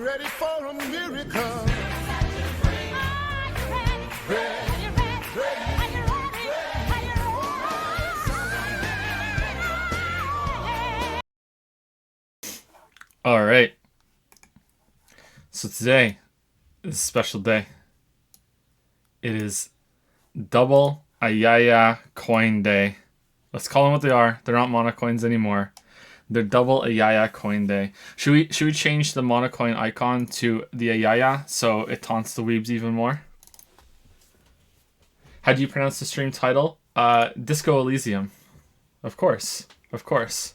ready for a miracle? All right. So today is a special day. It is double ayaya coin day. Let's call them what they are. They're not monocoins anymore. They're double ayaya coin day. Should we change the monocoin icon to the ayaya so it taunts the weebs even more? How do you pronounce the stream title? Dwiscwo Elysium. Of course. Of course.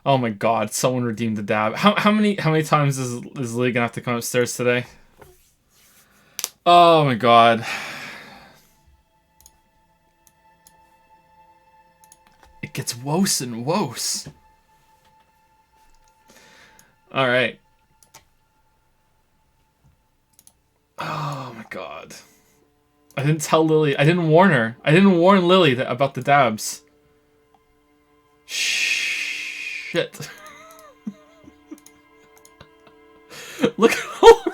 Oh my god, someone redeemed the dab. How many times is Lee gonna have to come upstairs today? Oh my god. It gets worse and worse. Alright. Oh my god. I didn't tell Lily. I didn't warn her. I didn't warn Lily about the dabs. Shit. Look at all the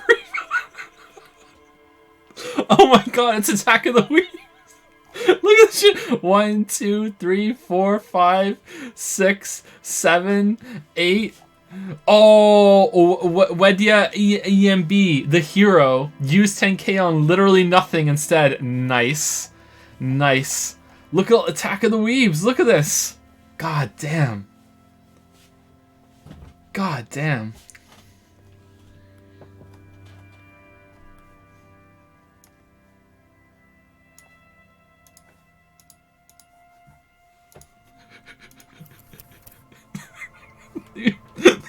oh my god, it's Attack of the Week. Look at this shit. 1, 2, 3, 4, 5, 6, 7, 8. Oh, Wedya EMB, the hero, used 10k on literally nothing instead. Nice. Nice. Look at Attack of the Weebs. Look at this. God damn. God damn.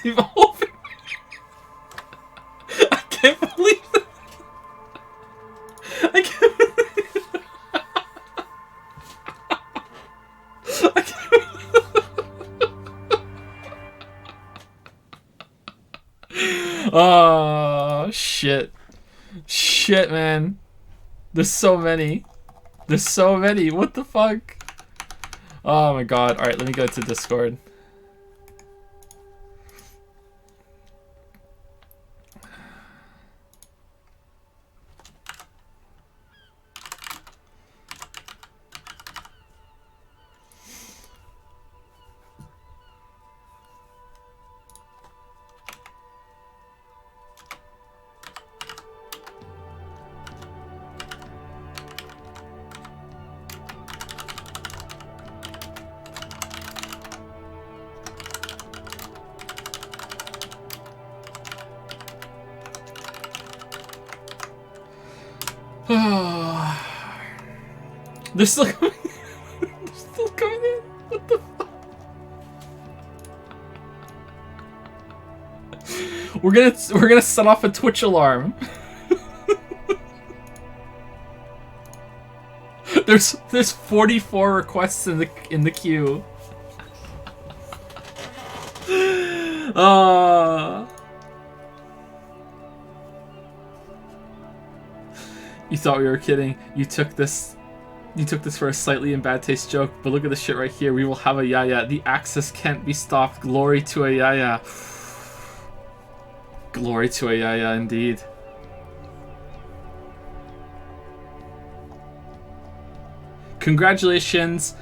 They've all been... I can't believe it. I can't believe it. I can't oh, shit. Shit, man. There's so many. There's so many. What the fuck? Oh my god. Alright, let me go to Discord. They're still coming in. They're still coming in. What the fuck? We're gonna set off a Twitch alarm. There's 44 requests in the queue. You thought we were kidding. You took this for a slightly in bad taste joke, but look at this shit right here. We will have ayaya. The access can't be stopped. Glory to ayaya. Glory to ayaya, indeed. Congratulations,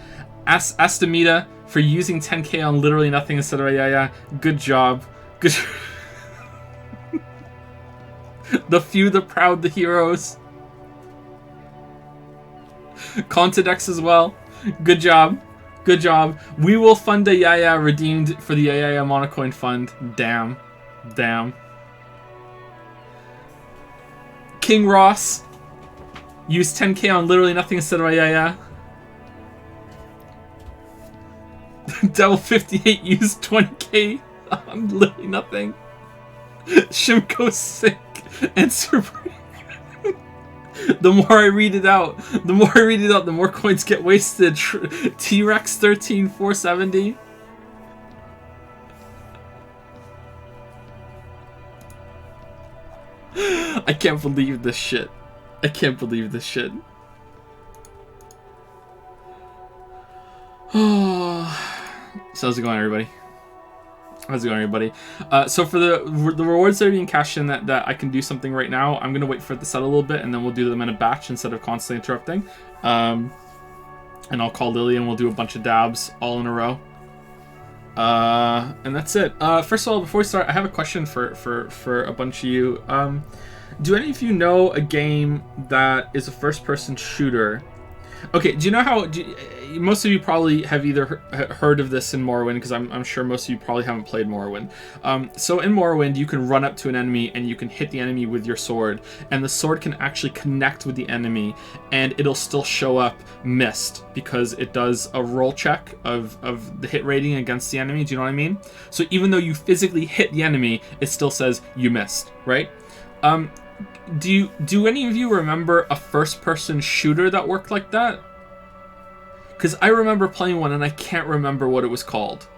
Astamita, for using 10k on literally nothing instead of ayaya. Good job. Good. The few, the proud, the heroes. Contidex as well. Good job. Good job. We will fund ayaya redeemed for the ayaya monocoin fund. Damn. Damn. King Ross used 10k on literally nothing instead of ayaya. Devil 58 used 20k on literally nothing. Shimko sick and Supreme. The more I read it out, the more coins get wasted. T-Rex 13470. I can't believe this shit. I can't believe this shit. So how's it going, everybody? How's it going, everybody? So for the rewards that are being cashed in that I can do something right now, I'm going to wait for it to set a little bit, and then we'll do them in a batch instead of constantly interrupting. And I'll call Lily, and we'll do a bunch of dabs all in a row. And that's it. First of all, before we start, I have a question for a bunch of you. Do any of you know a game that is a first-person shooter? Okay, do you know how... most of you probably have either heard of this in Morrowind, because I'm sure most of you probably haven't played Morrowind. So in Morrowind, you can run up to an enemy, and you can hit the enemy with your sword, and the sword can actually connect with the enemy, and it'll still show up missed, because it does a roll check of the hit rating against the enemy, do you know what I mean? So even though you physically hit the enemy, it still says you missed, right? Do any of you remember a first-person shooter that worked like that? Because I remember playing one and I can't remember what it was called.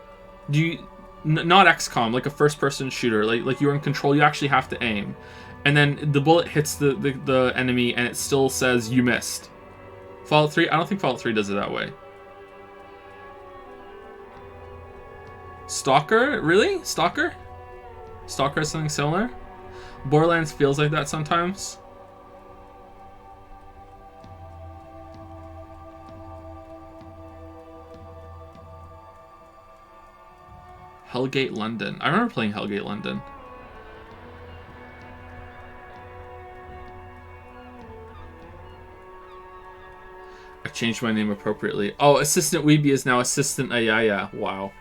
Not XCOM, like a first-person shooter, like you're in control. You actually have to aim, and then the bullet hits the enemy and it still says you missed. Fallout 3. I don't think Fallout 3 does it that way. Stalker, really? Stalker is something similar. Borderlands feels like that sometimes. Hellgate London. I remember playing Hellgate London. I changed my name appropriately. Oh, Assistant Weeby is now Assistant Ayaya. Wow.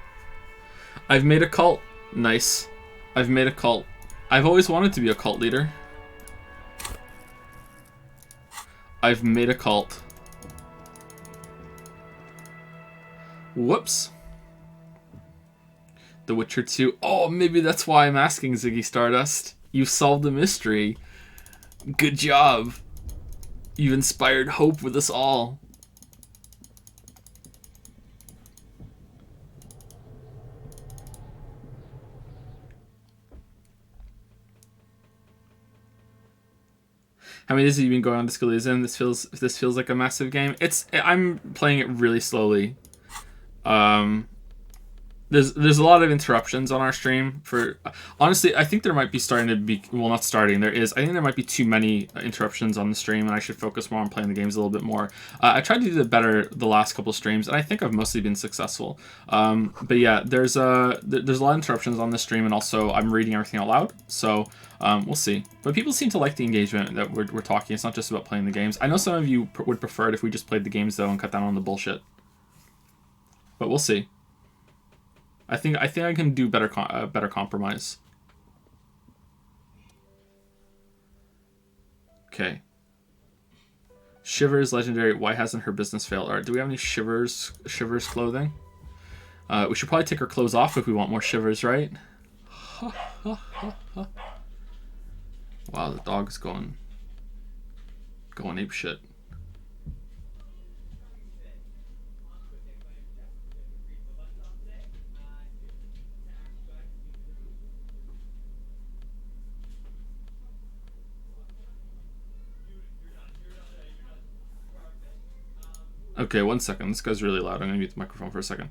I've made a cult. Nice. I've made a cult. I've always wanted to be a cult leader. I've made a cult. Whoops. The Witcher 2. Oh, maybe that's why I'm asking, Ziggy Stardust. You solved the mystery. Good job. You've inspired hope with us all. How many days have you been going on to Elysium? This feels like a massive game. I'm playing it really slowly. There's a lot of interruptions on our stream. Honestly, I think there might be starting to be, well, not starting, there is. I think there might be too many interruptions on the stream, and I should focus more on playing the games a little bit more. I tried to do it better the last couple streams, and I think I've mostly been successful. But yeah, there's a lot of interruptions on the stream, and also I'm reading everything out loud, so we'll see. But people seem to like the engagement that we're talking. It's not just about playing the games. I know some of you would prefer it if we just played the games, though, and cut down on the bullshit. But we'll see. I think I can do better compromise. Okay. Shivers legendary. Why hasn't her business failed? Alright, do we have any Shivers clothing? We should probably take our clothes off if we want more Shivers, right? Wow, the dog's going ape shit. Okay, 1 second. This guy's really loud. I'm gonna mute the microphone for a second.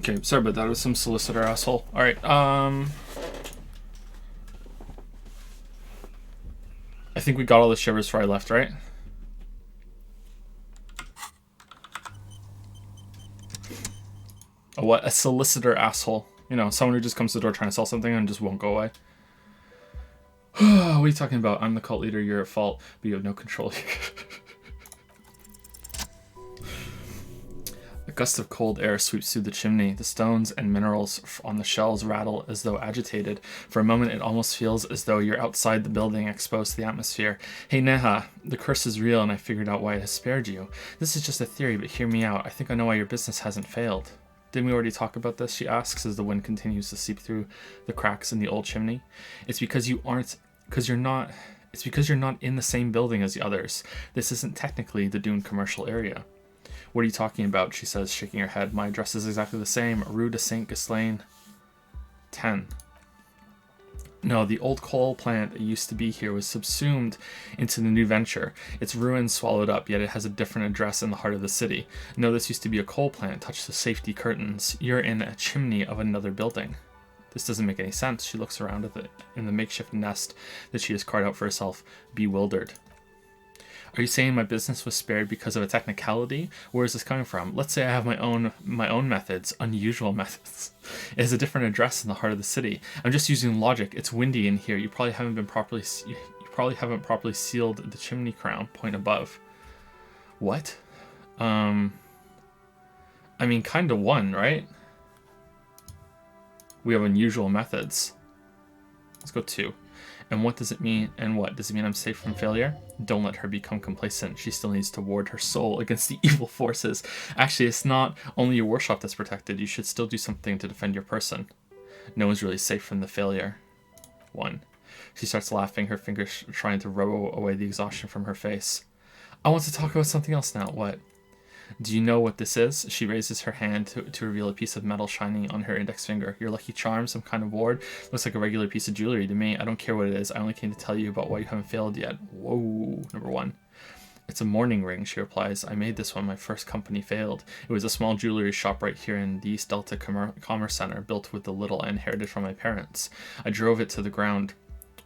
Okay, sorry about that. It was some solicitor asshole. All right. I think we got all the shivers before I left, right? What? A solicitor asshole. You know, someone who just comes to the door trying to sell something and just won't go away. What are you talking about? I'm the cult leader. You're at fault, but you have no control here. A gust of cold air sweeps through the chimney. The stones and minerals on the shells rattle as though agitated. For a moment, it almost feels as though you're outside the building, exposed to the atmosphere. Hey, Neha, the curse is real, and I figured out why it has spared you. This is just a theory, but hear me out. I think I know why your business hasn't failed. Didn't we already talk about this? She asks as the wind continues to seep through the cracks in the old chimney. It's because you're not in the same building as the others. This isn't technically the Dune commercial area. What are you talking about? She says, shaking her head. My address is exactly the same. Rue de Saint Ghislain 10. No, the old coal plant that used to be here was subsumed into the new venture. Its ruins swallowed up, yet it has a different address in the heart of the city. No, this used to be a coal plant. Touch the safety curtains. You're in a chimney of another building. This doesn't make any sense. She looks around in the makeshift nest that she has carved out for herself, bewildered. Are you saying my business was spared because of a technicality? Where is this coming from? Let's say I have my own methods, unusual methods. It has a different address in the heart of the city. I'm just using logic. It's windy in here. You probably haven't properly sealed the chimney crown. Point above. What? I mean, kind of one, right? We have unusual methods. Let's go 2. And what does it mean? And what? Does it mean I'm safe from failure? Don't let her become complacent. She still needs to ward her soul against the evil forces. Actually, it's not only your workshop that's protected. You should still do something to defend your person. No one's really safe from the failure. 1. She starts laughing, her fingers trying to rub away the exhaustion from her face. I want to talk about something else now. What? Do you know what this is? She raises her hand to reveal a piece of metal shining on her index finger. Your lucky charm, some kind of ward? Looks like a regular piece of jewelry to me. I don't care what it is. I only came to tell you about why you haven't failed yet. Whoa. Number 1. It's a mourning ring, she replies. I made this when my first company failed. It was a small jewelry shop right here in the East Delta Commerce Center, built with the little I inherited from my parents. I drove it to the ground.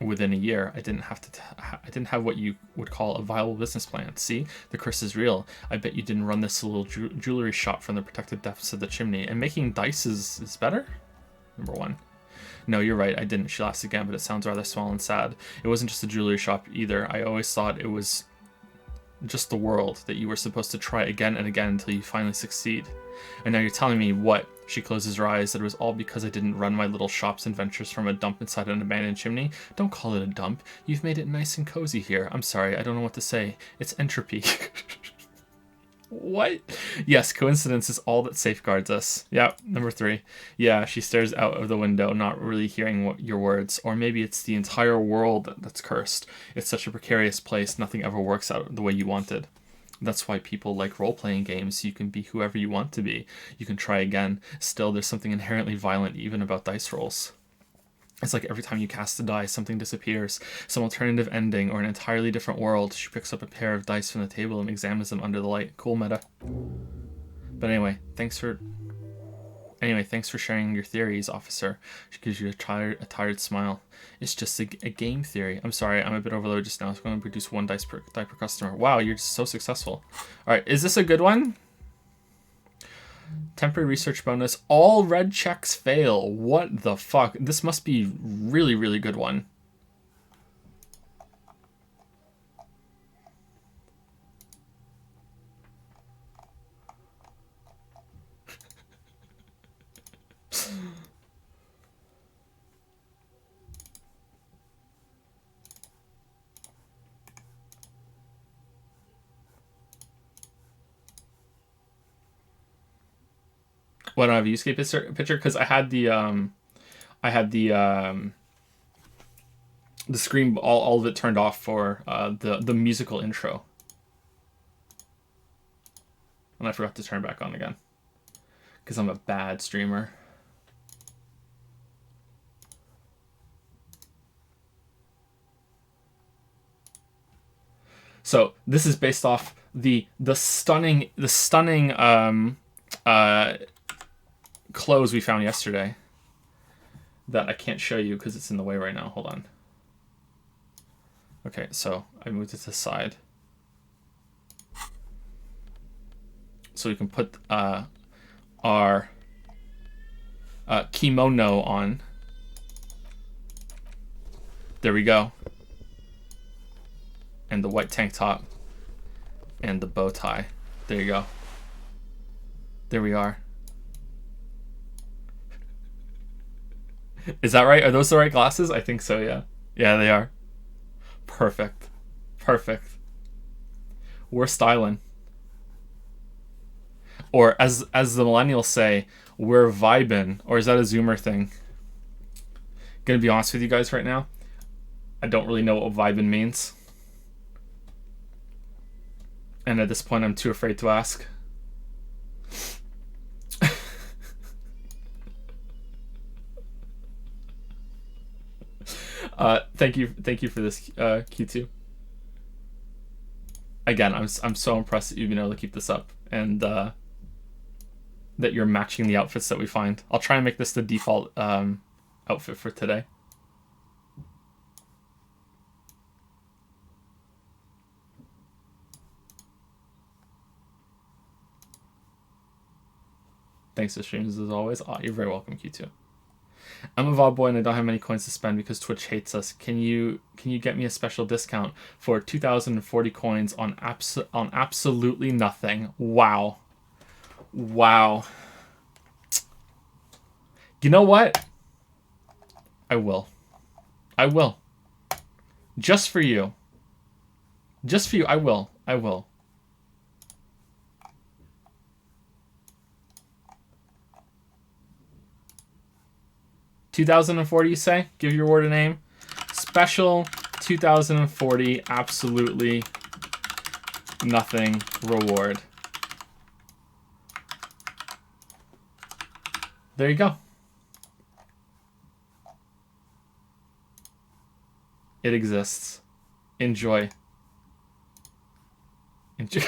Within a year, I didn't have what you would call a viable business plan. See, the curse is real. I bet you didn't run this little jewelry shop from the protected depths of the chimney. And making dice is better? Number 1. No, you're right, I didn't. She laughs again, but it sounds rather small and sad. It wasn't just a jewelry shop either. I always thought it was just the world, that you were supposed to try again and again until you finally succeed. And now you're telling me what? She closes her eyes, that it was all because I didn't run my little shops and ventures from a dump inside an abandoned chimney. Don't call it a dump. You've made it nice and cozy here. I'm sorry, I don't know what to say. It's entropy. What? Yes, coincidence is all that safeguards us. Yeah, number 3. Yeah, she stares out of the window, not really hearing your words. Or maybe it's the entire world that's cursed. It's such a precarious place, nothing ever works out the way you wanted. That's why people like role-playing games. You can be whoever you want to be. You can try again. Still, there's something inherently violent even about dice rolls. It's like every time you cast a die, something disappears. Some alternative ending or an entirely different world. She picks up a pair of dice from the table and examines them under the light. Cool meta. But anyway, thanks for sharing your theories, officer. She gives you a tired smile. It's just a game theory. I'm sorry, I'm a bit overloaded just now. I'm going to produce 1 die per customer. Wow, you're just so successful. All right, is this a good one? Temporary research bonus. All red checks fail. What the fuck? This must be really, really good one. Why don't I have a Uwusyum picture? Because I had the screen, all of it turned off for the musical intro, and I forgot to turn it back on again because I'm a bad streamer. So this is based off the stunning clothes we found yesterday that I can't show you because it's in the way right now. Hold on. Okay, so I moved it to the side. So we can put our kimono on. There we go. And the white tank top. And the bow tie. There you go. There we are. Is that right? Are those the right glasses? I think so, yeah. Yeah, they are. Perfect. Perfect. We're styling. Or as the millennials say, we're vibing. Or is that a Zoomer thing? Gonna be honest with you guys right now. I don't really know what vibing means. And at this point, I'm too afraid to ask. Thank you for this, Q2. Again, I'm so impressed that you've been able to keep this up, and that you're matching the outfits that we find. I'll try and make this the default outfit for today. Thanks to streams as always. Oh, you're very welcome, Q2. I'm a VOD boy and I don't have many coins to spend because Twitch hates us. Can you get me a special discount for 2,040 coins on absolutely nothing? Wow. Wow. You know what? I will. I will. Just for you. Just for you, I will. I will. $2,040, you say? Give your word a name. Special 2,040, absolutely nothing reward. There you go. It exists. Enjoy. Enjoy.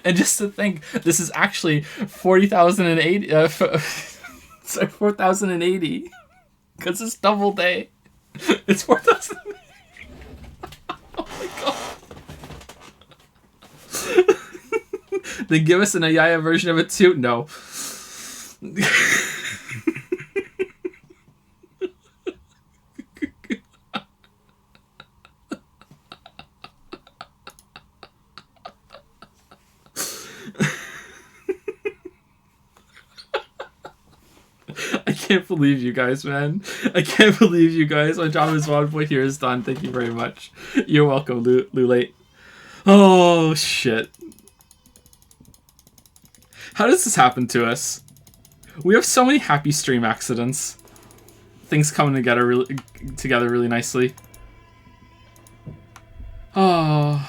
And just to think, this is actually 40,080. Sorry, 4,080. Because it's double day. It's 4,000. Oh my god. They give us an ayaya version of it too? No. I can't believe you guys, man. I can't believe you guys. My job as one boy here is done. Thank you very much. You're welcome, Lulate. Oh, shit. How does this happen to us? We have so many happy stream accidents. Things coming together really nicely. Oh.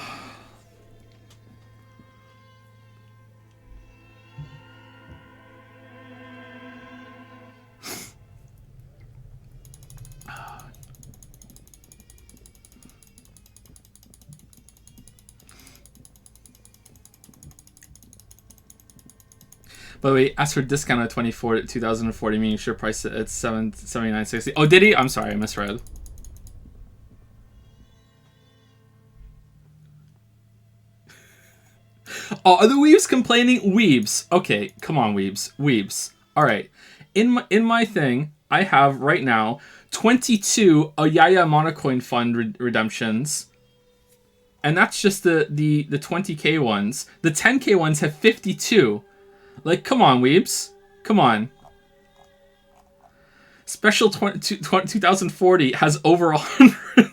By the way, as for discount at 2040, meaning sure price at $779.60. Oh, did he? I'm sorry, I misread. Oh, are the weebs complaining? Weebs. Okay, come on, weebs. Weebs. All right. In my thing, I have right now 22 Ayaya Monocoin Fund redemptions. And that's just the 20k ones. The 10k ones have 52. Like, come on, weebs. Come on. Special 2040 has over 100.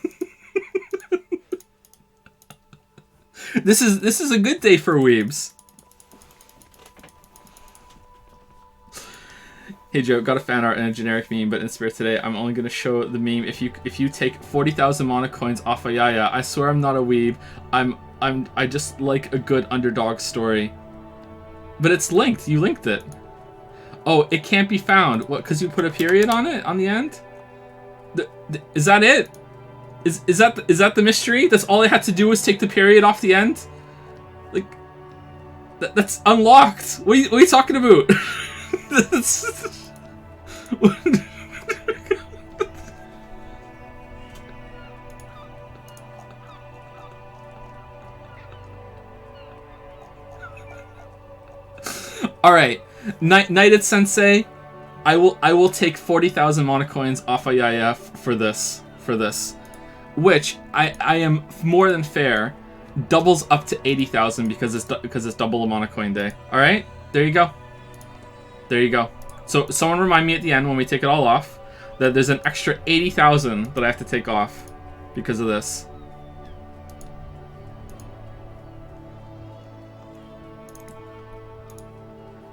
This is a good day for weebs. Hey Joe, got a fan art and a generic meme, but in spirit today, I'm only gonna show the meme if you take 40,000 Monocoins off ayaya. I swear I'm not a weeb. I just like a good underdog story. But it's linked. You linked it. Oh, it can't be found. What? Because you put a period on it on the end? Is that it? Is that the mystery? That's all I had to do was take the period off the end? Like, that's unlocked. What are you talking about? All right, Knighted Sensei, I will take 40,000 Monocoins off ayaya for this, which I am more than fair, doubles up to 80,000 because it's double a Monocoin day. All right, there you go. There you go. So someone remind me at the end when we take it all off that there's an extra 80,000 that I have to take off because of this.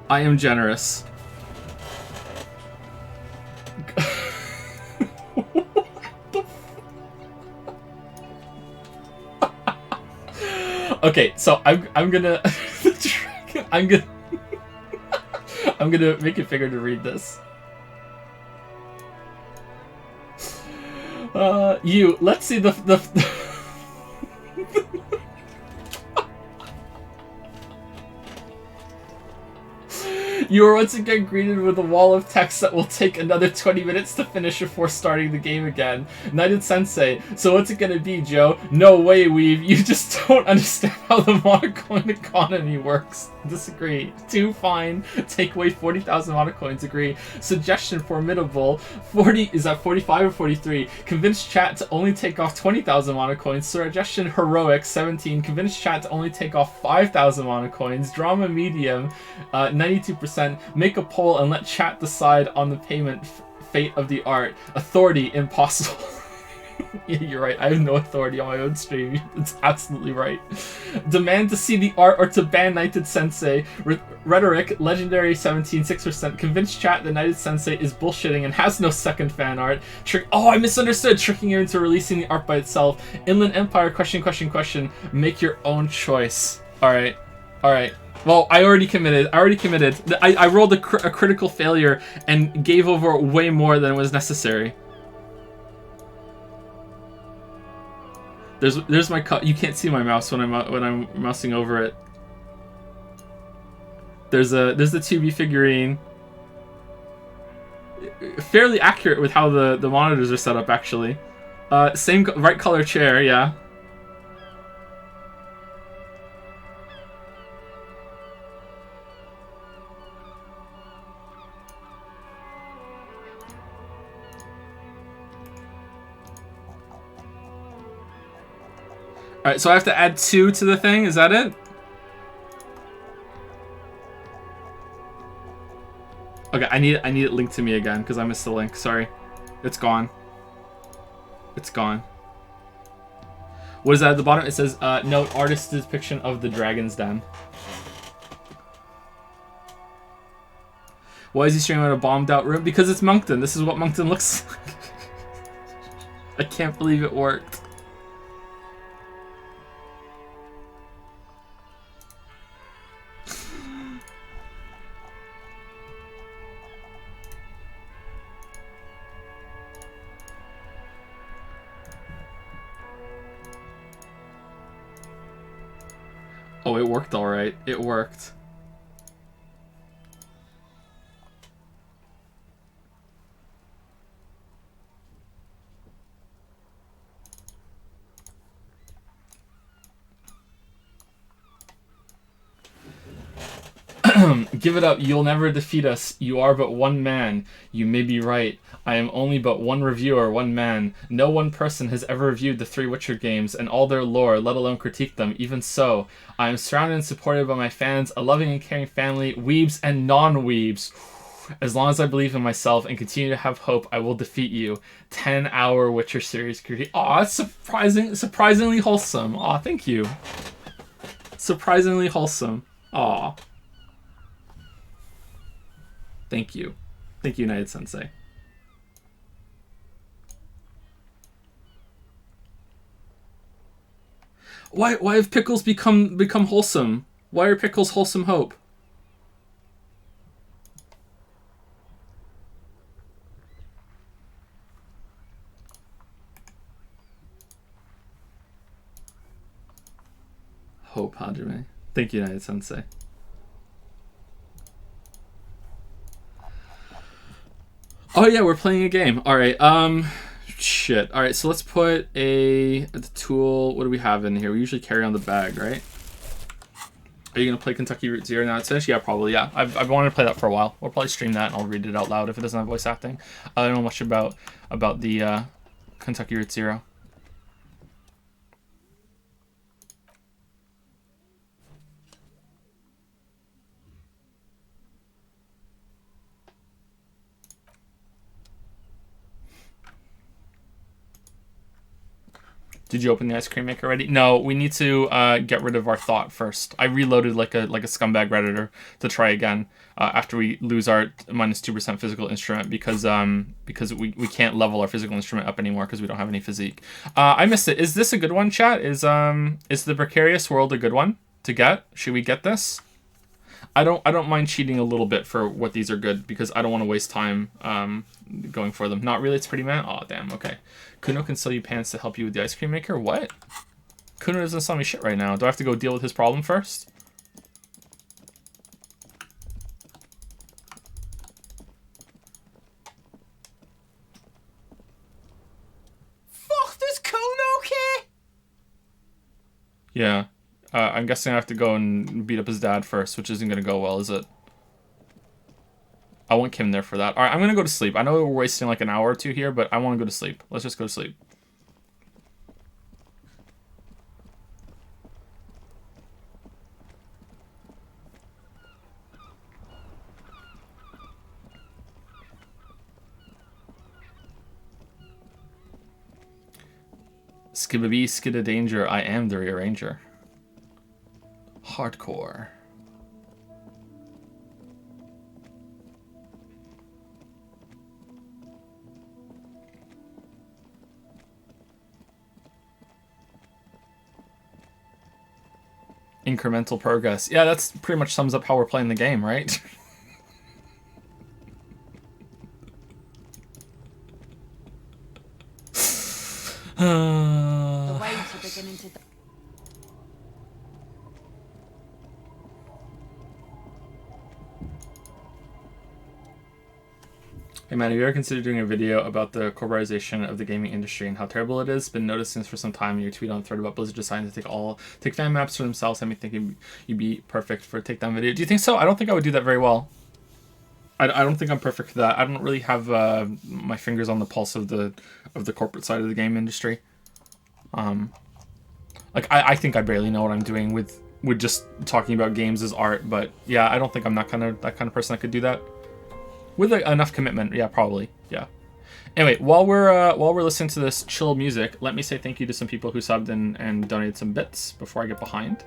I am generous. Okay, so I'm gonna I'm gonna make it figure to read this. Let's see the You are once again greeted with a wall of text that will take another 20 minutes to finish before starting the game again. Knighted Sensei, so what's it gonna be, Joe? No way, Weave. You just don't understand how the Monocoin economy works. Disagree. Too fine. Take away 40,000 Monocoins. Agree. Suggestion formidable. 40, is that 45 or 43? Convince chat to only take off 20,000 Monocoins. Suggestion heroic. 17. Convince chat to only take off 5,000 Monocoins. Drama medium. 92%. Make a poll and let chat decide on the payment fate of the art. Authority impossible. Yeah, you're right. I have no authority on my own stream. It's absolutely right. Demand to see the art or to ban Knighted Sensei. Rhetoric, legendary 17, 6%. Convince chat that Knighted Sensei is bullshitting and has no second fan art. Oh, I misunderstood. Tricking you into releasing the art by itself. Inland Empire, question. Make your own choice. Alright. Well, I already committed. I rolled a critical failure and gave over way more than was necessary. There's my cut. You can't see my mouse when I'm mousing over it. There's the 2B figurine. Fairly accurate with how the monitors are set up, actually. Same right color chair, yeah. Alright, so I have to add 2 to the thing, is that it? Okay, I need it linked to me again, because I missed the link, sorry. It's gone. It's gone. What is that at the bottom? It says, note, artist's depiction of the Dragon's Den. Why is he streaming in a bombed out room? Because it's Moncton. This is what Moncton looks like. I can't believe it worked. Oh, it worked alright. It worked. Give it up, you'll never defeat us. You are but one man. You may be right. I am only but one reviewer, one man. No one person has ever reviewed the 3 Witcher games and all their lore, let alone critique them. Even so, I am surrounded and supported by my fans, a loving and caring family, weebs and non-weebs. As long as I believe in myself and continue to have hope, I will defeat you. 10-hour Witcher series critique. Aw, it's surprisingly wholesome. Aw, thank you. Surprisingly wholesome. Aw. Thank you. Thank you, United Sensei. Why have pickles become wholesome? Why are pickles wholesome hope? Hope, Hajime. Thank you, United Sensei. Oh yeah, we're playing a game. All right. Shit. All right. So let's put the tool. What do we have in here? We usually carry on the bag, right? Are you gonna play Kentucky Route Zero now it's finished? Yeah, probably. Yeah, I've wanted to play that for a while. We'll probably stream that and I'll read it out loud if it doesn't have voice acting. I don't know much about the Kentucky Route Zero. Did you open the ice cream maker already? No, we need to get rid of our thought first. I reloaded like a scumbag redditor to try again after we lose our -2% physical instrument because we can't level our physical instrument up anymore because we don't have any physique. I missed it. Is this a good one, chat? Is the Precarious World a good one to get? Should we get this? I don't mind cheating a little bit for what these are good because I don't want to waste time going for them. Not really, it's pretty man. Oh damn, okay. Kuno can sell you pants to help you with the ice cream maker? What? Kuno doesn't sell me shit right now. Do I have to go deal with his problem first? Fuck, does Kuno care? Yeah. I'm guessing I have to go and beat up his dad first, which isn't going to go well, is it? I want Kim there for that. Alright, I'm going to go to sleep. I know we're wasting like an hour or two here, but I want to go to sleep. Let's just go to sleep. Skibabee, skidda danger, I am the rearranger. Hardcore. Incremental progress. Yeah, that's pretty much sums up how we're playing the game, right? The waves are beginning to... Hey man, have you ever considered doing a video about the corporatization of the gaming industry and how terrible it is? Been noticing this for some time. Your tweet on thread about Blizzard deciding to take fan maps for themselves. Had me thinking you'd be perfect for a takedown video. Do you think so? I don't think I would do that very well. I don't think I'm perfect for that. I don't really have my fingers on the pulse of the corporate side of the game industry. Like I think I barely know what I'm doing with just talking about games as art. But yeah, I don't think I'm that kind of person that could do that. With enough commitment, yeah, probably, yeah. Anyway, while we're listening to this chill music, let me say thank you to some people who subbed and donated some bits before I get behind.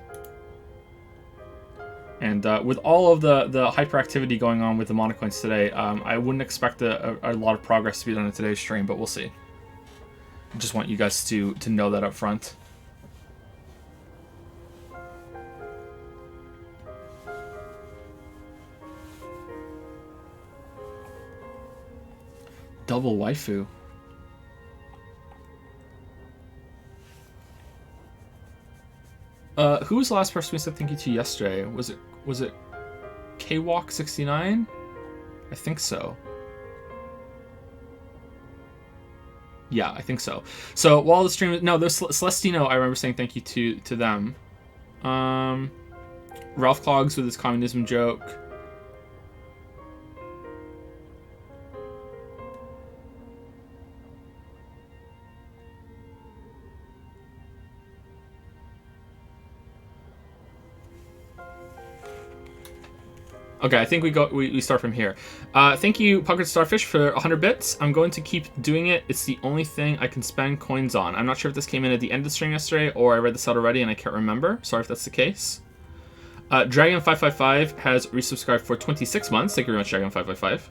And with all of the hyperactivity going on with the Monocoins today, I wouldn't expect a lot of progress to be done in today's stream, but we'll see. Just want you guys to know that up front. Double waifu. Who was the last person we said thank you to yesterday? Was it KWalk69? I think so. Yeah, I think so. So while the stream no, there's Celestino, I remember saying thank you to them. Ralph Clogs with his communism joke. Okay, I think we start from here. Thank you, Puckered Starfish, for 100 bits. I'm going to keep doing it. It's the only thing I can spend coins on. I'm not sure if this came in at the end of the stream yesterday or I read this out already and I can't remember. Sorry if that's the case. Dragon555 has resubscribed for 26 months. Thank you very much, Dragon555.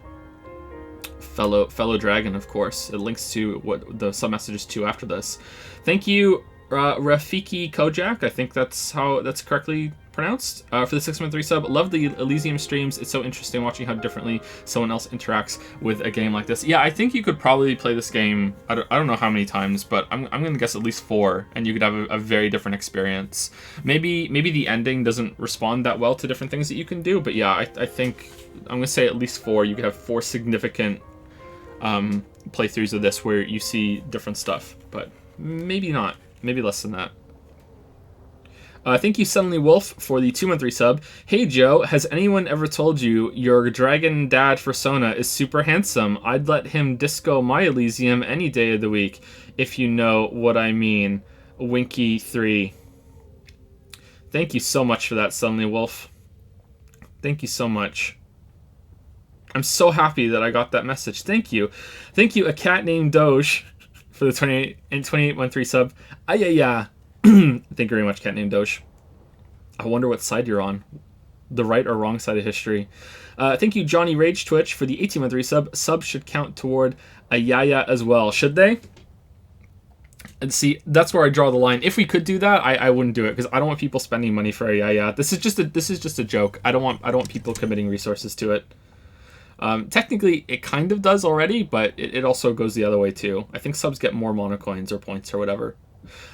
fellow dragon, of course. It links to what the sub messages to after this. Thank you, Rafiki Kojak. I think that's how that's correctly pronounced. For the 613 sub. Love the Elysium streams. It's so interesting watching how differently someone else interacts with a game like this. Yeah, I think you could probably play this game, I don't know how many times, but I'm going to guess at least 4, and you could have a very different experience. Maybe the ending doesn't respond that well to different things that you can do, but yeah, I think I'm going to say at least 4. You could have 4 significant playthroughs of this where you see different stuff, but maybe not. Maybe less than that. Thank you, Suddenly Wolf, for the 213 sub. Hey, Joe, has anyone ever told you your dragon dad for Sona is super handsome? I'd let him disco my Elysium any day of the week, if you know what I mean. Winky3. Thank you so much for that, Suddenly Wolf. Thank you so much. I'm so happy that I got that message. Thank you. Thank you, a cat named Doge, for the 2813 sub. Ayaya. Thank you very much, cat named Doge. I wonder what side you're on. The right or wrong side of history. Thank you, Johnny Rage Twitch, for the 1813 sub. Subs should count toward ayaya as well. Should they? And see, that's where I draw the line. If we could do that, I wouldn't do it, because I don't want people spending money for ayaya. This is just a joke. I don't want people committing resources to it. Technically, it kind of does already, but it also goes the other way too. I think subs get more monocoins or points or whatever.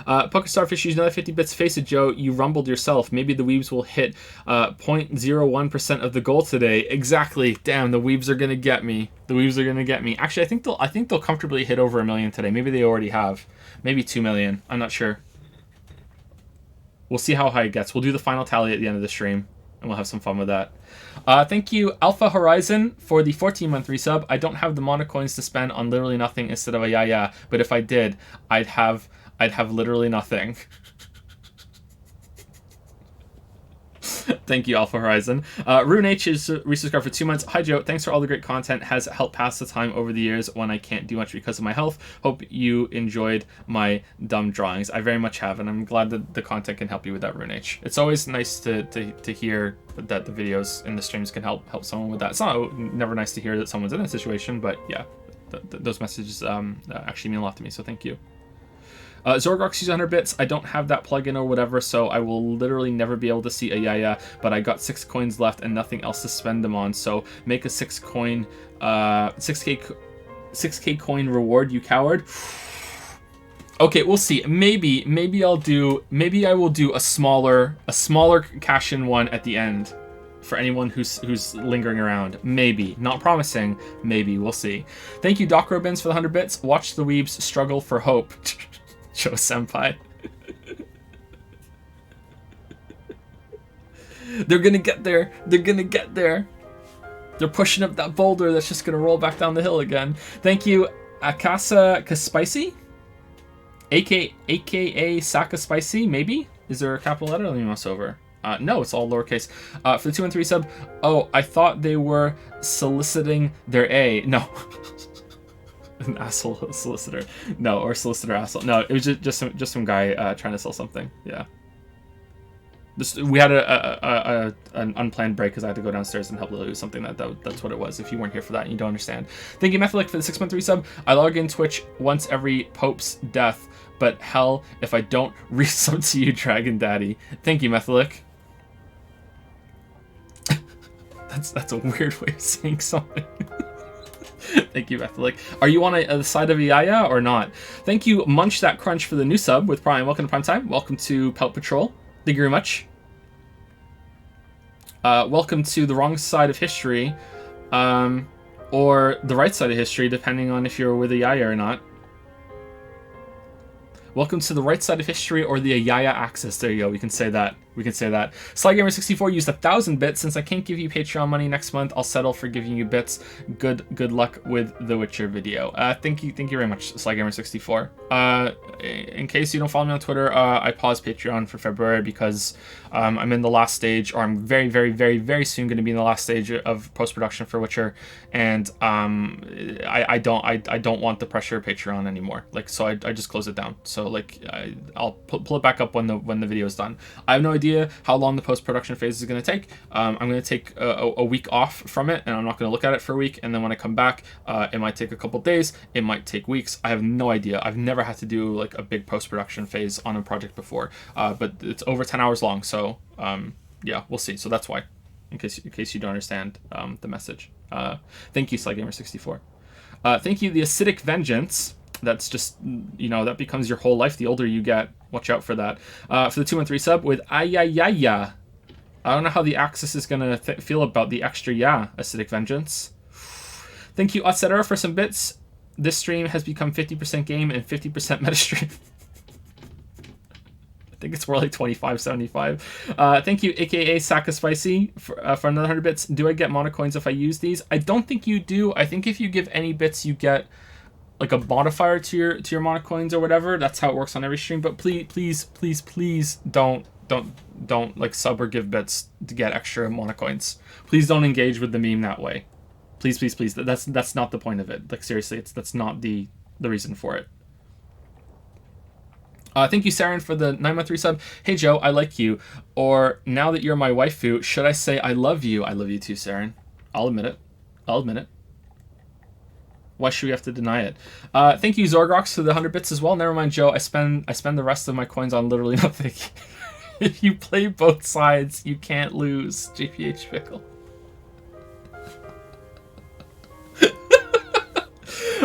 PokeStarfish used another 50 bits. Face it, Joe, you rumbled yourself. Maybe the weebs will hit 0.01% of the goal today. Exactly. Damn, the weebs are gonna get me. The weebs are gonna get me. Actually, I think they'll comfortably hit over 1 million today. Maybe they already have. Maybe 2 million. I'm not sure. We'll see how high it gets. We'll do the final tally at the end of the stream, and we'll have some fun with that. Thank you, Alpha Horizon, for the 14-month resub. I don't have the monocoins to spend on literally nothing instead of ayaya, but if I did, I'd have literally nothing. Thank you, Alpha Horizon. Rune H is resubscribed for 2 months. Hi, Joe. Thanks for all the great content. Has helped pass the time over the years when I can't do much because of my health. Hope you enjoyed my dumb drawings. I very much have, and I'm glad that the content can help you with that, Rune H. It's always nice to hear that the videos and the streams can help someone with that. It's never nice to hear that someone's in that situation, but yeah, those messages actually mean a lot to me, so thank you. Zorgox used 100 bits. I don't have that plugin or whatever, so I will literally never be able to see ayaya, but I got 6 coins left and nothing else to spend them on, so make a 6K coin reward, you coward. Okay, we'll see. Maybe I will do a smaller cash in one at the end for anyone who's lingering around. Maybe. Not promising. Maybe. We'll see. Thank you, Doc Robins, for the 100 bits. Watch the weebs struggle for hope. Joe Senpai. They're gonna get there. They're gonna get there. They're pushing up that boulder that's just gonna roll back down the hill again. Thank you, Akasa Kaspicy? AKA Saka Spicy, maybe? Is there a capital letter? Let me mouse over. No, it's all lowercase. For the 2 and 3 sub, oh, I thought they were soliciting their A. No. An asshole solicitor. No, or solicitor asshole. No, it was just some guy trying to sell something. Yeah. We had an unplanned break because I had to go downstairs and help Lily with something. That's what it was. If you weren't here for that and you don't understand. Thank you, Methalic, for the 6-month resub. I log in Twitch once every Pope's death, but hell if I don't resub to you, Dragon Daddy. Thank you, Methalic. That's a weird way of saying something. Thank you, Methalic. Are you on the side of ayaya or not? Thank you, Munch That Crunch, for the new sub with Prime. Welcome to Prime Time. Welcome to Pelt Patrol. Thank you very much. Welcome to the wrong side of history, or the right side of history, depending on if you're with ayaya or not. Welcome to the right side of history or the ayaya axis. There you go. We can say that. SlyGamer64 used 1,000 bits. Since I can't give you Patreon money next month, I'll settle for giving you bits. Good luck with the Witcher video. Thank you very much, SlyGamer64. In case you don't follow me on Twitter, I paused Patreon for February because I'm in the last stage, or I'm very, very, very, very soon going to be in the last stage of post-production for Witcher, and I don't want the pressure of Patreon anymore. Like, so I just close it down. So like I'll pull it back up when the video is done. I have no idea idea how long the post-production phase is going to take. I'm going to take a week off from it, and I'm not going to look at it for a week. And then when I come back, it might take a couple days. It might take weeks. I have no idea. I've never had to do like a big post-production phase on a project before, but it's over 10 hours long. So yeah, we'll see. So that's why, in case you don't understand the message. Thank you, SlyGamer64. Thank you, the Acidic Vengeance. That's just, that becomes your whole life the older you get. Watch out for that. For the 213 sub with ayaya. I don't know how the Axis is going to feel about the extra Acidic Vengeance. Thank you, Etc. for some bits. This stream has become 50% game and 50% meta stream. I think it's more like 25.75. Thank you, aka Saka Spicy, for another 100 bits. Do I get Monocoins if I use these? I don't think you do. I think if you give any bits, you get like a modifier to your Monocoins or whatever. That's how it works on every stream. But please don't like sub or give bits to get extra Monocoins. Please don't engage with the meme that way. Please. That's not the point of it. Like seriously, that's not the reason for it. Thank you, Saren, for the 9-month resub. Hey, Joe, I like you. Or, now that you're my waifu, should I say I love you? I love you too, Saren. I'll admit it. Why should we have to deny it? Thank you, Zorgrox, for the 100 bits as well. Never mind, Joe. I spend the rest of my coins on literally nothing. If you play both sides, you can't lose. JPH Pickle.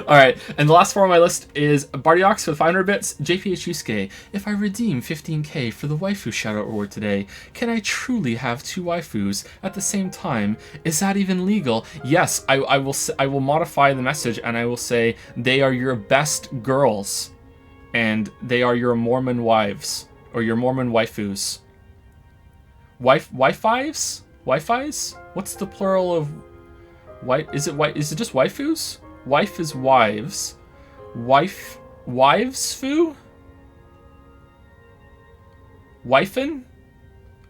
Alright, and the last four on my list is Bardiox for 500 bits. JPH Yusuke, if I redeem 15k for the waifu shoutout reward today, can I truly have two waifus at the same time? Is that even legal? Yes, I will modify the message and I will say they are your best girls and they are your Mormon wives or your Mormon waifus. Wi-Fi's? What's the plural of is it just waifus? Wife is wives. Wives foo? Wifin?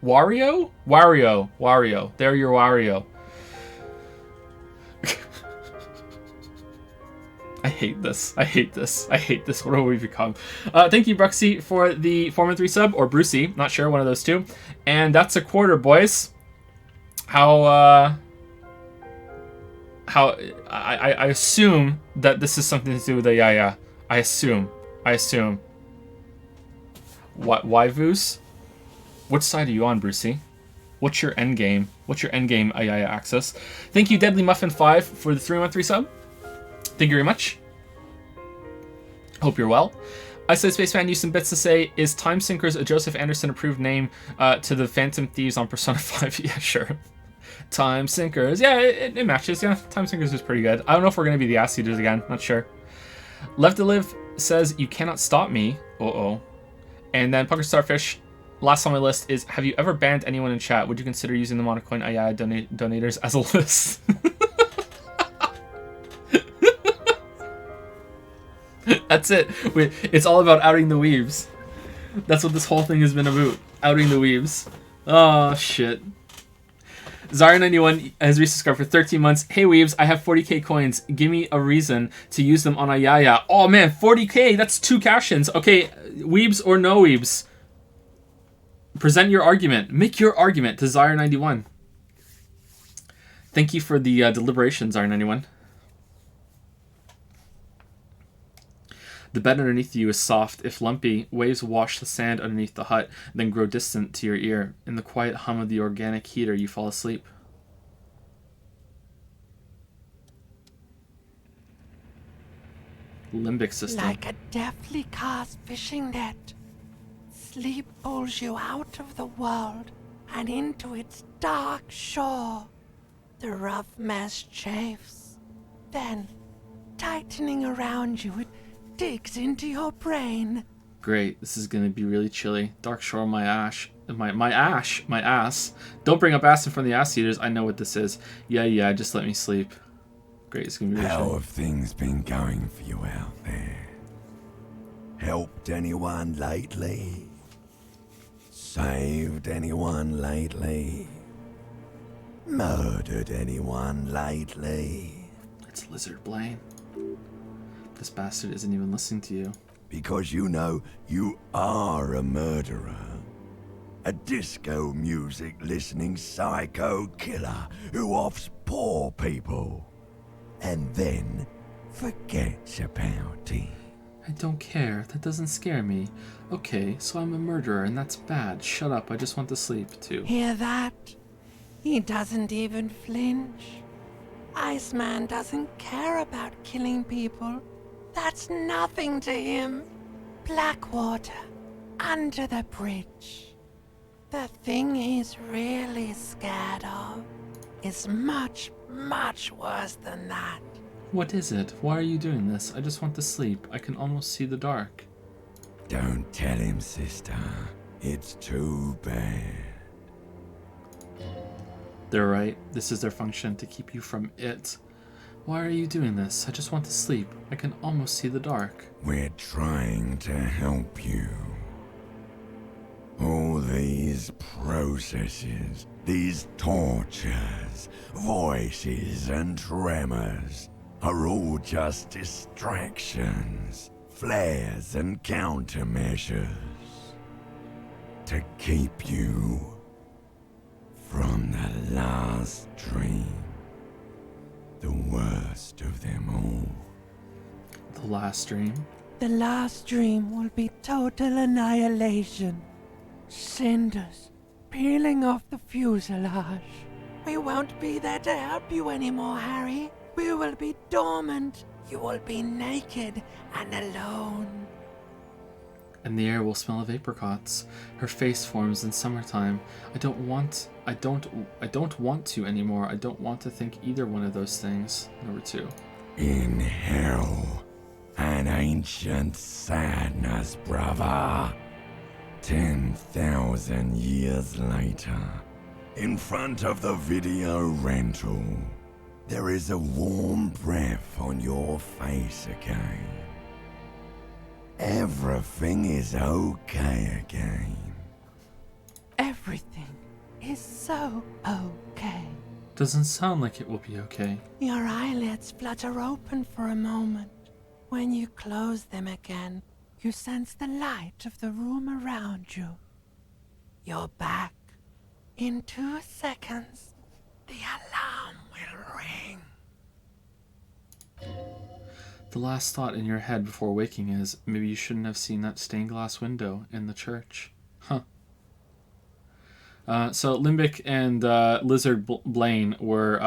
Wario? Wario. They're your Wario. I hate this. What have we become? Thank you, Bruxy, for the 4-month resub, or Brucey, not sure, one of those two. And that's a quarter, boys. How I assume that this is something to do with ayaya. I assume. What, waivus? Which side are you on, Brucey? What's your end game? Ayaya access? Thank you, Deadly Muffin 5, for the 3-month resub. Thank you very much. Hope you're well. I said Spaceman used some bits to say, is Time Sinkers a Joseph Anderson approved name to the Phantom Thieves on Persona 5? Yeah, sure. Time Sinkers. Yeah, it matches. Yeah, Time Sinkers is pretty good. I don't know if we're going to be the Ass Eaters again. Not sure. Left to Live says, you cannot stop me. Uh-oh. And then Pucker Starfish, last on my list is, have you ever banned anyone in chat? Would you consider using the Monocoin ayaya donators as a list? That's it. It's all about outing the weebs. That's what this whole thing has been about. Outing the weebs. Oh, shit. Zara91 has resubscribed for 13 months. Hey weebs, I have 40k coins. Give me a reason to use them on ayaya. Oh man, 40k, that's 2 cash-ins. Okay, weebs or no weebs? Present your argument. Make your argument to Zara91. Thank you for the deliberation, Zara91. The bed underneath you is soft. If lumpy, waves wash the sand underneath the hut, then grow distant to your ear. In the quiet hum of the organic heater, you fall asleep. Limbic system. Like a deftly cast fishing net, sleep pulls you out of the world and into its dark shore. The rough mesh chafes. Then, tightening around you, it digs into your brain. Great, this is gonna be really chilly. Dark shore, my ass. Don't bring up ass in front of the ass eaters. I know what this is. Yeah, just let me sleep. Great, it's gonna be really How chilly. have things been going for you out there? Helped anyone lately? Saved anyone lately? Murdered anyone lately? It's Lizard Blaine. This bastard isn't even listening to you. Because you know you are a murderer. A disco music listening psycho killer who offs poor people. And then forgets about it. I don't care. That doesn't scare me. Okay, so I'm a murderer and that's bad. Shut up. I just want to sleep too. Hear that? He doesn't even flinch. Iceman doesn't care about killing people. That's nothing to him. Blackwater, under the bridge. The thing he's really scared of is much, much worse than that. What is it? Why are you doing this? I just want to sleep. I can almost see the dark. Don't tell him, sister. It's too bad. They're right. This is their function, to keep you from it. Why are you doing this? I just want to sleep. I can almost see the dark. We're trying to help you. All these processes, these tortures, voices and tremors are all just distractions, flares and countermeasures to keep you from the last dream, the worst of them all. The last dream? The last dream will be total annihilation. Cinders peeling off the fuselage. We won't be there to help you anymore, Harry. We will be dormant. You will be naked and alone. And the air will smell of apricots. Her face forms in summertime. I don't want to anymore. I don't want to think either one of those things. Number 2. In hell, an ancient sadness, brother. 10,000 years later, in front of the video rental, there is a warm breath on your face again. Everything is okay again. Everything is so okay. Doesn't sound like it will be okay. Your eyelids flutter open for a moment. When you close them again, you sense the light of the room around you. You're back. In 2 seconds, the alarm will ring. The last thought in your head before waking is, maybe you shouldn't have seen that stained glass window in the church. Huh. So Limbic and Lizard Blaine were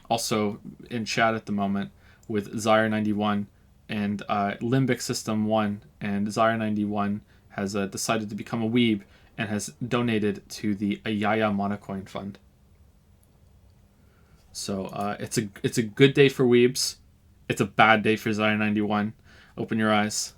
also in chat at the moment with Zyre91 and Limbic System 1, and Zyre91 has decided to become a weeb and has donated to the Ayaya Monocoin Fund. So it's a good day for weebs. It's a bad day for Zyre91. Open your eyes.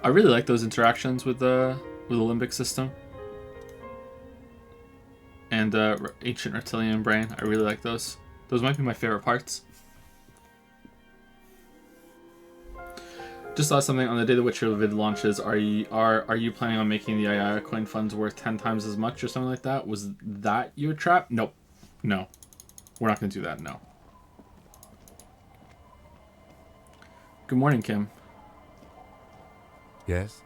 I really like those interactions with the limbic system and ancient reptilian brain. I really like those. Those might be my favorite parts. Just thought something on the day the Witcher vid launches. Are you planning on making the ayaya coin funds worth 10 times as much or something like that? Was that your trap? Nope. No, we're not gonna do that. No. Good morning, Kim. Yes?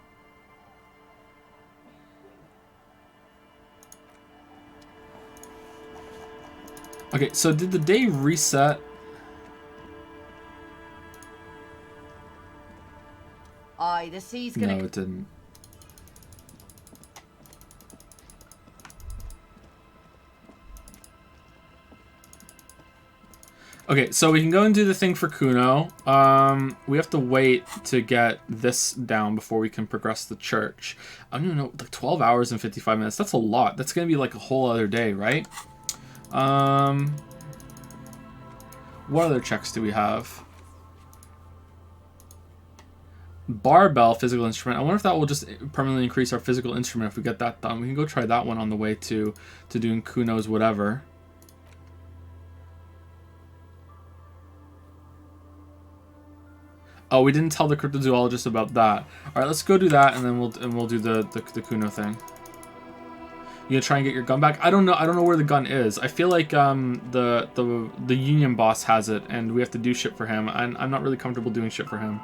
Okay, so did the day reset? Aye, the sea's gonna... No, it didn't. Okay, so we can go and do the thing for Kuno. We have to wait to get this down before we can progress the church. I don't even know, like 12 hours and 55 minutes. That's a lot. That's going to be like a whole other day, right? What other checks do we have? Barbell, physical instrument. I wonder if that will just permanently increase our physical instrument if we get that done. We can go try that one on the way to doing Kuno's whatever. Oh, we didn't tell the cryptozoologist about that. All right, let's go do that, and then we'll do the Kuno thing. You gonna try and get your gun back? I don't know. I don't know where the gun is. I feel like the union boss has it, and we have to do shit for him. I'm not really comfortable doing shit for him.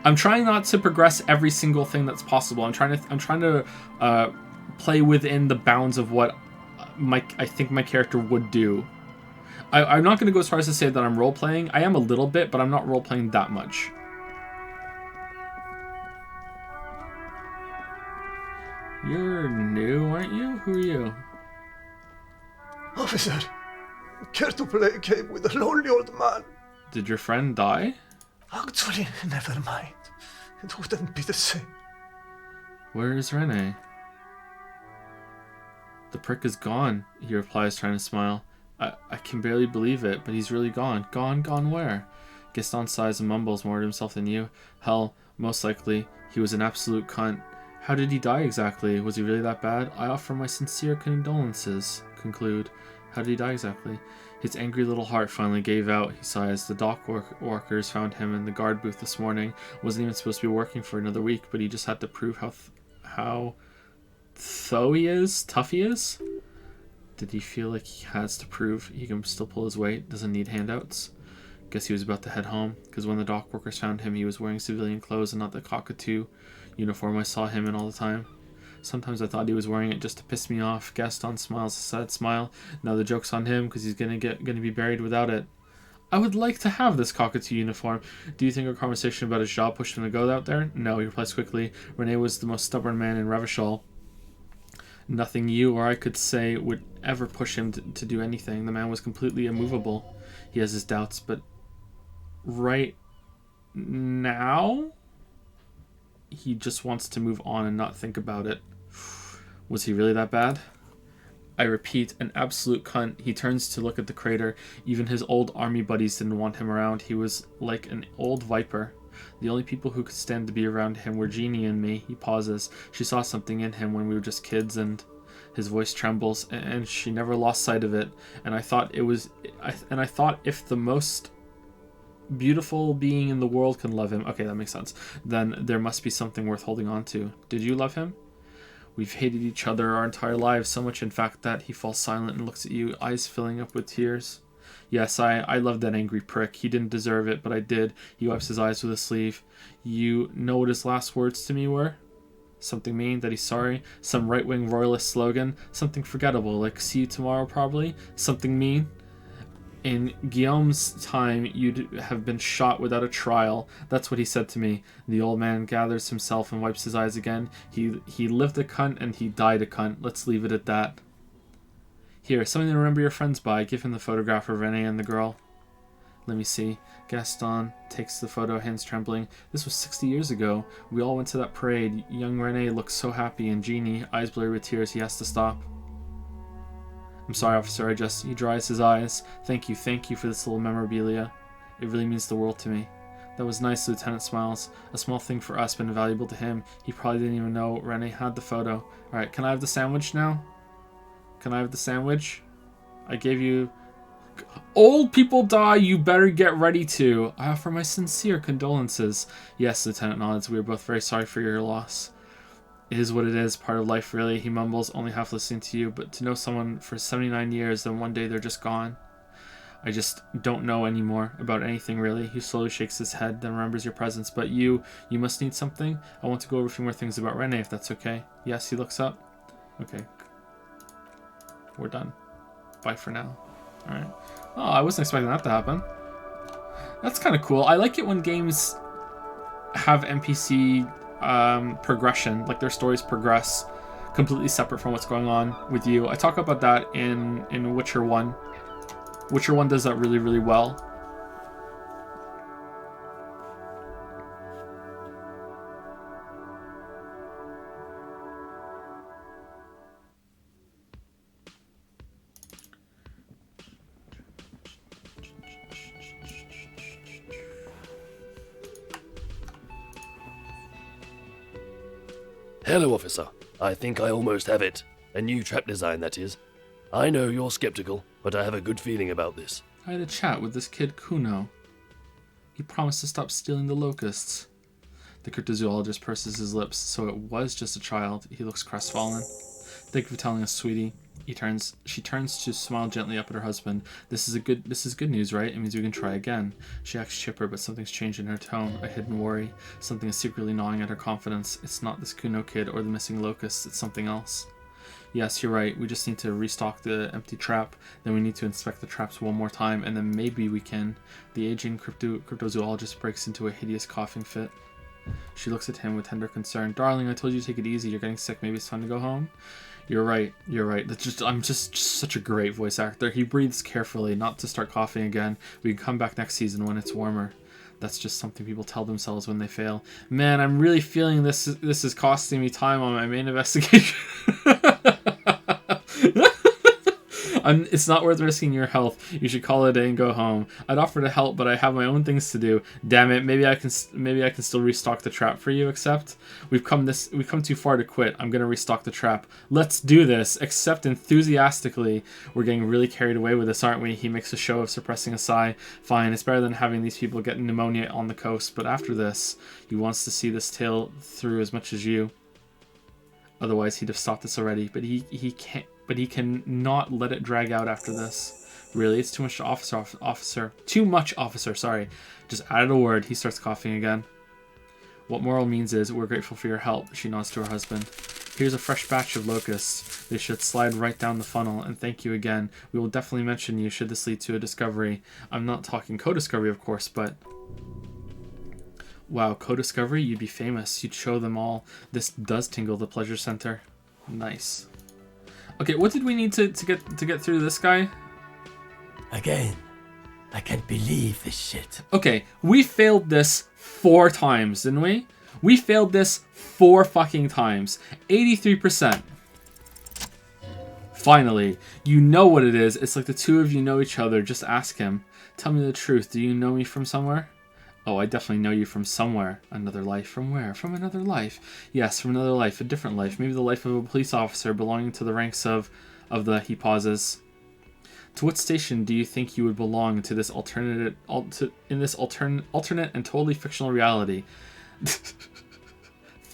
I'm trying not to progress every single thing that's possible. I'm trying to play within the bounds of what I think my character would do. I'm not going to go as far as to say that I'm role-playing. I am a little bit, but I'm not role-playing that much. You're new, aren't you? Who are you? Officer, care to play a game with a lonely old man? Did your friend die? Actually, never mind. It wouldn't be the same. Where is Rene? The prick is gone, he replies, trying to smile. I can barely believe it, but he's really gone. Gone where? Gaston sighs and mumbles more to himself than you. Hell, most likely, he was an absolute cunt. How did he die exactly? Was he really that bad? I offer my sincere condolences. Conclude. How did he die exactly? His angry little heart finally gave out, he sighs. The dock workers found him in the guard booth this morning. Wasn't even supposed to be working for another week, but he just had to prove how tough he is? Did he feel like he has to prove he can still pull his weight? Doesn't need handouts? Guess he was about to head home, because when the dock workers found him, he was wearing civilian clothes and not the cockatoo uniform I saw him in all the time. Sometimes I thought he was wearing it just to piss me off. Gaston smiles a sad smile. Now the joke's on him, because he's gonna be buried without it. I would like to have this cockatoo uniform. Do you think our conversation about his job pushed him to go out there? No, he replies quickly. Rene was the most stubborn man in Revachol. Nothing you or I could say would ever push him to do anything. The man was completely immovable. He has his doubts, but right now, he just wants to move on and not think about it. Was he really that bad? I repeat, an absolute cunt. He turns to look at the crater. Even his old army buddies didn't want him around. He was like an old viper. The only people who could stand to be around him were Jeannie and me. He pauses. She saw something in him when we were just kids, and his voice trembles, and she never lost sight of it. And I thought if the most beautiful being in the world can love him, okay, that makes sense, then there must be something worth holding on to. Did you love him? We've hated each other our entire lives, so much in fact that he falls silent and looks at you, eyes filling up with tears. Yes, I loved that angry prick. He didn't deserve it, but I did. He wipes his eyes with his sleeve. You know what his last words to me were? Something mean, that he's sorry. Some right-wing royalist slogan. Something forgettable, like see you tomorrow probably. Something mean. In Guillaume's time, you'd have been shot without a trial. That's what he said to me. The old man gathers himself and wipes his eyes again. He lived a cunt and he died a cunt. Let's leave it at that. Here, something to remember your friends by. Give him the photograph of Rene and the girl. Let me see. Gaston takes the photo, hands trembling. This was 60 years ago. We all went to that parade. Young Rene looks so happy, and Jeannie, eyes blurry with tears, he has to stop. I'm sorry, officer, he dries his eyes. Thank you for this little memorabilia. It really means the world to me. That was nice, the lieutenant smiles. A small thing for us, but invaluable to him. He probably didn't even know Rene had the photo. Alright, can I have the sandwich now? Can I have the sandwich? I gave you... Old people die, you better get ready to. I offer my sincere condolences. Yes, Lieutenant nods. We are both very sorry for your loss. It is what it is, part of life really, he mumbles, only half listening to you, but to know someone for 79 years, then one day they're just gone. I just don't know anymore about anything really. He slowly shakes his head, then remembers your presence. But you must need something? I want to go over a few more things about Rene, if that's okay. Yes, he looks up. Okay. We're done. Bye for now. Alright. Oh, I wasn't expecting that to happen. That's kind of cool. I like it when games have NPC progression, like their stories progress completely separate from what's going on with you. I talk about that in Witcher 1. Witcher 1 does that really, really well. Hello, officer. I think I almost have it. A new trap design, that is. I know you're skeptical, but I have a good feeling about this. I had a chat with this kid Kuno. He promised to stop stealing the locusts. The cryptozoologist purses his lips, so it was just a child. He looks crestfallen. Thank you for telling us, sweetie. She turns to smile gently up at her husband. This is good news, right? It means we can try again. She acts chipper, but something's changed in her tone. A hidden worry. Something is secretly gnawing at her confidence. It's not this Kuno kid or the missing locusts. It's something else. Yes, you're right. We just need to restock the empty trap. Then we need to inspect the traps one more time, and then maybe we can. The aging cryptozoologist breaks into a hideous coughing fit. She looks at him with tender concern. Darling, I told you to take it easy. You're getting sick. Maybe it's time to go home. You're right. I'm just such a great voice actor. He breathes carefully, not to start coughing again. We can come back next season when it's warmer. That's just something people tell themselves when they fail. Man, I'm really feeling this is costing me time on my main investigation. It's not worth risking your health. You should call it a day and go home. I'd offer to help, but I have my own things to do. Damn it, maybe I can still restock the trap for you, except we've come too far to quit. I'm gonna restock the trap. Let's do this. Accept enthusiastically. We're getting really carried away with this, aren't we? He makes a show of suppressing a sigh. Fine, it's better than having these people get pneumonia on the coast, but after this, he wants to see this tale through as much as you. Otherwise, he'd have stopped this already, but he can't. But he can not let it drag out after this. Really, it's too much officer. Too much officer, sorry. Just added a word. He starts coughing again. What moral means is, we're grateful for your help. She nods to her husband. Here's a fresh batch of locusts. They should slide right down the funnel, and thank you again. We will definitely mention you should this lead to a discovery. I'm not talking co-discovery, of course, but... Wow, co-discovery? You'd be famous. You'd show them all. This does tingle the pleasure center. Nice. Okay, what did we need to get through this guy? Again, I can't believe this shit. Okay, we failed this 4 times, didn't we? We failed this 4 fucking times. 83%. Finally, you know what it is. It's like the two of you know each other. Just ask him. Tell me the truth. Do you know me from somewhere? Oh, I definitely know you from somewhere. Another life. From where? From another life. Yes, from another life. A different life. Maybe the life of a police officer belonging to the ranks of the... He pauses. To what station do you think you would belong to this alternate and totally fictional reality?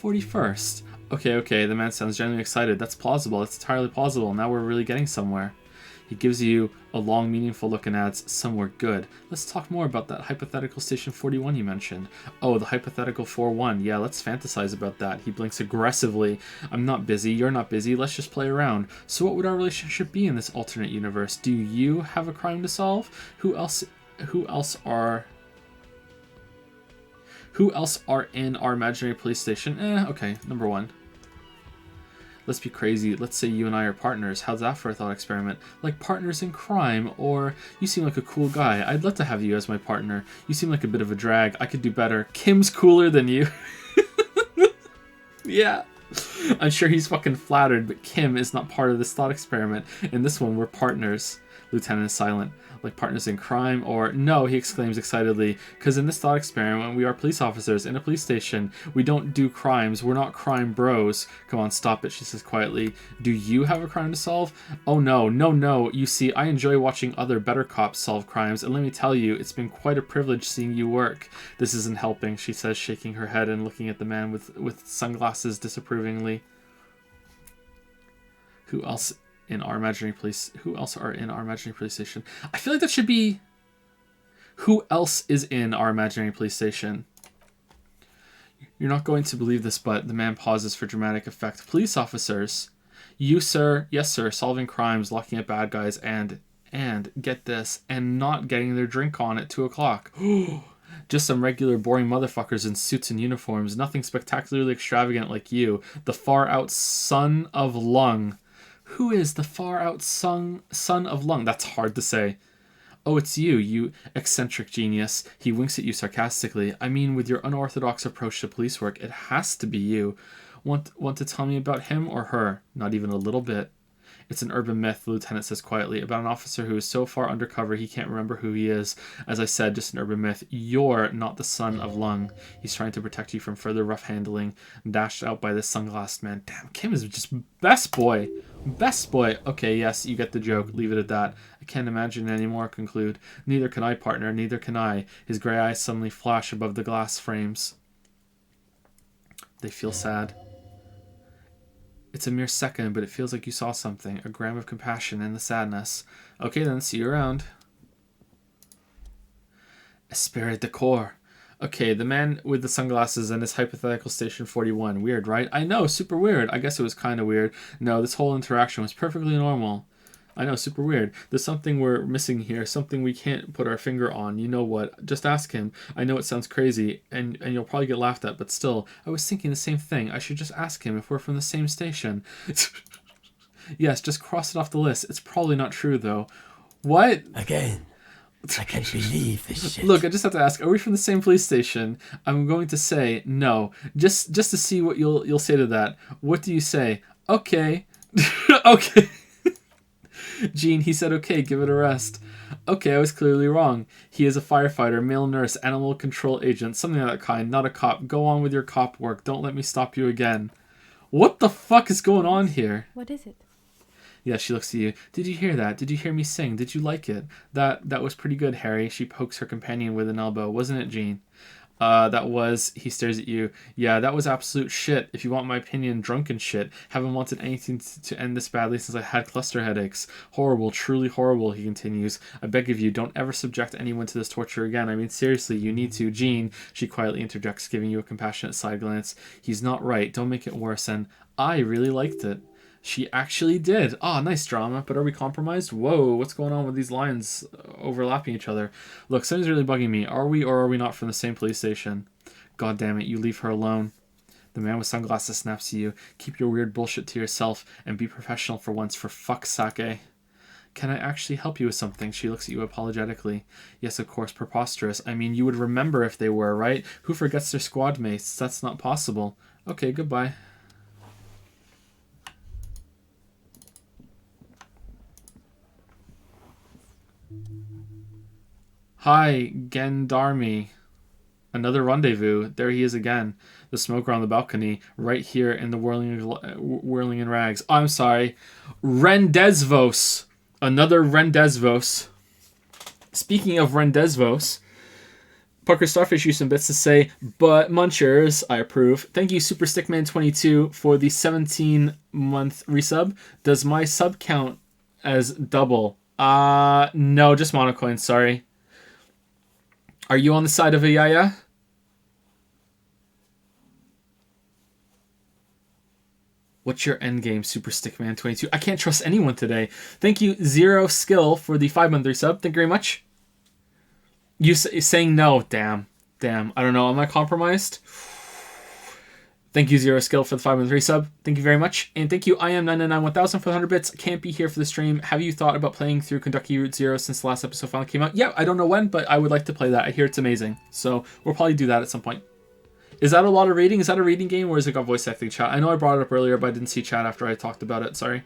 41st. Okay. The man sounds genuinely excited. That's plausible. That's entirely plausible. Now we're really getting somewhere. He gives you a long, meaningful look and adds, somewhere good. Let's talk more about that hypothetical Station 41 you mentioned. Oh, the hypothetical 4-1. Yeah, let's fantasize about that. He blinks aggressively. I'm not busy. You're not busy. Let's just play around. So what would our relationship be in this alternate universe? Do you have a crime to solve? Who else are in our imaginary police station? Okay, number 1. Let's be crazy. Let's say you and I are partners. How's that for a thought experiment? Like partners in crime, or you seem like a cool guy. I'd love to have you as my partner. You seem like a bit of a drag. I could do better. Kim's cooler than you. Yeah. I'm sure he's fucking flattered, but Kim is not part of this thought experiment. In this one, we're partners. Lieutenant is silent. Like partners in crime, or no, he exclaims excitedly, because in this thought experiment, we are police officers in a police station. We don't do crimes. We're not crime bros. Come on, stop it, she says quietly. Do you have a crime to solve? Oh no. You see, I enjoy watching other better cops solve crimes, and let me tell you, it's been quite a privilege seeing you work. This isn't helping, she says, shaking her head and looking at the man with sunglasses disapprovingly. Who else are in our imaginary police station? I feel like that should be who else is in our imaginary police station. You're not going to believe this, but the man pauses for dramatic effect. Police officers. You, sir. Yes, sir. Solving crimes, locking up bad guys, and get this, and not getting their drink on at 2 o'clock. Just some regular boring motherfuckers in suits and uniforms. Nothing spectacularly extravagant like you. The far out son of Lung. Who is the far-out son of Lung? That's hard to say. Oh, it's you, you eccentric genius. He winks at you sarcastically. I mean, with your unorthodox approach to police work, it has to be you. Want to tell me about him or her? Not even a little bit. It's an urban myth, the lieutenant says quietly, about an officer who is so far undercover he can't remember who he is. As I said, just an urban myth. You're not the son of Lung. He's trying to protect you from further rough handling, dashed out by this sunglassed man. Damn, Kim is just best boy. Best boy. Okay, yes, you get the joke. Leave it at that. I can't imagine anymore, conclude. Neither can I, partner. Neither can I. His gray eyes suddenly flash above the glass frames. They feel sad. It's a mere second, but it feels like you saw something. A gram of compassion in the sadness. Okay then, see you around. Esprit de corps. Okay, the man with the sunglasses and his hypothetical station 41. Weird, right? I know, super weird. I guess it was kind of weird. No, this whole interaction was perfectly normal. I know, super weird. There's something we're missing here, something we can't put our finger on. You know what? Just ask him. I know it sounds crazy, and you'll probably get laughed at, but still, I was thinking the same thing. I should just ask him if we're from the same station. Yes, just cross it off the list. It's probably not true, though. What? Again, I can't believe this shit. Look, I just have to ask, are we from the same police station? I'm going to say no. Just to see what you'll say to that. What do you say? Okay. Okay. Gene, he said okay, give it a rest. Okay, I was clearly wrong. He is a firefighter, male nurse, animal control agent, something of that kind, not a cop. Go on with your cop work. Don't let me stop you again. What the fuck is going on here? What is it? Yeah, she looks at you. Did you hear that? Did you hear me sing? Did you like it? That was pretty good, Harry. She pokes her companion with an elbow. Wasn't it, Gene? That was... He stares at you. Yeah, that was absolute shit. If you want my opinion, drunken shit. Haven't wanted anything to end this badly since I had cluster headaches. Horrible, truly horrible, he continues. I beg of you, don't ever subject anyone to this torture again. I mean, seriously, you need to. Gene, she quietly interjects, giving you a compassionate side glance. He's not right. Don't make it worse. And I really liked it. She actually did. Ah, nice drama, but are we compromised? Whoa, what's going on with these lines overlapping each other? Look, something's really bugging me. Are we or are we not from the same police station? God damn it, you leave her alone. The man with sunglasses snaps to you. Keep your weird bullshit to yourself and be professional for once, for fuck's sake. Can I actually help you with something? She looks at you apologetically. Yes, of course, preposterous. I mean, you would remember if they were, right? Who forgets their squad mates? That's not possible. Okay, goodbye. Hi, Gendarme. Another rendezvous. There he is again. The smoker on the balcony, right here in the whirling in rags. Oh, I'm sorry. Rendezvous. Another Rendezvous. Speaking of Rendezvous, Parker Starfish used some bits to say, but Munchers, I approve. Thank you, Super Stickman22, for the 17-month resub. Does my sub count as double? No, just Monocoins, sorry. Are you on the side of ayaya? What's your endgame, Super Stickman 22? I can't trust anyone today. Thank you, Zero Skill, for the 5-month resub. Thank you very much. You saying no. Damn. I don't know. Am I compromised? Thank you, Zero Skill, for the 5-month resub. Thank you very much. And thank you, IM9991000 for the 100 bits. Can't be here for the stream. Have you thought about playing through Kentucky Route Zero since the last episode finally came out? Yeah, I don't know when, but I would like to play that. I hear it's amazing. So we'll probably do that at some point. Is that a lot of reading? Is that a reading game, or is it got voice acting chat? I know I brought it up earlier, but I didn't see chat after I talked about it. Sorry.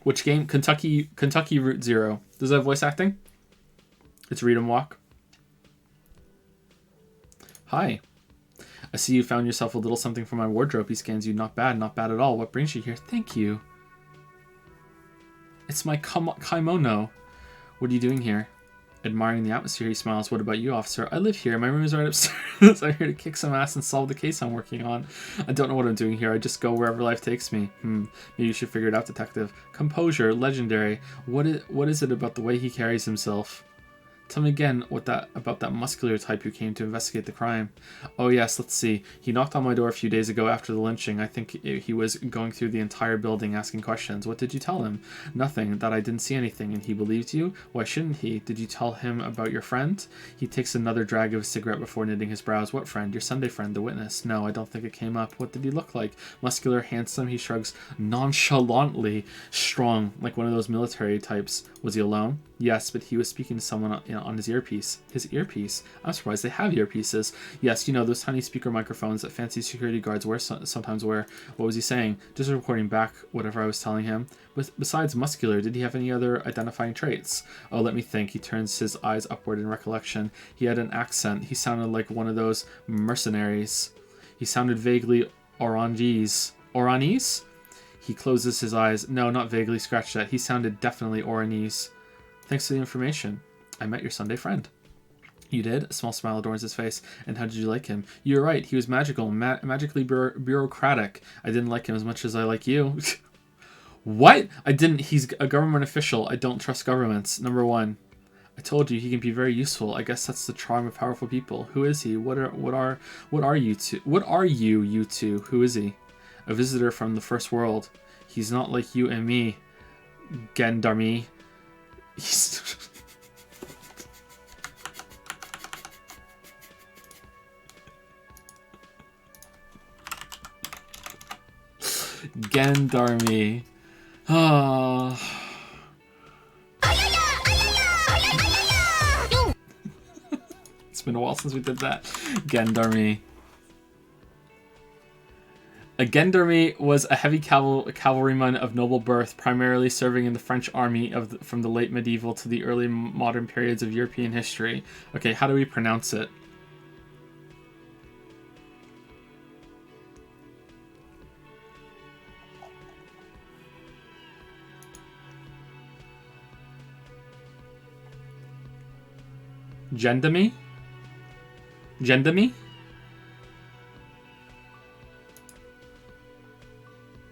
Which game? Kentucky Route Zero. Does that have voice acting? It's read and walk. Hi. I see you found yourself a little something from my wardrobe. He scans you. Not bad at all. What brings you here? Thank you. It's my kimono. What are you doing here? Admiring the atmosphere, he smiles. What about you, officer? I live here. My room is right upstairs. I'm here to kick some ass and solve the case I'm working on. I don't know what I'm doing here. I just go wherever life takes me. Maybe you should figure it out, detective. Composure, legendary. What is it about the way he carries himself? Tell me again about that muscular type who came to investigate the crime. Oh yes, let's see. He knocked on my door a few days ago after the lynching. I think he was going through the entire building asking questions. What did you tell him? Nothing, that I didn't see anything, and he believed you? Why shouldn't he? Did you tell him about your friend? He takes another drag of his cigarette before knitting his brows. What friend? Your Sunday friend, the witness. No, I don't think it came up. What did he look like? Muscular, handsome, he shrugs nonchalantly, strong, like one of those military types. Was he alone? Yes, but he was speaking to someone on his earpiece. His earpiece? I'm surprised they have earpieces. Yes, you know, those tiny speaker microphones that fancy security guards sometimes wear. What was he saying? Just reporting back whatever I was telling him. Besides muscular, did he have any other identifying traits? Oh, let me think. He turns his eyes upward in recollection. He had an accent. He sounded like one of those mercenaries. He sounded vaguely Oranese. Oranese? He closes his eyes. No, not vaguely. Scratch that. He sounded definitely Oranese. Thanks for the information. I met your Sunday friend. You did? A small smile adorns his face. And how did you like him? You're right. He was magical. Magically bureaucratic. I didn't like him as much as I like you. What? I didn't. He's a government official. I don't trust governments. Number one. I told you he can be very useful. I guess that's the charm of powerful people. Who is he? What are you two? What are you two? Who is he? A visitor from the first world. He's not like you and me, Gendarme. He's... Gendarme. Ah. It's been a while since we did that. Gendarme. A gendarme was a heavy cavalryman of noble birth, primarily serving in the French army from the late medieval to the early modern periods of European history. Okay, how do we pronounce it? Gendarme? Gendarme?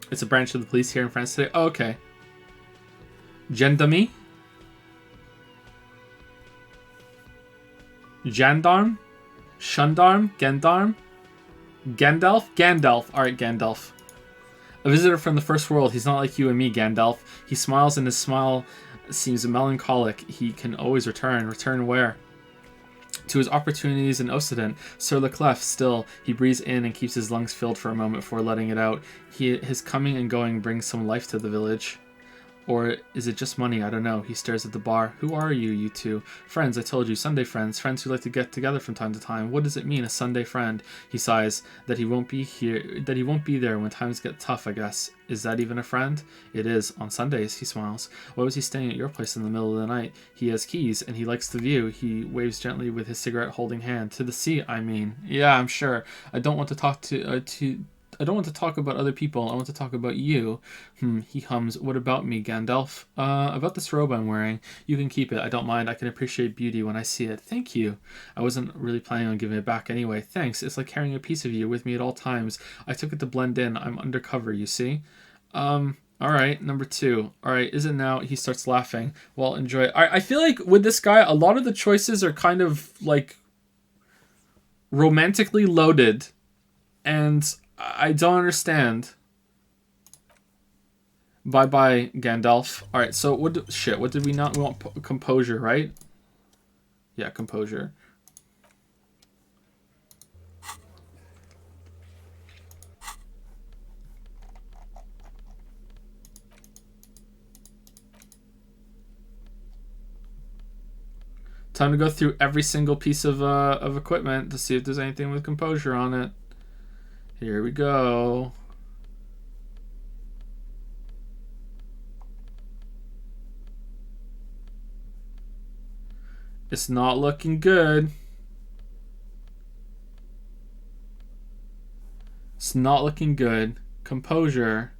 It's a branch of the police here in France today. Oh, okay. Gendarme? Gendarme? Shundarm? Gendarme? Gandalf? Gandalf. Alright, Gandalf. A visitor from the first world. He's not like you and me, Gandalf. He smiles and his smile seems melancholic. He can always return. Return where? To his opportunities in Occident. Sur le clef, still, he breathes in and keeps his lungs filled for a moment before letting it out. His coming and going brings some life to the village. Or is it just money? I don't know. He stares at the bar. Who are you, you two? Friends, I told you. Sunday friends. Friends who like to get together from time to time. What does it mean, a Sunday friend? He sighs. That he won't be here. That he won't be there when times get tough, I guess. Is that even a friend? It is. On Sundays, he smiles. Why was he staying at your place in the middle of the night? He has keys, and he likes the view. He waves gently with his cigarette-holding hand. To the sea, I mean. Yeah, I'm sure. I don't want to talk I don't want to talk about other people. I want to talk about you. He hums. What about me, Gandalf? About this robe I'm wearing. You can keep it. I don't mind. I can appreciate beauty when I see it. Thank you. I wasn't really planning on giving it back anyway. Thanks. It's like carrying a piece of you with me at all times. I took it to blend in. I'm undercover, you see? Alright, number 2. Alright, is it now? He starts laughing. Well, enjoy it. I feel like with this guy, a lot of the choices are kind of, like, romantically loaded. And I don't understand. Bye-bye, Gandalf. Alright, so what did we not... We want composure, right? Yeah, composure. Time to go through every single piece of equipment to see if there's anything with composure on it. Here we go. It's not looking good. It's not looking good. Composure.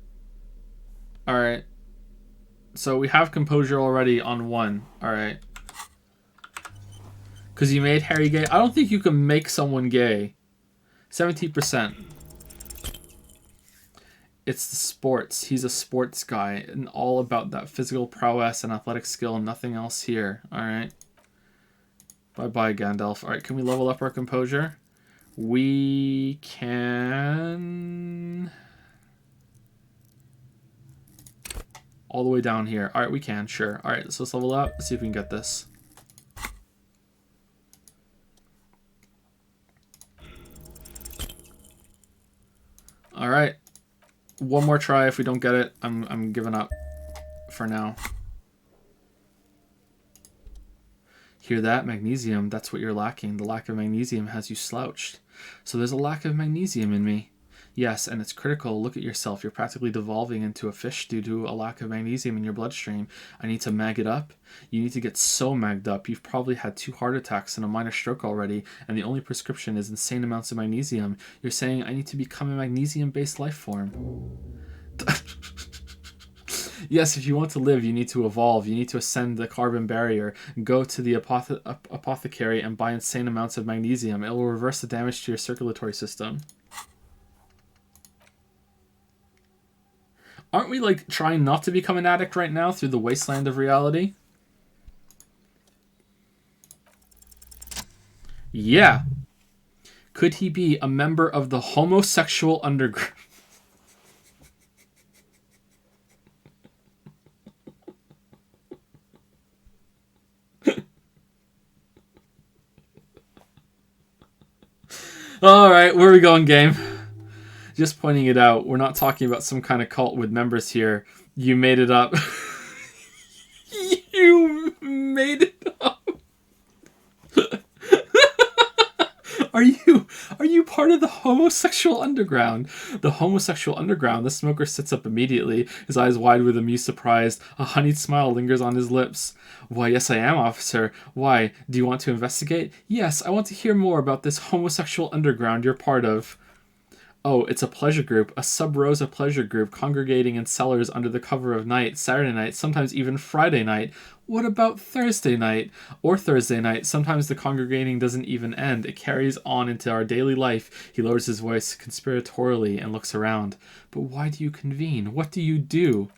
Alright. So we have composure already on 1. Alright. Because you made Harry gay. I don't think you can make someone gay. 17%. It's the sports. He's a sports guy. And all about that physical prowess and athletic skill. Nothing else here. Alright. Bye-bye, Gandalf. Alright, can we level up our composure? We can... All the way down here. Alright, we can. Sure. Alright, so let's level up. Let's see if we can get this. Alright. One more try. If we don't get it, I'm giving up for now. Hear that? Magnesium. That's what you're lacking. The lack of magnesium has you slouched. So there's a lack of magnesium in me. Yes, and it's critical. Look at yourself. You're practically devolving into a fish due to a lack of magnesium in your bloodstream. I need to mag it up. You need to get so magged up. You've probably had 2 heart attacks and a minor stroke already, and the only prescription is insane amounts of magnesium. You're saying I need to become a magnesium-based life form. Yes, if you want to live, you need to evolve. You need to ascend the carbon barrier. Go to the apothecary and buy insane amounts of magnesium. It will reverse the damage to your circulatory system. Aren't we, like, trying not to become an addict right now through the wasteland of reality? Yeah. Could he be a member of the homosexual underground? Alright, where are we going, game? Just pointing it out, we're not talking about some kind of cult with members here. You made it up. You made it up. Are you part of the homosexual underground? The homosexual underground, the smoker sits up immediately, his eyes wide with amused surprise. A honeyed smile lingers on his lips. Why, yes I am, officer. Why, do you want to investigate? Yes, I want to hear more about this homosexual underground you're part of. Oh, it's a pleasure group, a sub-rosa pleasure group congregating in cellars under the cover of night, Saturday night, sometimes even Friday night. What about Thursday night? Or Thursday night? Sometimes the congregating doesn't even end. It carries on into our daily life. He lowers his voice conspiratorially and looks around. But why do you convene? What do you do?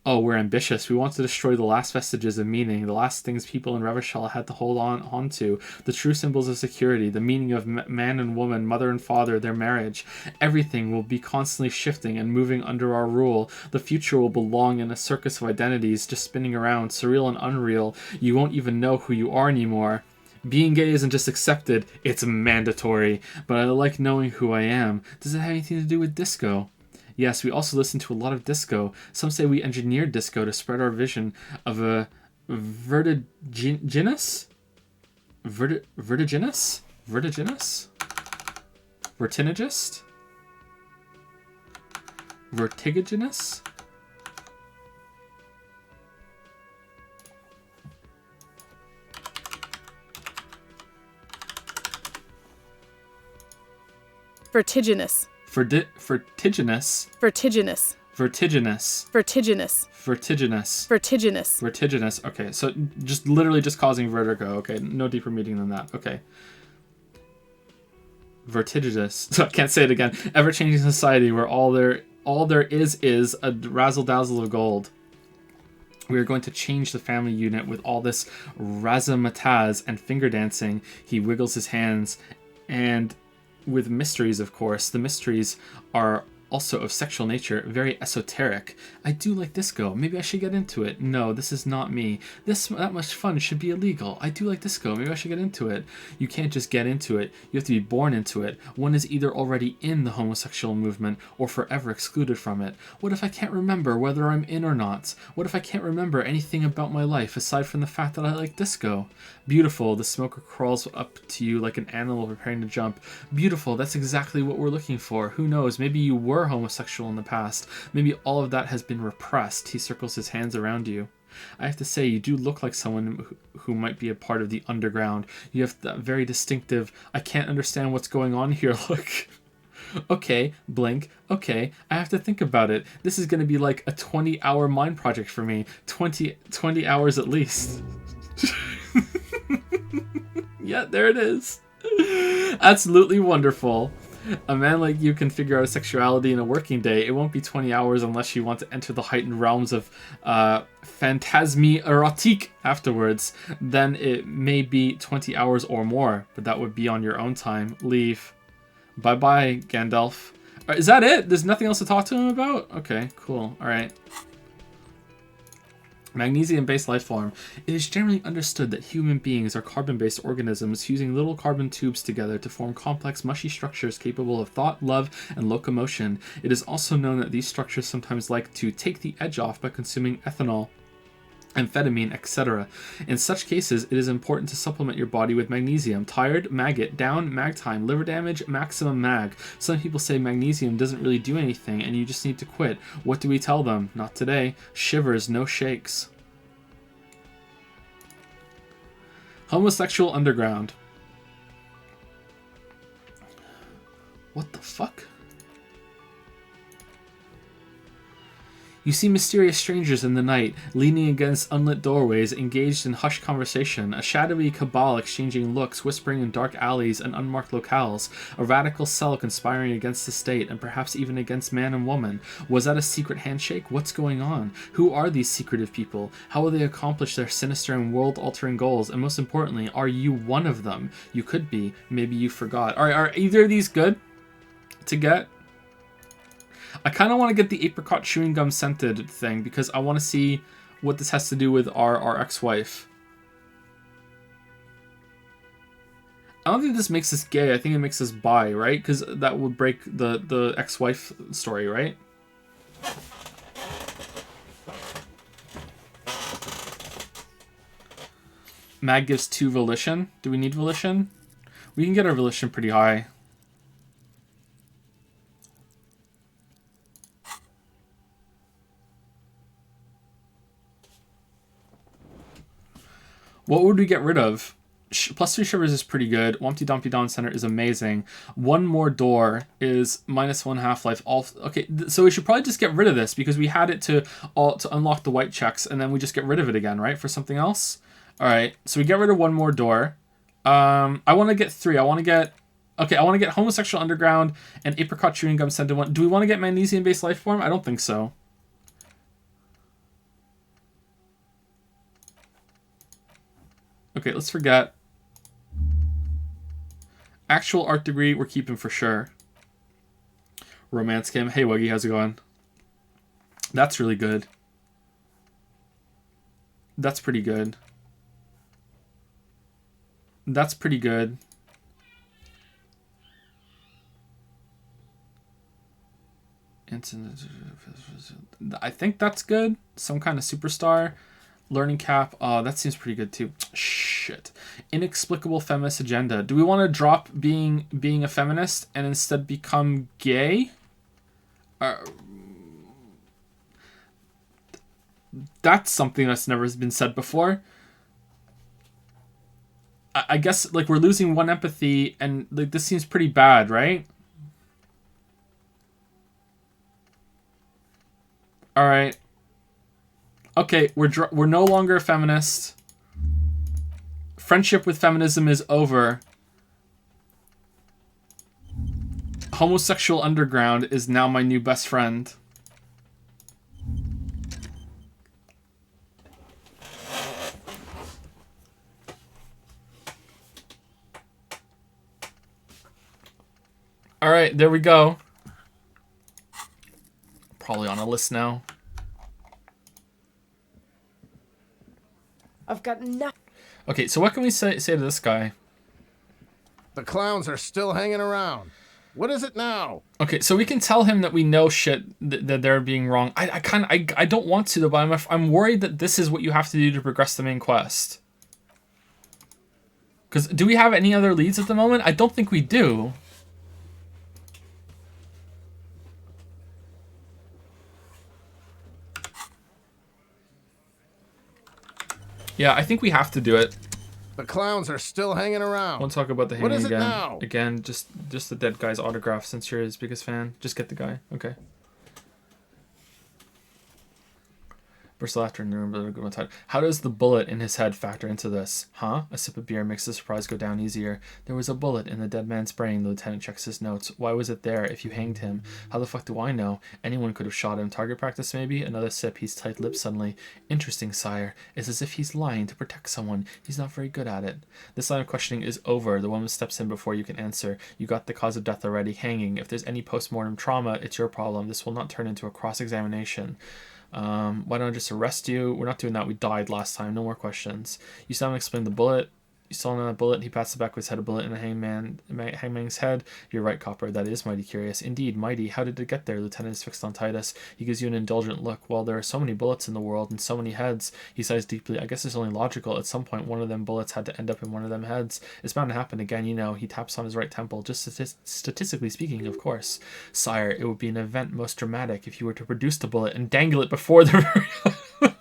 Oh, we're ambitious. We want to destroy the last vestiges of meaning, the last things people in Revachol had to hold on to, the true symbols of security, the meaning of man and woman, mother and father, their marriage. Everything will be constantly shifting and moving under our rule. The future will belong in a circus of identities, just spinning around, surreal and unreal. You won't even know who you are anymore. Being gay isn't just accepted, it's mandatory. But I like knowing who I am. Does it have anything to do with disco? Yes, we also listen to a lot of disco. Some say we engineered disco to spread our vision of a vertiginous? Vertiginous? Vertiginous? Vertiginous? Vertiginous? Vertiginous. Vertiginous. Vertiginous. Vertiginous. Vertiginous. Vertiginous. Vertiginous. Vertiginous. Okay, so just literally just causing vertigo. Okay, no deeper meaning than that. Okay. Vertiginous. I can't say it again. Ever-changing society where all there is a razzle-dazzle of gold. We are going to change the family unit with all this razzmatazz and finger dancing. He wiggles his hands and with mysteries, of course. The mysteries are also of sexual nature, very esoteric. I do like disco. Maybe I should get into it. No, this is not me. That much fun should be illegal. I do like disco. Maybe I should get into it. You can't just get into it. You have to be born into it. One is either already in the homosexual movement or forever excluded from it. What if I can't remember whether I'm in or not? What if I can't remember anything about my life aside from the fact that I like disco? Beautiful. The smoker crawls up to you like an animal preparing to jump. Beautiful. That's exactly what we're looking for. Who knows? Maybe you were homosexual in the past. Maybe all of that has been repressed. He circles his hands around you. I have to say, you do look like someone who might be a part of the underground. You have that very distinctive, I can't understand what's going on here look. Okay, blink. Okay, I have to think about it. This is going to be like a 20-hour mind project for me. 20 hours at least. Yeah, there it is. Absolutely wonderful. A man like you can figure out sexuality in a working day. It won't be 20 hours unless you want to enter the heightened realms of phantasme erotique afterwards. Then it may be 20 hours or more, but that would be on your own time. Leave. Bye-bye, Gandalf. Is that it? There's nothing else to talk to him about? Okay, cool. All right. Magnesium-based life form. It is generally understood that human beings are carbon-based organisms fusing little carbon tubes together to form complex, mushy structures capable of thought, love, and locomotion. It is also known that these structures sometimes like to take the edge off by consuming ethanol. amphetamine, etc. In such cases, it is important to supplement your body with magnesium. Tired, maggot, down, mag time, liver damage, maximum mag. Some people say magnesium doesn't really do anything and you just need to quit. What do we tell them? Not today. Shivers, no shakes. Homosexual underground. What the fuck? You see mysterious strangers in the night, leaning against unlit doorways, engaged in hushed conversation, a shadowy cabal exchanging looks, whispering in dark alleys and unmarked locales, a radical cell conspiring against the state, and perhaps even against man and woman. Was that a secret handshake? What's going on? Who are these secretive people? How will they accomplish their sinister and world-altering goals? And most importantly, are you one of them? You could be. Maybe you forgot. Are either of these good to get? I kind of want to get the apricot chewing gum scented thing because I want to see what this has to do with our ex-wife. I don't think this makes us gay. I think it makes us bi, right? Because that would break the ex-wife story, right? Mag gives 2 volition. Do we need volition? We can get our volition pretty high. What would we get rid of? Plus 3 shivers is pretty good. Wumpty Dumpty Down Center is amazing. One more door is -1 half-life. Okay, so we should probably just get rid of this because we had it to unlock the white checks, and then we just get rid of it again, right? For something else. All right, so we get rid of one more door. I want to get 3. I want to get homosexual underground and apricot chewing gum scented one. Do we want to get magnesium-based life form? I don't think so. Okay, let's forget. Actual art degree, we're keeping for sure. Romance cam. Hey, Wuggy, how's it going? That's really good. That's pretty good. That's pretty good. I think that's good. Some kind of superstar. Learning cap. That seems pretty good too. Shit. Inexplicable feminist agenda. Do we want to drop being a feminist and instead become gay? That's something that's never been said before. I guess like we're losing one empathy and like this seems pretty bad, right? All right. Okay, we're no longer a feminist. Friendship with feminism is over. Homosexual underground is now my new best friend. All right, there we go. Probably on a list now. I've got nothing. Okay, so what can we say to this guy? The clowns are still hanging around. What is it now? Okay, so we can tell him that we know shit that they're being wrong. I don't want to though, but I'm worried that this is what you have to do to progress the main quest. Because do we have any other leads at the moment? I don't think we do. Yeah, I think we have to do it. The clowns are still hanging around. Won't talk about the What hanging is it again. now? Again, just the dead guy's autograph since you're his biggest fan. Just get the guy. Okay. Burst of laughter in the room, but a good one time. How does the bullet in his head factor into this? Huh? A sip of beer makes the surprise go down easier. There was a bullet in the dead man's brain. The lieutenant checks his notes. Why was it there if you hanged him? How the fuck do I know? Anyone could have shot him. Target practice maybe? Another sip. He's tight-lipped suddenly. Interesting, sire. It's as if he's lying to protect someone. He's not very good at it. This line of questioning is over. The woman steps in before you can answer. You got the cause of death already. Hanging. If there's any post-mortem trauma, it's your problem. This will not turn into a cross-examination. Why don't I just arrest you? We're not doing that. We died last time. No more questions. You still haven't explained the bullet. You saw another bullet. He passed the back of his head, a bullet in the hangman's head. You're right, Copper. That is mighty curious. Indeed, mighty. How did it get there? Lieutenant is fixed on Titus. He gives you an indulgent look. Well, there are so many bullets in the world and so many heads. He sighs deeply. I guess it's only logical. At some point, one of them bullets had to end up in one of them heads. It's bound to happen again, you know. He taps on his right temple. Just statistically speaking, of course. Sire, it would be an event most dramatic if you were to produce the bullet and dangle it before the...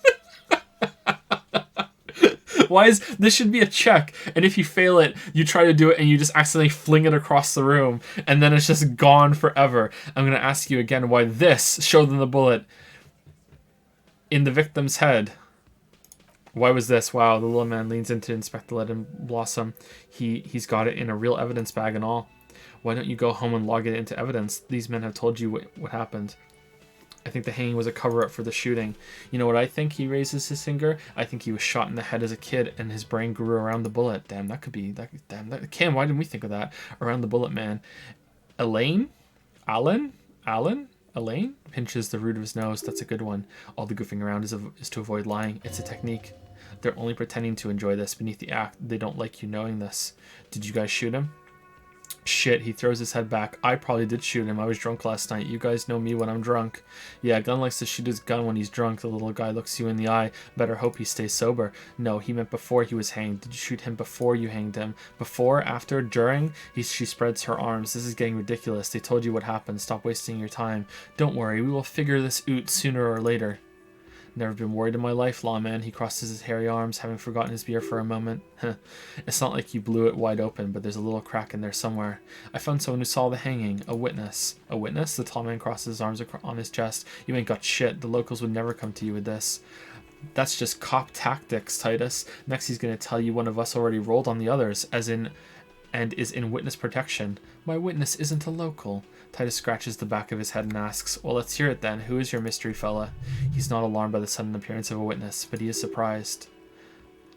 This should be a check, and if you fail it, you try to do it and you just accidentally fling it across the room, and then it's just gone forever. I'm going to ask you again why this, show them the bullet in the victim's head. Why was this? Wow, the little man leans in to inspect the lead and blossom. He's got it in a real evidence bag and all. Why don't you go home and log it into evidence? These men have told you what happened. I think the hanging was a cover-up for the shooting. You know what I think? He raises his finger. I think he was shot in the head as a kid, and his brain grew around the bullet. Damn, that could be... Cam, why didn't we think of that? Around the bullet, man. Elaine? Elaine? Pinches the root of his nose. That's a good one. All the goofing around is to avoid lying. It's a technique. They're only pretending to enjoy this. Beneath the act, they don't like you knowing this. Did you guys shoot him? Shit, he throws his head back. I probably did shoot him. I was drunk last night. You guys know me when I'm drunk. Yeah, Gun likes to shoot his gun when he's drunk. The little guy looks you in the eye. Better hope he stays sober. No, he meant before he was hanged. Did you shoot him before you hanged him? Before? After? During? She spreads her arms. This is getting ridiculous. They told you what happened. Stop wasting your time. Don't worry. We will figure this out sooner or later. Never been worried in my life, lawman. He crosses his hairy arms, having forgotten his beer for a moment. It's not like you blew it wide open, but there's a little crack in there somewhere. I found someone who saw the hanging. A witness. A witness? The tall man crosses his arms on his chest. You ain't got shit. The locals would never come to you with this. That's just cop tactics, Titus. Next he's going to tell you one of us already rolled on the others, and is in witness protection. My witness isn't a local. Titus scratches the back of his head and asks, well, let's hear it then. Who is your mystery fella? He's not alarmed by the sudden appearance of a witness, but he is surprised.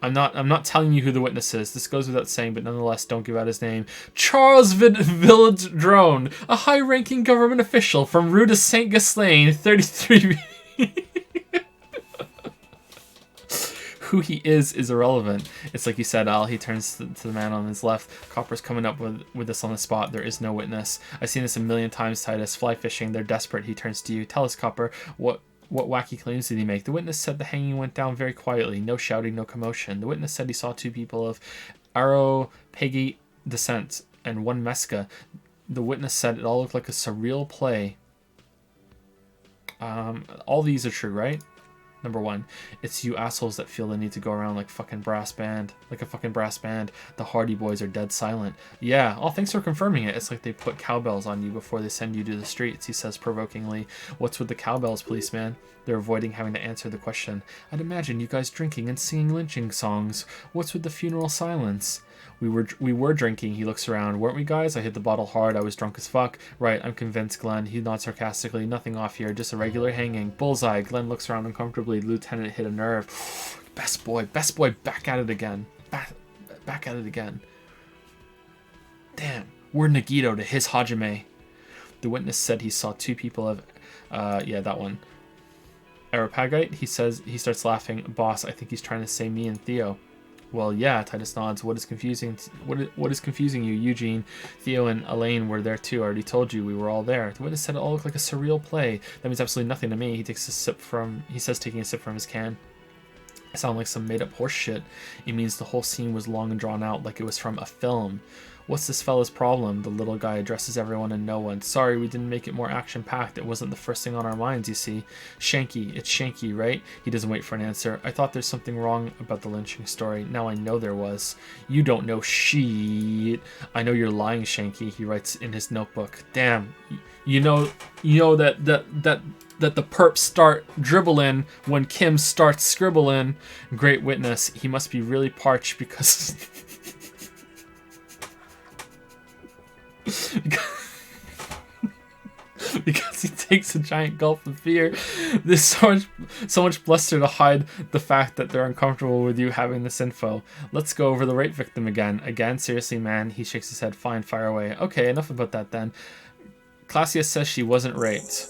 I'm not telling you who the witness is. This goes without saying, but nonetheless, don't give out his name. Charles Village Drone, a high-ranking government official from Rue de Saint Ghislain, 33... Who he is irrelevant. It's like you said, Al. He turns to the man on his left. Copper's coming up with this on the spot. There is no witness. I've seen this a million times, Titus. Fly fishing. They're desperate. He turns to you. Tell us, Copper, what wacky claims did he make? The witness said the hanging went down very quietly. No shouting, no commotion. The witness said he saw two people of Areopagi descent and one Mesca. The witness said it all looked like a surreal play. All these are true, right? Number one, it's you assholes that feel the need to go around like a fucking brass band. The Hardy Boys are dead silent. Yeah, oh, thanks for confirming it. It's like they put cowbells on you before they send you to the streets, he says provokingly. What's with the cowbells, policeman? They're avoiding having to answer the question. I'd imagine you guys drinking and singing lynching songs. What's with the funeral silence? We were drinking. He looks around. Weren't we, guys? I hit the bottle hard. I was drunk as fuck. Right, I'm convinced, Glenn. He nods sarcastically. Nothing off here. Just a regular hanging. Bullseye. Glenn looks around uncomfortably. Lieutenant hit a nerve. Best boy. Back at it again. Back at it again. Damn. We're Nagito to his Hajime. The witness said he saw two people of... yeah, that one. Areopagite? He says... He starts laughing. Boss, I think he's trying to say me and Theo. Well, yeah, Titus nods. What is confusing you, Eugene? Theo and Elaine were there too. I already told you we were all there. The witness said it all looked like a surreal play. That means absolutely nothing to me. He says taking a sip from his can. It sounded like some made-up horse shit. It means the whole scene was long and drawn out, like it was from a film. What's this fella's problem? The little guy addresses everyone and no one. Sorry, we didn't make it more action-packed. It wasn't the first thing on our minds, you see. Shanky. It's Shanky, right? He doesn't wait for an answer. I thought there's something wrong about the lynching story. Now I know there was. You don't know shit. I know you're lying, Shanky, he writes in his notebook. Damn. You know that the perps start dribbling when Kim starts scribbling. Great witness. He must be really parched because... because he takes a giant gulp of beer. There's so much bluster to hide the fact that they're uncomfortable with you having this info. Let's go over the rape victim again. Seriously, man. He shakes his head. Fine, fire away. Okay, enough about that then. Clausius says she wasn't raped.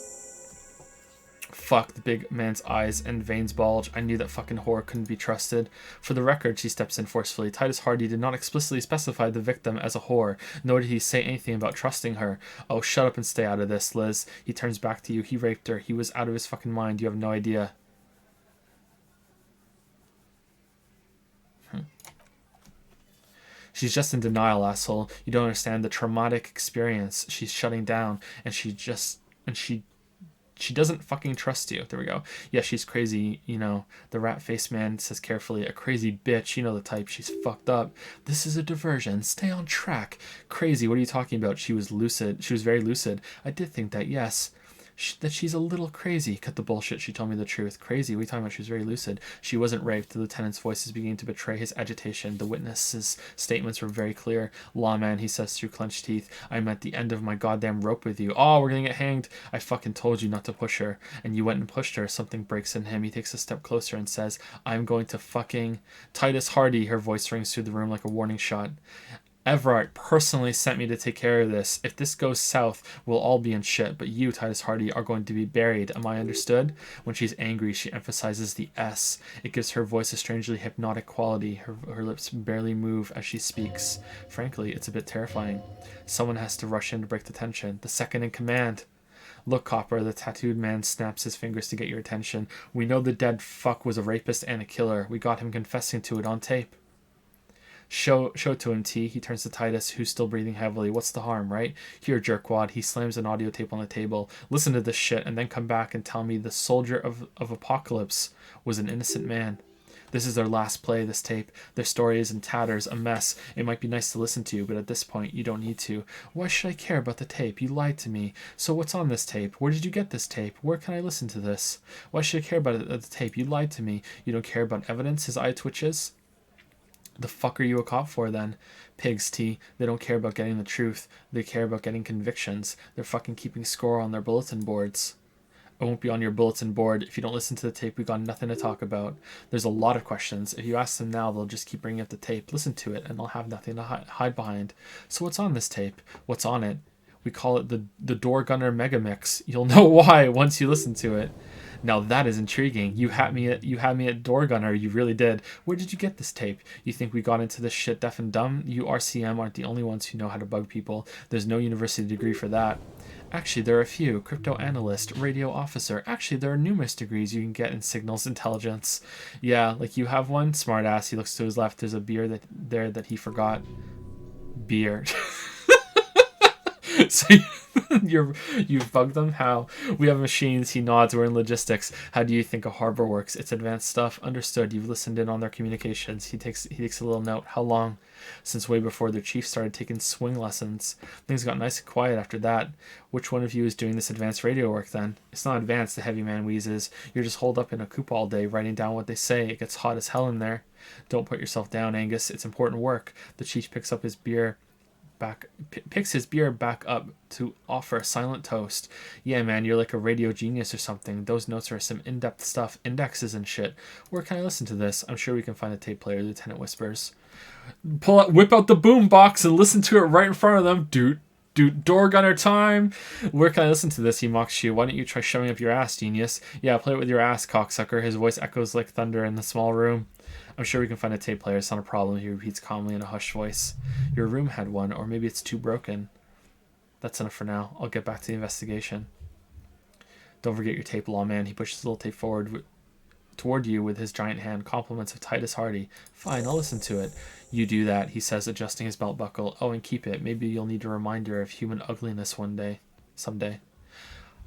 Fuck, the big man's eyes and veins bulge. I knew that fucking whore couldn't be trusted. For the record, she steps in forcefully. Titus Hardy did not explicitly specify the victim as a whore, nor did he say anything about trusting her. Oh, shut up and stay out of this, Liz. He turns back to you. He raped her. He was out of his fucking mind. You have no idea. She's just in denial, asshole. You don't understand the traumatic experience. She's shutting down, and she doesn't fucking trust you. There we go. Yeah, she's crazy, you know. The rat-faced man says carefully, a crazy bitch. You know the type. She's fucked up. This is a diversion. Stay on track. Crazy. What are you talking about? She was lucid. She was very lucid. I did think that, yes. That she's a little crazy. Cut the bullshit. She told me the truth. Crazy? What are you talking about? She was very lucid. She wasn't raped. The lieutenant's voice is beginning to betray his agitation. The witness's statements were very clear. Lawman, he says through clenched teeth, I'm at the end of my goddamn rope with you. Oh, we're gonna get hanged. I fucking told you not to push her. And you went and pushed her. Something breaks in him. He takes a step closer and says, I'm going to fucking... Titus Hardy. Her voice rings through the room like a warning shot. Everard personally sent me to take care of this. If this goes south, we'll all be in shit. But you, Titus Hardy, are going to be buried. Am I understood? When she's angry, she emphasizes the S. It gives her voice a strangely hypnotic quality. Her lips barely move as she speaks. Frankly, it's a bit terrifying. Someone has to rush in to break the tension. The second in command. Look, Copper, the tattooed man snaps his fingers to get your attention. We know the dead fuck was a rapist and a killer. We got him confessing to it on tape. Show it to him, T. He turns to Titus, who's still breathing heavily. What's the harm, right? Here, jerkwad. He slams an audio tape on the table. Listen to this shit, and then come back and tell me the soldier of Apocalypse was an innocent man. This is their last play, this tape. Their story is in tatters, a mess. It might be nice to listen to, but at this point, you don't need to. Why should I care about the tape? You lied to me. So what's on this tape? Where did you get this tape? Where can I listen to this? Why should I care about the tape? You lied to me. You don't care about evidence? His eye twitches. The fuck are you a cop for then? Pigs, T. They don't care about getting the truth. They care about getting convictions. They're fucking keeping score on their bulletin boards. I won't be on your bulletin board. If you don't listen to the tape, we got nothing to talk about. There's a lot of questions. If you ask them now, they'll just keep bringing up the tape. Listen to it, and they'll have nothing to hide behind. So what's on this tape? What's on it? We call it the Door Gunner Megamix. You'll know why once you listen to it. Now that is intriguing. You had me at Door Gunner. You really did. Where did you get this tape? You think we got into this shit deaf and dumb? You RCM aren't the only ones who know how to bug people. There's no university degree for that. Actually, there are a few. Crypto analyst, radio officer. Actually, there are numerous degrees you can get in signals intelligence. Yeah, like you have one? Smart ass. He looks to his left. There's a beer that he forgot. Beer. So you've bugged them? How? We have machines. He nods. We're in logistics. How do you think a harbor works? It's advanced stuff. Understood. You've listened in on their communications. He takes a little note. How long? Since way before their chief started taking swing lessons. Things got nice and quiet after that. Which one of you is doing this advanced radio work then? It's not advanced, the heavy man wheezes. You're just holed up in a coop all day writing down what they say. It gets hot as hell in there. Don't put yourself down, Angus. It's important work. The chief picks his beer back up to offer a silent toast. Yeah, man, you're like a radio genius or something. Those notes are some in-depth stuff, indexes and shit. Where can I listen to this? I'm sure we can find a tape player, Lieutenant whispers. Whip out the boom box and listen to it right in front of them. Dude, door gunner time. Where can I listen to this? He mocks you. Why don't you try shoving up your ass, genius? Yeah, play it with your ass, cocksucker. His voice echoes like thunder in the small room. I'm sure we can find a tape player. It's not a problem, he repeats calmly in a hushed voice. Your room had one, or maybe it's too broken. That's enough for now. I'll get back to the investigation. Don't forget your tape, lawman. He pushes the little tape toward you with his giant hand. Compliments of Titus Hardy. Fine, I'll listen to it. You do that, he says, adjusting his belt buckle. Oh, and keep it. Maybe you'll need a reminder of human ugliness someday.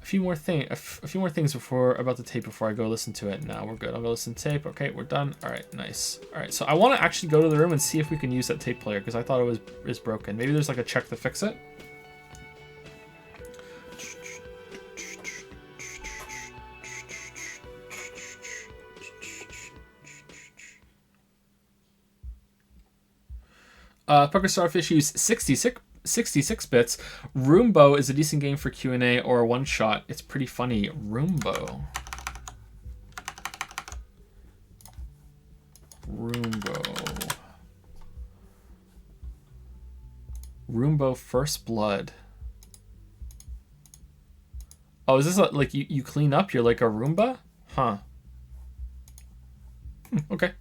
A few more things about the tape before I go listen to it. Now we're good. I'll go listen to tape. Okay, we're done. All right, nice. All right, so I want to actually go to the room and see if we can use that tape player because I thought it was broken. Maybe there's like a check to fix it. Poker Starfish use 66 bits. Roombo is a decent game for Q&A or a one-shot. It's pretty funny. Roombo First Blood. Oh, is this like you clean up? You're like a Roomba? Huh. Okay.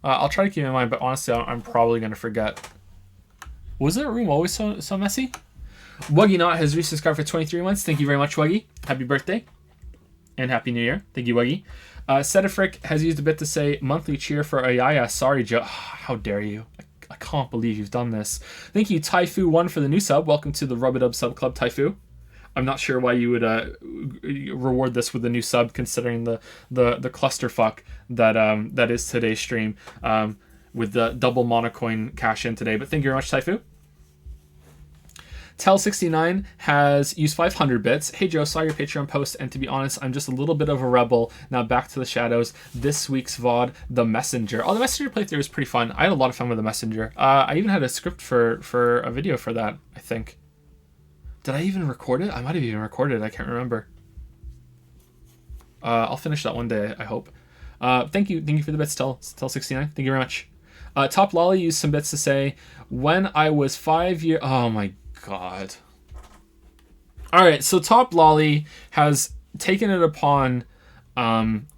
I'll try to keep it in mind, but honestly, I'm probably going to forget. Was that room always so messy? Wuggy Not has resubscribed for 23 months. Thank you very much, Wuggy. Happy birthday. And Happy New Year. Thank you, Wuggy. Setafrick has used a bit to say, monthly cheer for Ayaya. Sorry, Joe. How dare you. I can't believe you've done this. Thank you, Taifu1 for the new sub. Welcome to the Rub-a-Dub Sub Club, Taifu. I'm not sure why you would reward this with a new sub, considering the clusterfuck that is today's stream with the double monocoin cash in today. But thank you very much, Taifu. Tell69 has used 500 bits. Hey Joe, saw your Patreon post, and to be honest, I'm just a little bit of a rebel. Now back to the shadows. This week's VOD, The Messenger. Oh, the Messenger playthrough was pretty fun. I had a lot of fun with The Messenger. I even had a script for a video for that, I think. Did I even record it? I might have even recorded it. I can't remember. I'll finish that one day, I hope. Thank you for the bits, Tell69. Thank you very much. Top Lolly used some bits to say, when I was 5 years... Oh my god. Alright, so Top Lolly has taken it upon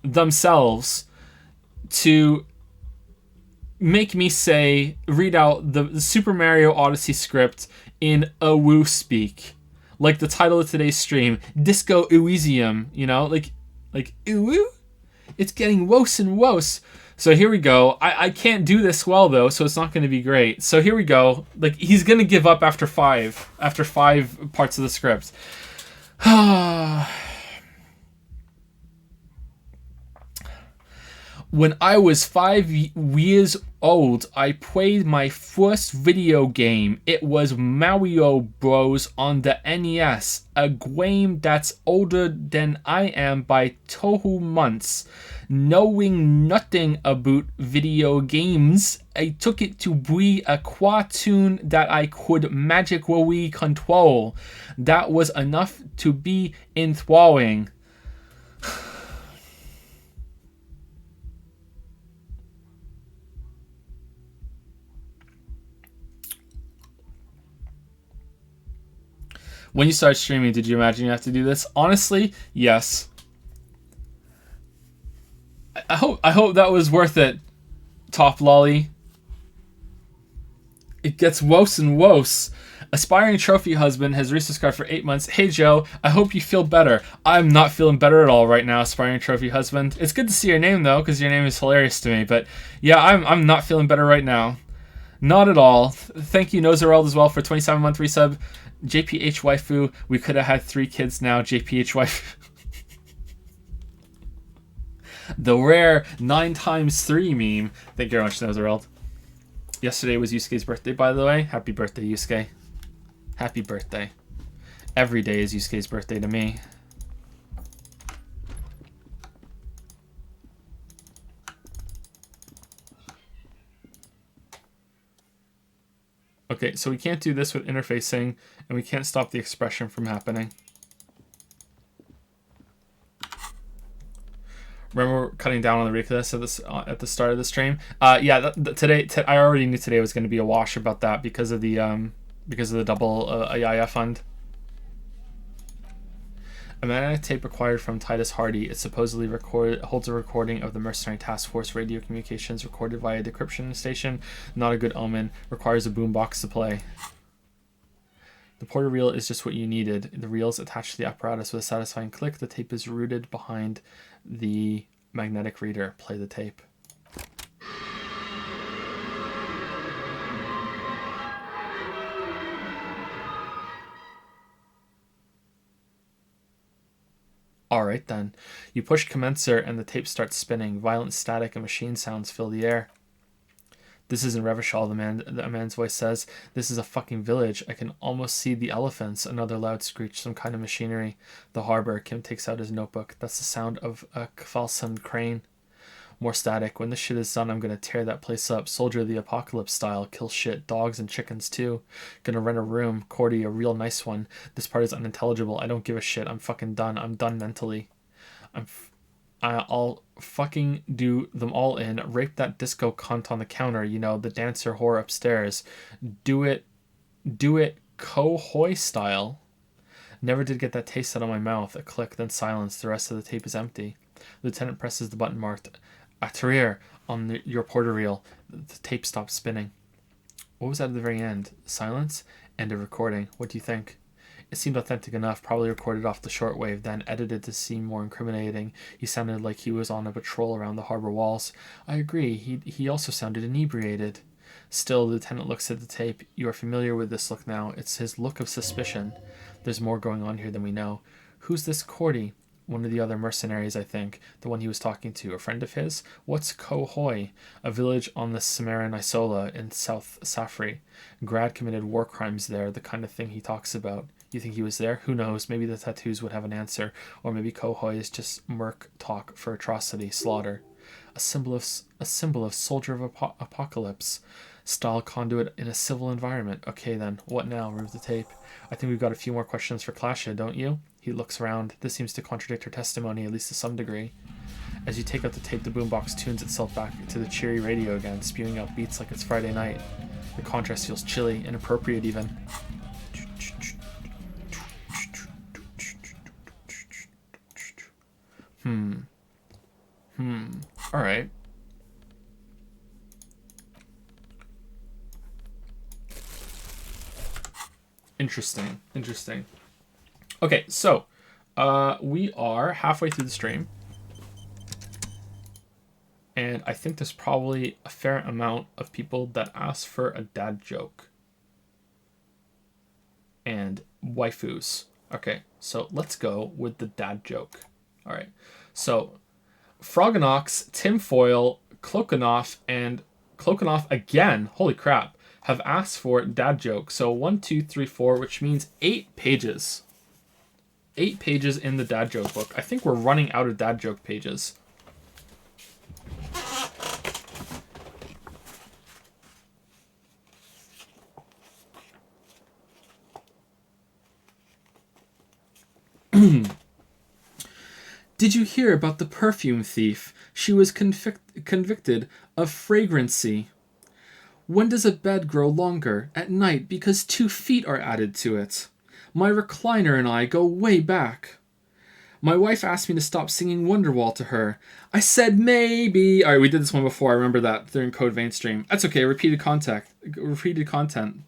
themselves to make me read out the Super Mario Odyssey script in Uwu speak. Like the title of today's stream, Dwiscwo Uwusyum, you know? Like Uwu? It's getting worse and worse. So here we go. I can't do this well though, so it's not going to be great. So here we go. Like, he's going to give up after five parts of the script. When I was 5 years old, I played my first video game. It was Mario Bros. On the NES, a game that's older than I am by 2 months. Knowing nothing about video games, I took it to be a cartoon that I could magically control. That was enough to be enthralling. When you started streaming, did you imagine you have to do this? Honestly, yes. I hope that was worth it, Top Lolly. It gets worse and worse. Aspiring Trophy Husband has resubscribed for 8 months. Hey Joe, I hope you feel better. I'm not feeling better at all right now, Aspiring Trophy Husband. It's good to see your name though, because your name is hilarious to me. But yeah, I'm not feeling better right now. Not at all. Thank you, Nozerald, as well, for 27-month resub. JPH Waifu, we could have had 3 kids now, JPH Waifu. The rare 9x3 meme. Thank you very much, Nozerald. Yesterday was Yusuke's birthday, by the way. Happy birthday, Yusuke. Happy birthday. Every day is Yusuke's birthday to me. Okay, so we can't do this with interfacing, and we can't stop the expression from happening. Remember cutting down on the ridiculous at the start of the stream? Yeah, today I already knew today was going to be a wash about that because of the double ayaya fund. A magnetic tape acquired from Titus Hardy. It supposedly holds a recording of the Mercenary Task Force radio communications recorded via a decryption station. Not a good omen. Requires a boombox to play. The Porter reel is just what you needed. The reel is attached to the apparatus with a satisfying click. The tape is rooted behind the magnetic reader. Play the tape. Alright then. You push commencer and the tape starts spinning. Violent static and machine sounds fill the air. This isn't Revachol, the man's voice says. This is a fucking village. I can almost see the elephants. Another loud screech, some kind of machinery. The harbor. Kim takes out his notebook. That's the sound of a Kvalsund crane. More static. When this shit is done, I'm gonna tear that place up. Soldier of the Apocalypse style. Kill shit. Dogs and chickens too. Gonna rent a room. Cordy, a real nice one. This part is unintelligible. I don't give a shit. I'm fucking done. I'm done mentally. I'll fucking do them all in. Rape that disco cunt on the counter. You know, the dancer whore upstairs. Do it Ko Hoi style. Never did get that taste out of my mouth. A click, then silence. The rest of the tape is empty. The lieutenant presses the button marked Atterrir on your porter reel. The tape stops spinning. What was that at the very end? Silence? End of recording. What do you think? It seemed authentic enough, probably recorded off the shortwave, then edited to seem more incriminating. He sounded like he was on a patrol around the harbor walls. I agree. He also sounded inebriated. Still, the lieutenant looks at the tape. You are familiar with this look now. It's his look of suspicion. There's more going on here than we know. Who's this Cordy? One of the other mercenaries, I think. The one he was talking to. A friend of his? What's Ko Hoi? A village on the Samaran Isola in South Safri. Grad committed war crimes there, the kind of thing he talks about. You think he was there? Who knows? Maybe the tattoos would have an answer. Or maybe Ko Hoi is just merc talk for atrocity, slaughter. A symbol of soldier of apocalypse. Style conduit in a civil environment. Okay then, what now? Remove the tape. I think we've got a few more questions for Klasha, don't you? He looks around. This seems to contradict her testimony, at least to some degree. As you take out the tape, the boombox tunes itself back to the cheery radio again, spewing out beats like it's Friday night. The contrast feels chilly, inappropriate even. Alright. Interesting. Okay, so we are halfway through the stream. And I think there's probably a fair amount of people that ask for a dad joke. And waifus. Okay, so let's go with the dad joke. Alright, so Froganox, Tinfoil, Cloakanoff, and Cloakanoff again, holy crap, have asked for dad joke. So 1, 2, 3, 4, which means 8 pages. 8 pages in the dad joke book. I think we're running out of dad joke pages. Did you hear about the perfume thief? She was convicted of fragrancy. When does a bed grow longer? At night, because 2 feet are added to it. My recliner and I go way back. My wife asked me to stop singing Wonderwall to her. I said maybe. Alright, we did this one before. I remember that during Code Vein stream. That's okay. Repeated content.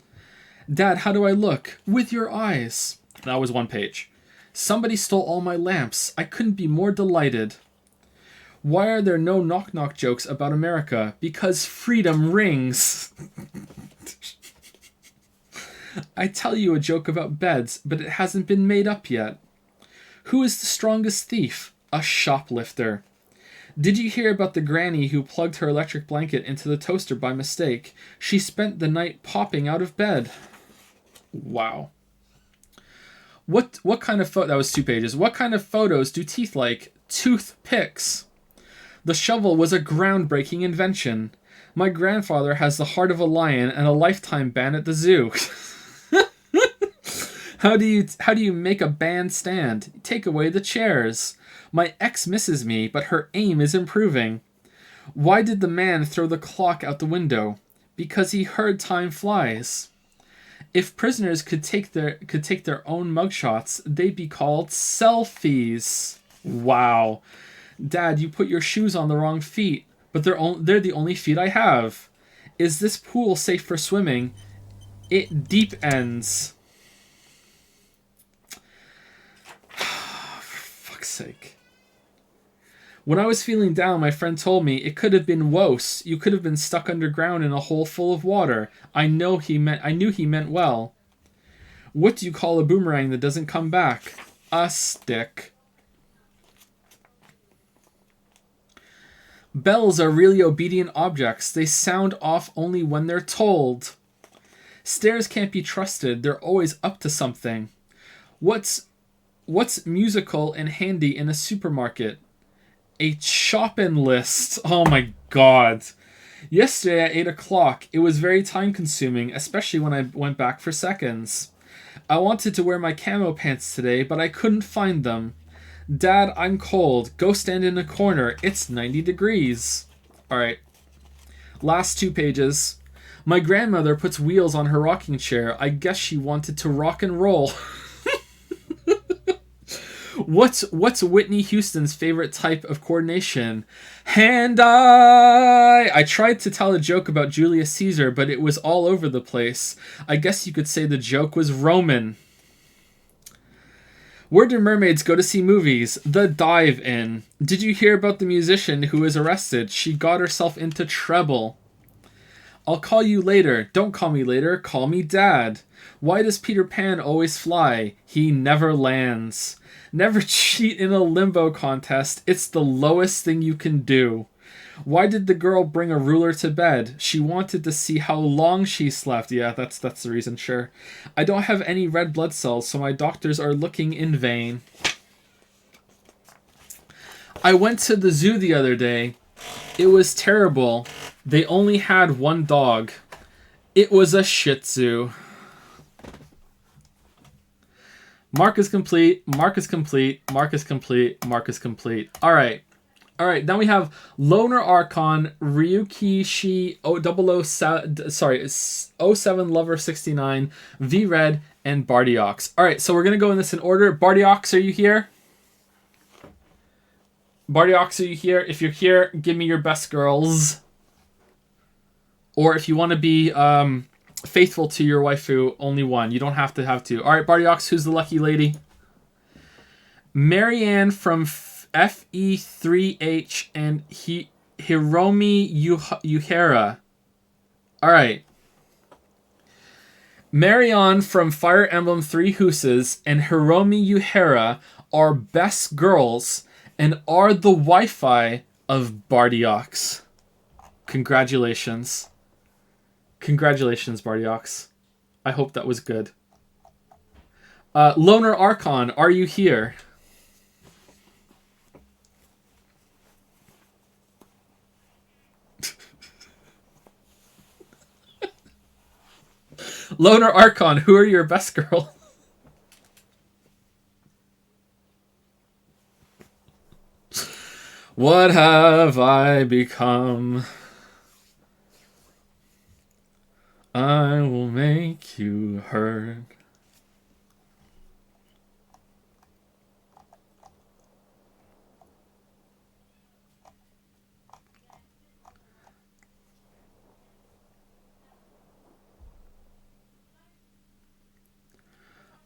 Dad, how do I look? With your eyes. That was 1 page. Somebody stole all my lamps. I couldn't be more delighted. Why are there no knock-knock jokes about America? Because freedom rings. I tell you a joke about beds, but it hasn't been made up yet. Who is the strongest thief? A shoplifter. Did you hear about the granny who plugged her electric blanket into the toaster by mistake? She spent the night popping out of bed. Wow. What kind of that was 2 pages. What kind of photos do teeth like? Toothpicks. The shovel was a groundbreaking invention. My grandfather has the heart of a lion and a lifetime ban at the zoo. How do you make a band stand? Take away the chairs. My ex misses me, but her aim is improving. Why did the man throw the clock out the window? Because he heard time flies. If prisoners could take their own mugshots, they'd be called selfies. Wow. Dad, you put your shoes on the wrong feet, but they're the only feet I have. Is this pool safe for swimming? It deep ends. For fuck's sake. When I was feeling down, my friend told me it could have been worse. You could have been stuck underground in a hole full of water. I knew he meant well. What do you call a boomerang that doesn't come back? A stick. Bells are really obedient objects. They sound off only when they're told. Stairs can't be trusted. They're always up to something. What's musical and handy in a supermarket? A shopping list. Oh my god. Yesterday at 8 o'clock, it was very time consuming, especially when I went back for seconds. I wanted to wear my camo pants today, but I couldn't find them. Dad, I'm cold. Go stand in a corner. It's 90 degrees. Alright. Last 2 pages. My grandmother puts wheels on her rocking chair. I guess she wanted to rock and roll. What's Whitney Houston's favorite type of coordination? Hand-eye! I tried to tell a joke about Julius Caesar, but it was all over the place. I guess you could say the joke was Roman. Where do mermaids go to see movies? The dive-in. Did you hear about the musician who was arrested? She got herself into trouble. I'll call you later. Don't call me later. Call me Dad. Why does Peter Pan always fly? He never lands. Never cheat in a limbo contest. It's the lowest thing you can do. Why did the girl bring a ruler to bed? She wanted to see how long she slept. Yeah, that's the reason, sure. I don't have any red blood cells, so my doctors are looking in vain. I went to the zoo the other day. It was terrible. They only had one dog. It was a Shih Tzu. Mark is complete. Mark is complete. Mark is complete. Mark is complete. All right. All right. Then we have Loner Archon, Ryukishi 07 Lover 69, V Red, and Bardiox. All right. So we're gonna go in this in order. Bardiox, are you here? Bardiox, are you here? If you're here, give me your best girls. Or if you want to be faithful to your waifu, only one. You don't have to have two. All right, Bardiox, who's the lucky lady? Marianne from FE3H and Hiromi Yuhara. All right. Marianne from Fire Emblem Three Houses and Hiromi Yuhara are best girls and are the Wi-Fi of Bardiox. Congratulations. Congratulations, Bardiox. I hope that was good. Loner Archon, are you here? Loner Archon, who are your best girls? What have I become? I will make you hurt.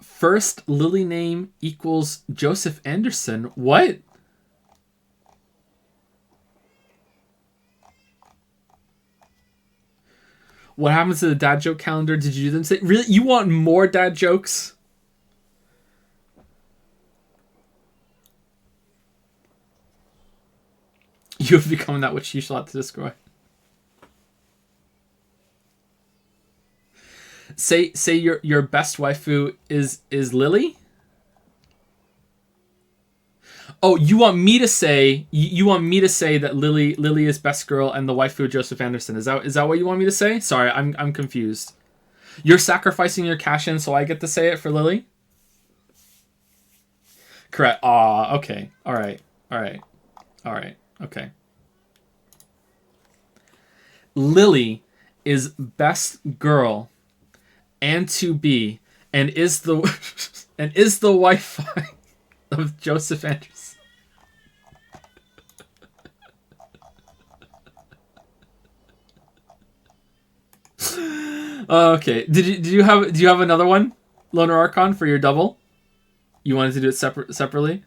First Lily name equals Joseph Anderson. What? What happens to the dad joke calendar? Did you do them? Say, really? You want more dad jokes? You have become that which you sought to destroy. Say your best waifu is Lily? Oh, you want me to say that Lily is best girl and the waifu Joseph Anderson. Is that what you want me to say? Sorry, I'm confused. You're sacrificing your cash in so I get to say it for Lily? Correct. Aw, okay. Alright. Okay. Lily is best girl and to be and is the Wi-Fi of Joseph Anderson. Okay. Do you have another one, Loner Archon, for your double? You wanted to do it separately?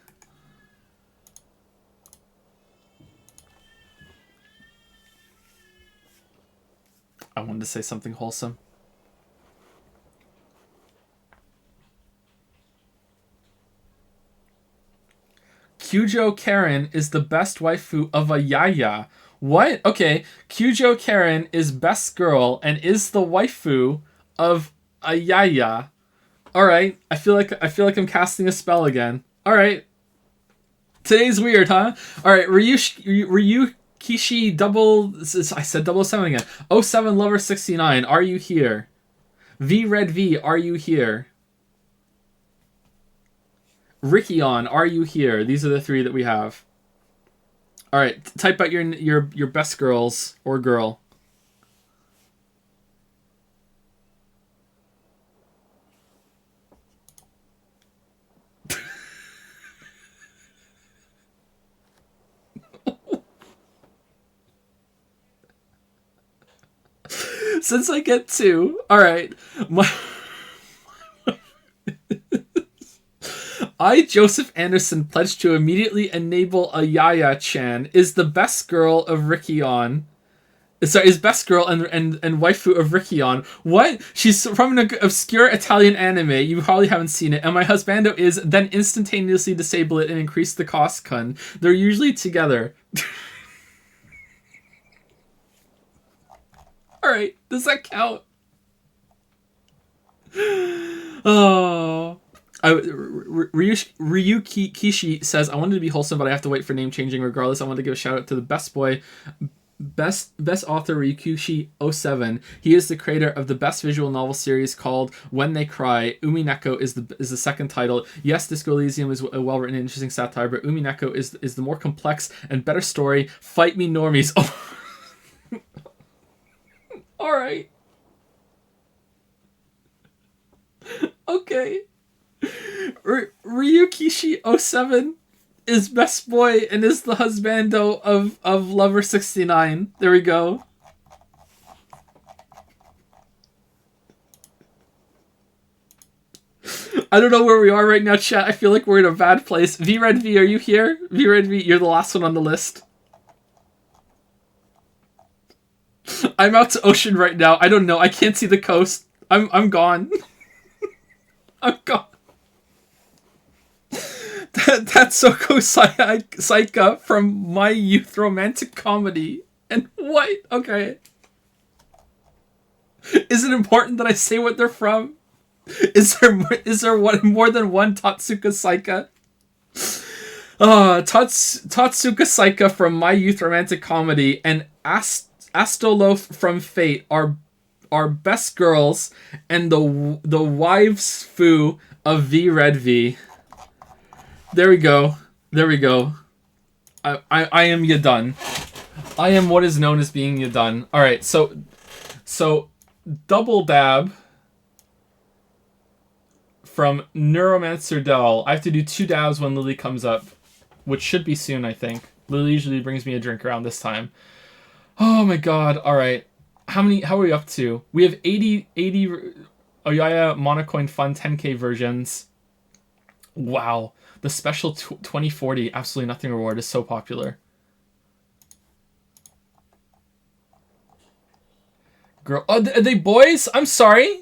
I wanted to say something wholesome. Kyujo Karen is the best waifu of ayaya. What? Okay, Kyujo Karen is best girl and is the waifu of ayaya. All right, I feel like I'm casting a spell again. All right, today's weird, huh? All right, Ryukishi double. I said 007 again. 07 Lover 69. Are you here? V Red V. Are you here? Rickion, are you here? These are the three that we have. All right, type out your best girls or girl. Since I get 2, all right. I, Joseph Anderson, pledge to immediately enable Ayaya-chan is the best girl of Rickion. Sorry, is best girl and waifu of Rickion. What? She's from an obscure Italian anime. You probably haven't seen it. And my husbando is then instantaneously disable it and increase the cost, kun. They're usually together. Alright, does that count? Oh... Ryu Kishi says, I wanted to be wholesome, but I have to wait for name changing regardless. I want to give a shout out to the best boy, best author Ryukishi 07. He is the creator of the best visual novel series called When They Cry. Umineko is the second title. Yes, Dwiscwo Elysium is a well-written and interesting satire, but Umineko is the more complex and better story. Fight me, normies. Oh. Alright. Okay. Ryukishi07 is best boy and is the husbando of Lover 69. There we go. I don't know where we are right now, chat. I feel like we're in a bad place. VRed V, are you here? VRed V, you're the last one on the list. I'm out to ocean right now. I don't know. I can't see the coast. I'm gone. I'm gone. That's Soko Saika from My Youth Romantic Comedy. And what? Okay. Is it important that I say what they're from? Is there more than one Tatsuka Saika? Tatsuka Saika from My Youth Romantic Comedy and Astolof from Fate are best girls and the wives foo of V Red V. There we go. There we go. I am Yadun. I am what is known as being Yadun. Alright, so double dab from Neuromancer Doll. I have to do 2 dabs when Lily comes up, which should be soon, I think. Lily usually brings me a drink around this time. Oh my god, alright. How are we up to? We have 80 Ayaya Monocoin Fun 10k versions. Wow. The special 2040 Absolutely Nothing reward is so popular. Girl, oh, are they boys? I'm sorry.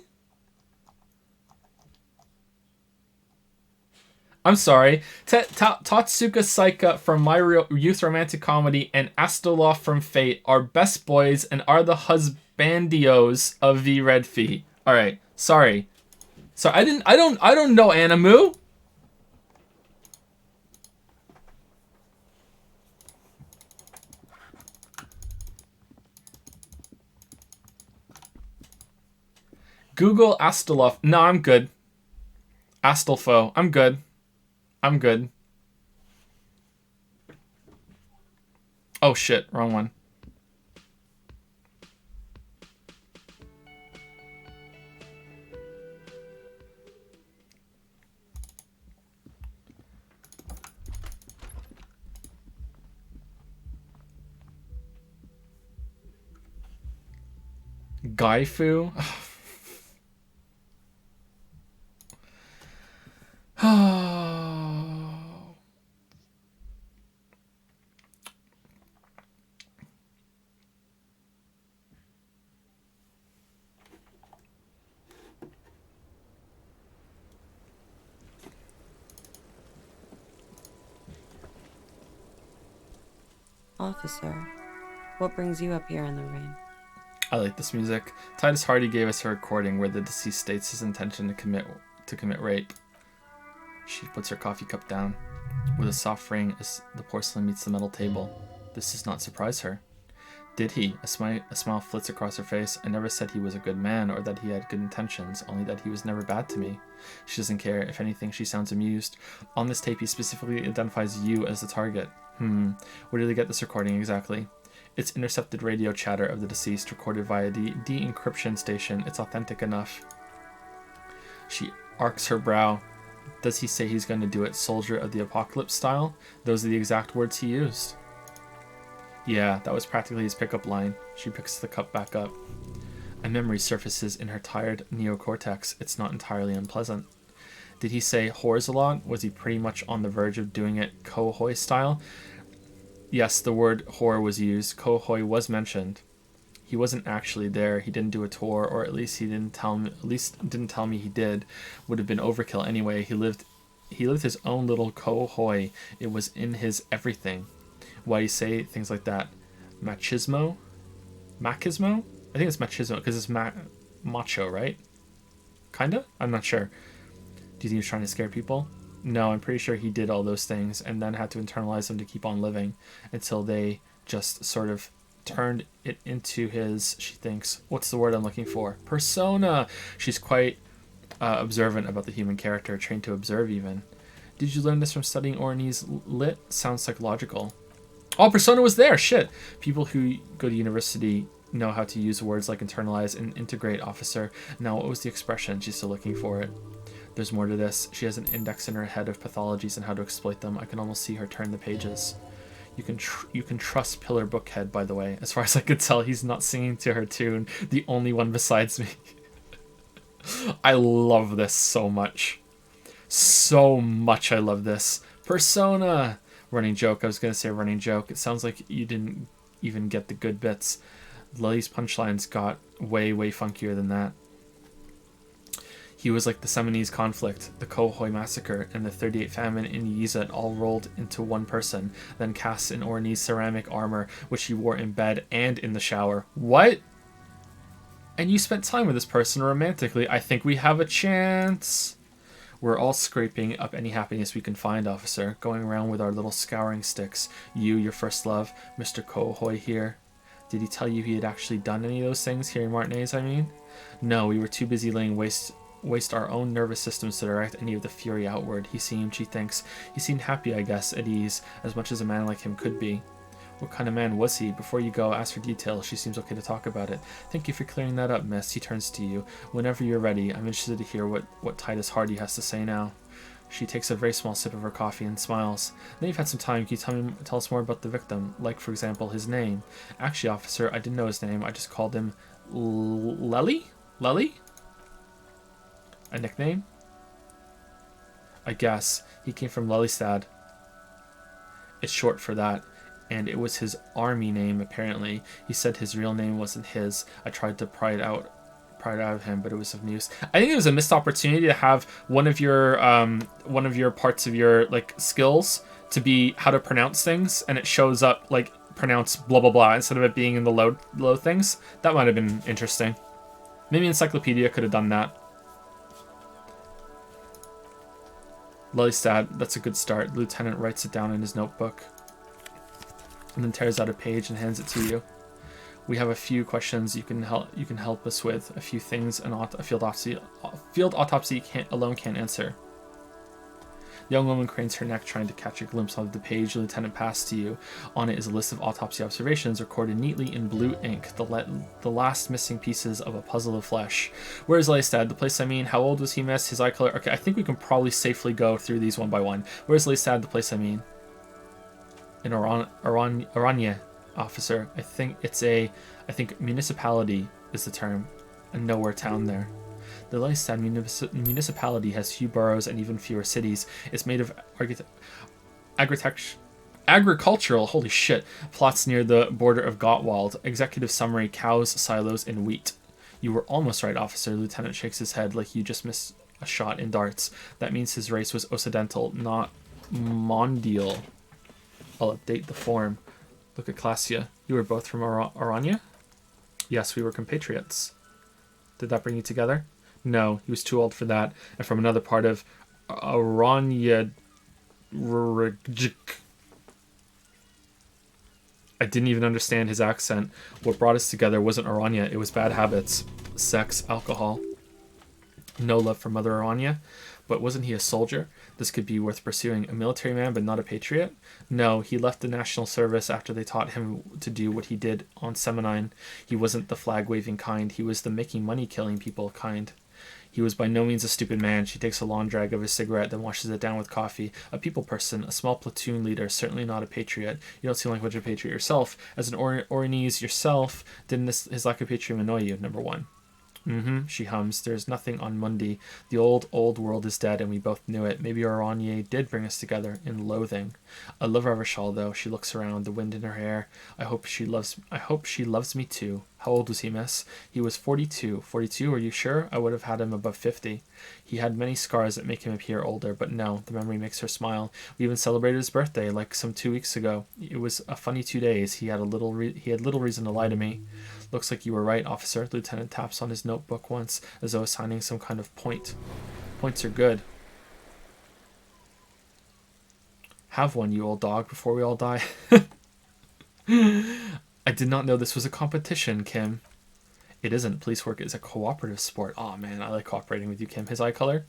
I'm sorry. Tatsuka Saika from My Youth Romantic Comedy and Astolof from Fate are best boys and are the husbandios of V Red Fee. All right, sorry. So I don't know Animu. Google Astolof. No, I'm good. Astolfo. I'm good. I'm good. Oh shit, wrong one. Gaifu? Officer, what brings you up here in the rain? I like this music. Titus Hardy gave us a recording where the deceased states his intention to commit rape. She puts her coffee cup down with a soft ring as the porcelain meets the metal table. This does not surprise her. Did he? A smile flits across her face. I never said he was a good man or that he had good intentions, only that he was never bad to me. She doesn't care. If anything, she sounds amused. On this tape, he specifically identifies you as the target. Where did they get this recording exactly? It's intercepted radio chatter of the deceased, recorded via the de-encryption station. It's authentic enough. She arcs her brow. Does he say he's going to do it Soldier of the Apocalypse style? Those are the exact words he used. Yeah, that was practically his pickup line. She picks the cup back up. A memory surfaces in her tired neocortex. It's not entirely unpleasant. Did he say whores a lot? Was he pretty much on the verge of doing it Kohoi style? Yes, the word whore was used. Kohoi was mentioned. He wasn't actually there. He didn't do a tour, or at least he didn't tell me. At least didn't tell me he did. Would have been overkill anyway. He lived his own little Kohoi. It was in his everything. Why do you say things like that? Machismo? Machismo? I think it's machismo because it's macho, right? Kinda? I'm not sure. Do you think he was trying to scare people? No, I'm pretty sure he did all those things and then had to internalize them to keep on living until they just sort of turned it into his, she thinks, what's the word I'm looking for? Persona! She's quite observant about the human character, trained to observe even. Did you learn this from studying Ornese Lit? Sounds psychological. Oh, persona was there! Shit! People who go to university know how to use words like internalize and integrate, officer. Now, what was the expression? She's still looking for it. There's more to this. She has an index in her head of pathologies and how to exploit them. I can almost see her turn the pages. You can trust Pillar Bookhead, by the way. As far as I could tell, he's not singing to her tune. The only one besides me. I love this so much. So much I love this. Persona! Running joke. I was going to say running joke. It sounds like you didn't even get the good bits. Lily's punchlines got way, way funkier than that. He was like the Seminese conflict, the Kohoi massacre, and the 38 famine in Yizet all rolled into one person, then cast in Ornese ceramic armor, which he wore in bed and in the shower. What? And you spent time with this person romantically. I think we have a chance. We're all scraping up any happiness we can find, officer, going around with our little scouring sticks. You, your first love, Mr. Kohoi here. Did he tell you he had actually done any of those things here in Martinez, I mean? No, we were too busy laying waste our own nervous systems to direct any of the fury outward. She thinks, he seemed happy, I guess, at ease, as much as a man like him could be. What kind of man was he? Before you go, ask for details. She seems okay to talk about it. Thank you for clearing that up, miss. He turns to you. Whenever you're ready, I'm interested to hear what Titus Hardy has to say now. She takes a very small sip of her coffee and smiles. Now you've had some time. Can you tell us more about the victim? Like, for example, his name. Actually, officer, I didn't know his name. I just called him Lely? Lely? A nickname? I guess. He came from Lelystad. It's short for that. And it was his army name, apparently. He said his real name wasn't his. I tried to pry it out of him, but it was of use. I think it was a missed opportunity to have one of your parts of your like skills to be how to pronounce things, and it shows up like pronounce blah blah blah instead of it being in the low things. That might have been interesting. Maybe Encyclopedia could have done that. Lelystad, that's a good start. The lieutenant writes it down in his notebook and then tears out a page and hands it to you. We have a few questions you can help us with. A few things a field autopsy alone can't answer. The young woman cranes her neck, trying to catch a glimpse of the page the lieutenant passed to you. On it is a list of autopsy observations recorded neatly in blue ink, the last missing pieces of a puzzle of flesh. Where is Lelystad? The place I mean. How old was he, miss? His eye color? Okay, I think we can probably safely go through these one by one. Where is Lelystad? The place I mean. In Oranje, officer. I think municipality is the term. A nowhere town there. The Lelystad municipality has few boroughs and even fewer cities. It's made of agricultural, holy shit, plots near the border of Gottwald. Executive summary, cows, silos, and wheat. You were almost right, officer. Lieutenant shakes his head like you just missed a shot in darts. That means his race was Occidental, not Mondial. I'll update the form. Look at Classia. You were both from Oranje? Yes, we were compatriots. Did that bring you together? No, he was too old for that. And from another part of Oranje. I didn't even understand his accent. What brought us together wasn't Oranje, it was bad habits. Sex, alcohol. No love for Mother Oranje. But wasn't he a soldier? This could be worth pursuing. A military man, but not a patriot? No, he left the national service after they taught him to do what he did on Seminine. He wasn't the flag-waving kind. He was the making money killing people kind. He was by no means a stupid man. She takes a long drag of his cigarette, then washes it down with coffee. A people person, a small platoon leader, certainly not a patriot. You don't seem like much of a patriot yourself. As an Orionese yourself, didn't his lack of patriotism annoy you? Number one. She hums. There's nothing on Mundi. The old world is dead, and we both knew it. Maybe Oranje did bring us together in loathing. I love Revachol, though. She looks around, the wind in her hair. I hope she loves me too. How old was he, miss? He was 42. 42, are you sure? I would have had him above 50. He had many scars that make him appear older, but no, the memory makes her smile. We even celebrated his birthday, like some 2 weeks ago. It was a funny 2 days. He had little reason to lie to me. Looks like you were right, officer. Lieutenant taps on his notebook once, as though assigning some kind of point. Points are good. Have one, you old dog, before we all die. I did not know this was a competition, Kim. It isn't. Police work is a cooperative sport. Aw, man, I like cooperating with you, Kim. His eye color?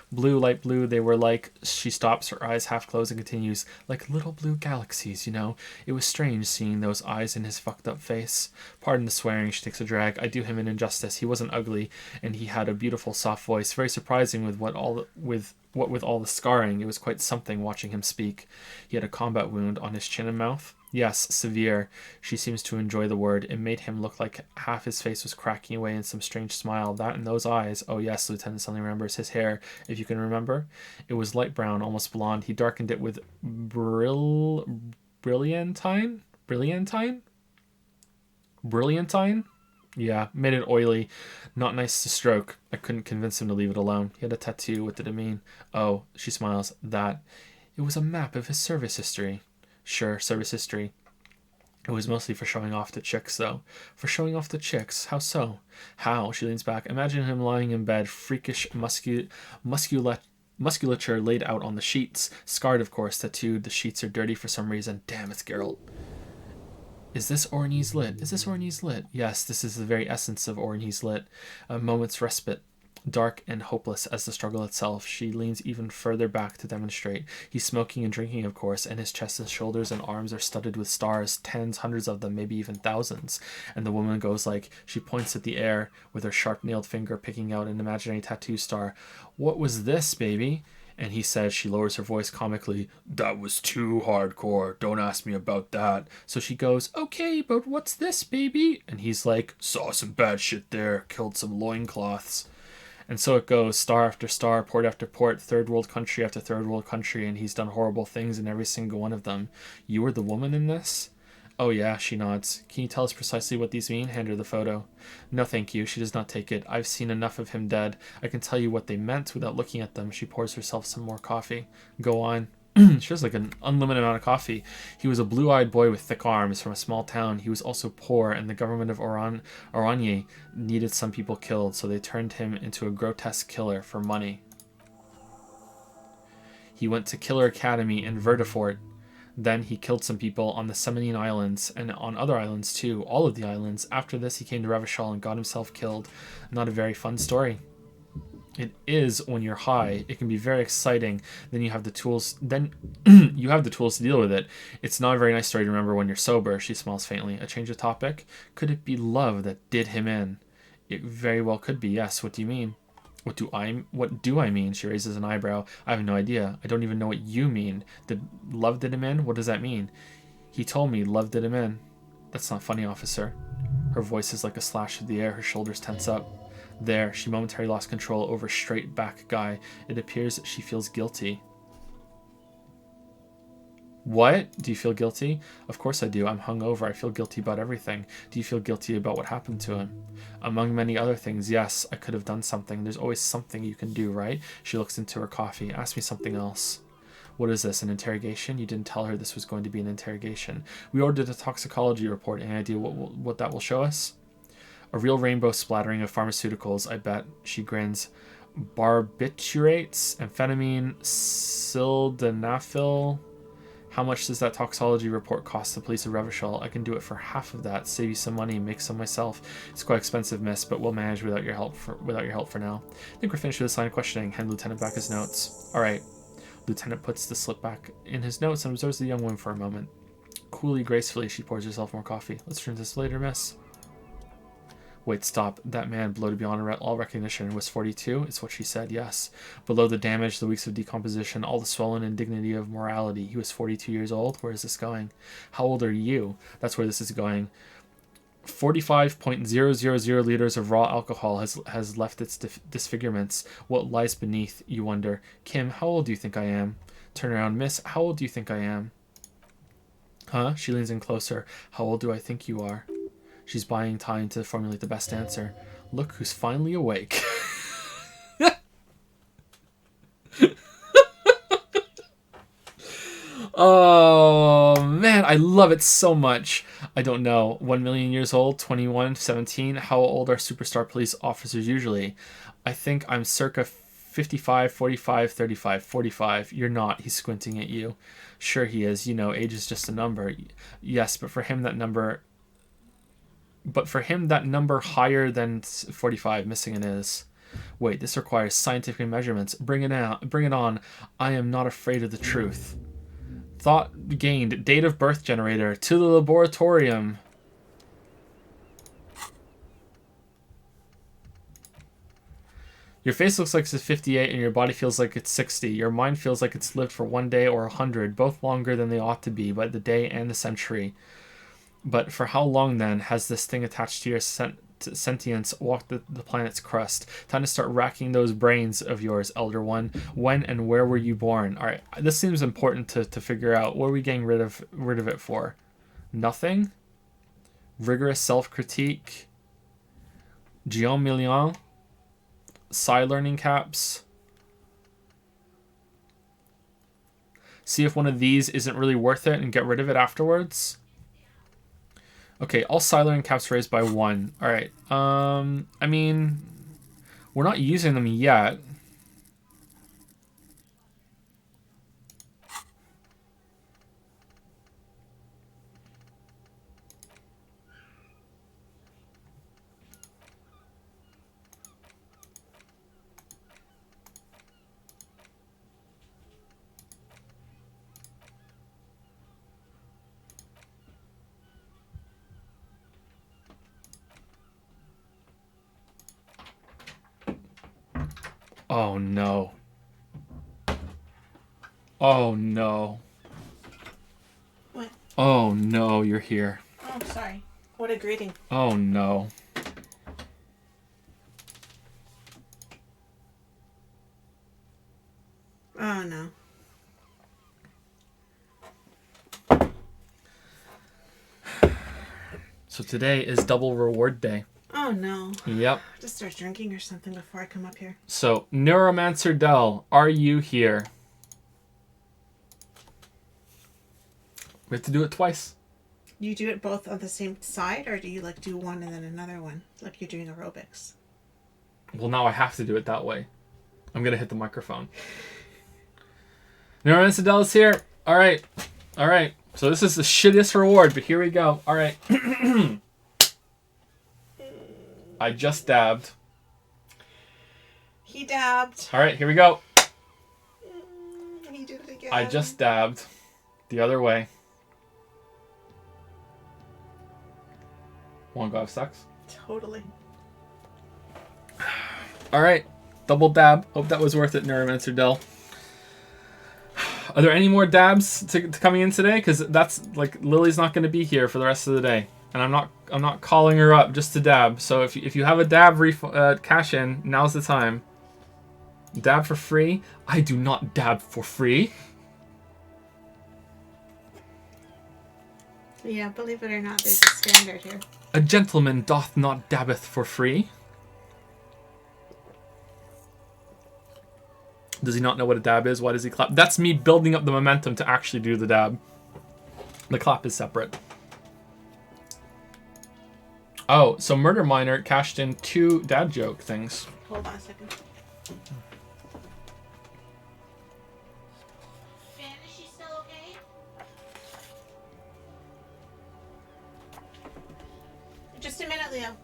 Blue, light blue, they were like... She stops, her eyes half closed, and continues. Like little blue galaxies, you know? It was strange seeing those eyes in his fucked up face. Pardon the swearing, she takes a drag. I do him an injustice. He wasn't ugly, and he had a beautiful, soft voice. Very surprising with all the scarring. It was quite something watching him speak. He had a combat wound on his chin and mouth. Yes, severe. She seems to enjoy the word. It made him look like half his face was cracking away in some strange smile. That and those eyes. Oh yes, Lieutenant suddenly remembers his hair, if you can remember. It was light brown, almost blonde. He darkened it with brilliantine? Yeah, made it oily. Not nice to stroke. I couldn't convince him to leave it alone. He had a tattoo. What did it mean? Oh, she smiles. That. It was a map of his service history. Sure, service history. It was mostly for showing off to chicks, though. For showing off to chicks? How so? How? She leans back. Imagine him lying in bed, freakish musculature laid out on the sheets. Scarred, of course, tattooed. The sheets are dirty for some reason. Damn, it's Geralt. Is this Orionese lit? Is this Orionese lit? Yes, this is the very essence of Orionese lit. A moment's respite. Dark and hopeless as the struggle itself. She leans even further back to demonstrate. He's smoking and drinking, of course, and his chest and shoulders and arms are studded with stars, tens, hundreds of them, maybe even thousands. And the woman goes like, she points at the air with her sharp-nailed finger picking out an imaginary tattoo star. What was this, baby? And he says, she lowers her voice comically, that was too hardcore. Don't ask me about that. So she goes, okay, but what's this, baby? And he's like, saw some bad shit there. Killed some loincloths. And so it goes, star after star, port after port, third world country after third world country, and he's done horrible things in every single one of them. You were the woman in this? Oh yeah, she nods. Can you tell us precisely what these mean? Hand her the photo. No thank you, she does not take it. I've seen enough of him dead. I can tell you what they meant without looking at them. She pours herself some more coffee. Go on. She has like an unlimited amount of coffee. He was a blue-eyed boy with thick arms from a small town. He was also poor, and the government of Oranje needed some people killed, so they turned him into a grotesque killer for money. He went to Killer Academy in Verdefort. Then he killed some people on the Semenine Islands, and on other islands too, all of the islands. After this, he came to Revachol and got himself killed. Not a very fun story. It is when you're high. It can be very exciting. Then you have the tools. Then you have the tools to deal with it. It's not a very nice story to remember when you're sober. She smiles faintly. A change of topic. Could it be love that did him in? It very well could be. Yes. What do you mean? What do I mean? She raises an eyebrow. I have no idea. I don't even know what you mean. Did love did him in? What does that mean? He told me love did him in. That's not funny, officer. Her voice is like a slash of the air. Her shoulders tense up. There, she momentarily lost control over straight back guy. It appears that she feels guilty. What? Do you feel guilty? Of course I do. I'm hungover. I feel guilty about everything. Do you feel guilty about what happened to him? Among many other things, yes. I could have done something. There's always something you can do, right? She looks into her coffee. Ask me something else. What is this, an interrogation? You didn't tell her this was going to be an interrogation. We ordered a toxicology report. Any idea what that will show us? A real rainbow splattering of pharmaceuticals, I bet. She grins. Barbiturates, amphetamine, sildenafil. How much does that toxicology report cost the police of Revachol? I can do it for half of that. Save you some money, make some myself. It's quite expensive, miss, but we'll manage without your help for now. I think we're finished with this line of questioning. Hand Lieutenant back his notes. All right. Lieutenant puts the slip back in his notes and observes the young woman for a moment. Coolly, gracefully, she pours herself more coffee. Let's turn to this later, miss. Wait, stop. That man, bloated beyond all recognition, was 42? Is what she said, yes. Below the damage, the weeks of decomposition, all the swollen indignity of morality. He was 42 years old? Where is this going? How old are you? That's where this is going. 45.000 liters of raw alcohol has left its disfigurements. What lies beneath, you wonder? Kim, how old do you think I am? Turn around, miss. How old do you think I am? Huh? She leans in closer. How old do I think you are? She's buying time to formulate the best answer. Look who's finally awake. Oh, man, I love it so much. I don't know. 1 million years old, 21, 17. How old are superstar police officers usually? I think I'm circa 55, 45, 35, 45. You're not. He's squinting at you. Sure he is. You know, age is just a number. Yes, but for him that number higher than 45, missing it is. Wait, this requires scientific measurements. Bring it on. I am not afraid of the truth. Thought gained. Date of birth generator. To the laboratorium. Your face looks like it's 58 and your body feels like it's 60. Your mind feels like it's lived for 1 day or 100, both longer than they ought to be, by the day and the century. But for how long, then, has this thing attached to your sentience walked the planet's crust? Time to start racking those brains of yours, Elder One. When and where were you born? All right, this seems important to figure out. What are we getting rid of it for? Nothing? Rigorous self-critique? Guillaume Million? Psi learning caps? See if one of these isn't really worth it and get rid of it afterwards? Okay, all psi learning caps raised by 1. All right. I mean, we're not using them yet. Oh no. Oh no. What? Oh no, you're here. Oh, I'm sorry. What a greeting. Oh no. Oh no. So today is double reward day. Oh no. Yep. Just start drinking or something before I come up here. So, Neuromancer Dell, are you here? We have to do it twice. You do it both on the same side, or do you like do one and then another one, like you're doing aerobics? Well, now I have to do it that way. I'm gonna hit the microphone. Neuromancer Dell is here. All right. So this is the shittiest reward, but here we go. All right. I just dabbed. He dabbed. All right, here we go. He did it again. I just dabbed the other way. Want to go have sex? Totally. All right, double dab. Hope that was worth it, Neuromancer Dell. Are there any more dabs to coming in today? Because that's like Lily's not going to be here for the rest of the day, and I'm not calling her up just to dab. So if you have a dab cash in, now's the time. Dab for free? I do not dab for free. Yeah, believe it or not, there's a standard here. A gentleman doth not dabbeth for free. Does he not know what a dab is? Why does he clap? That's me building up the momentum to actually do the dab. The clap is separate. Oh, so Murder Miner cashed in 2 dad joke things. Hold on a second. Finn, is she still okay? Just a minute, Leo.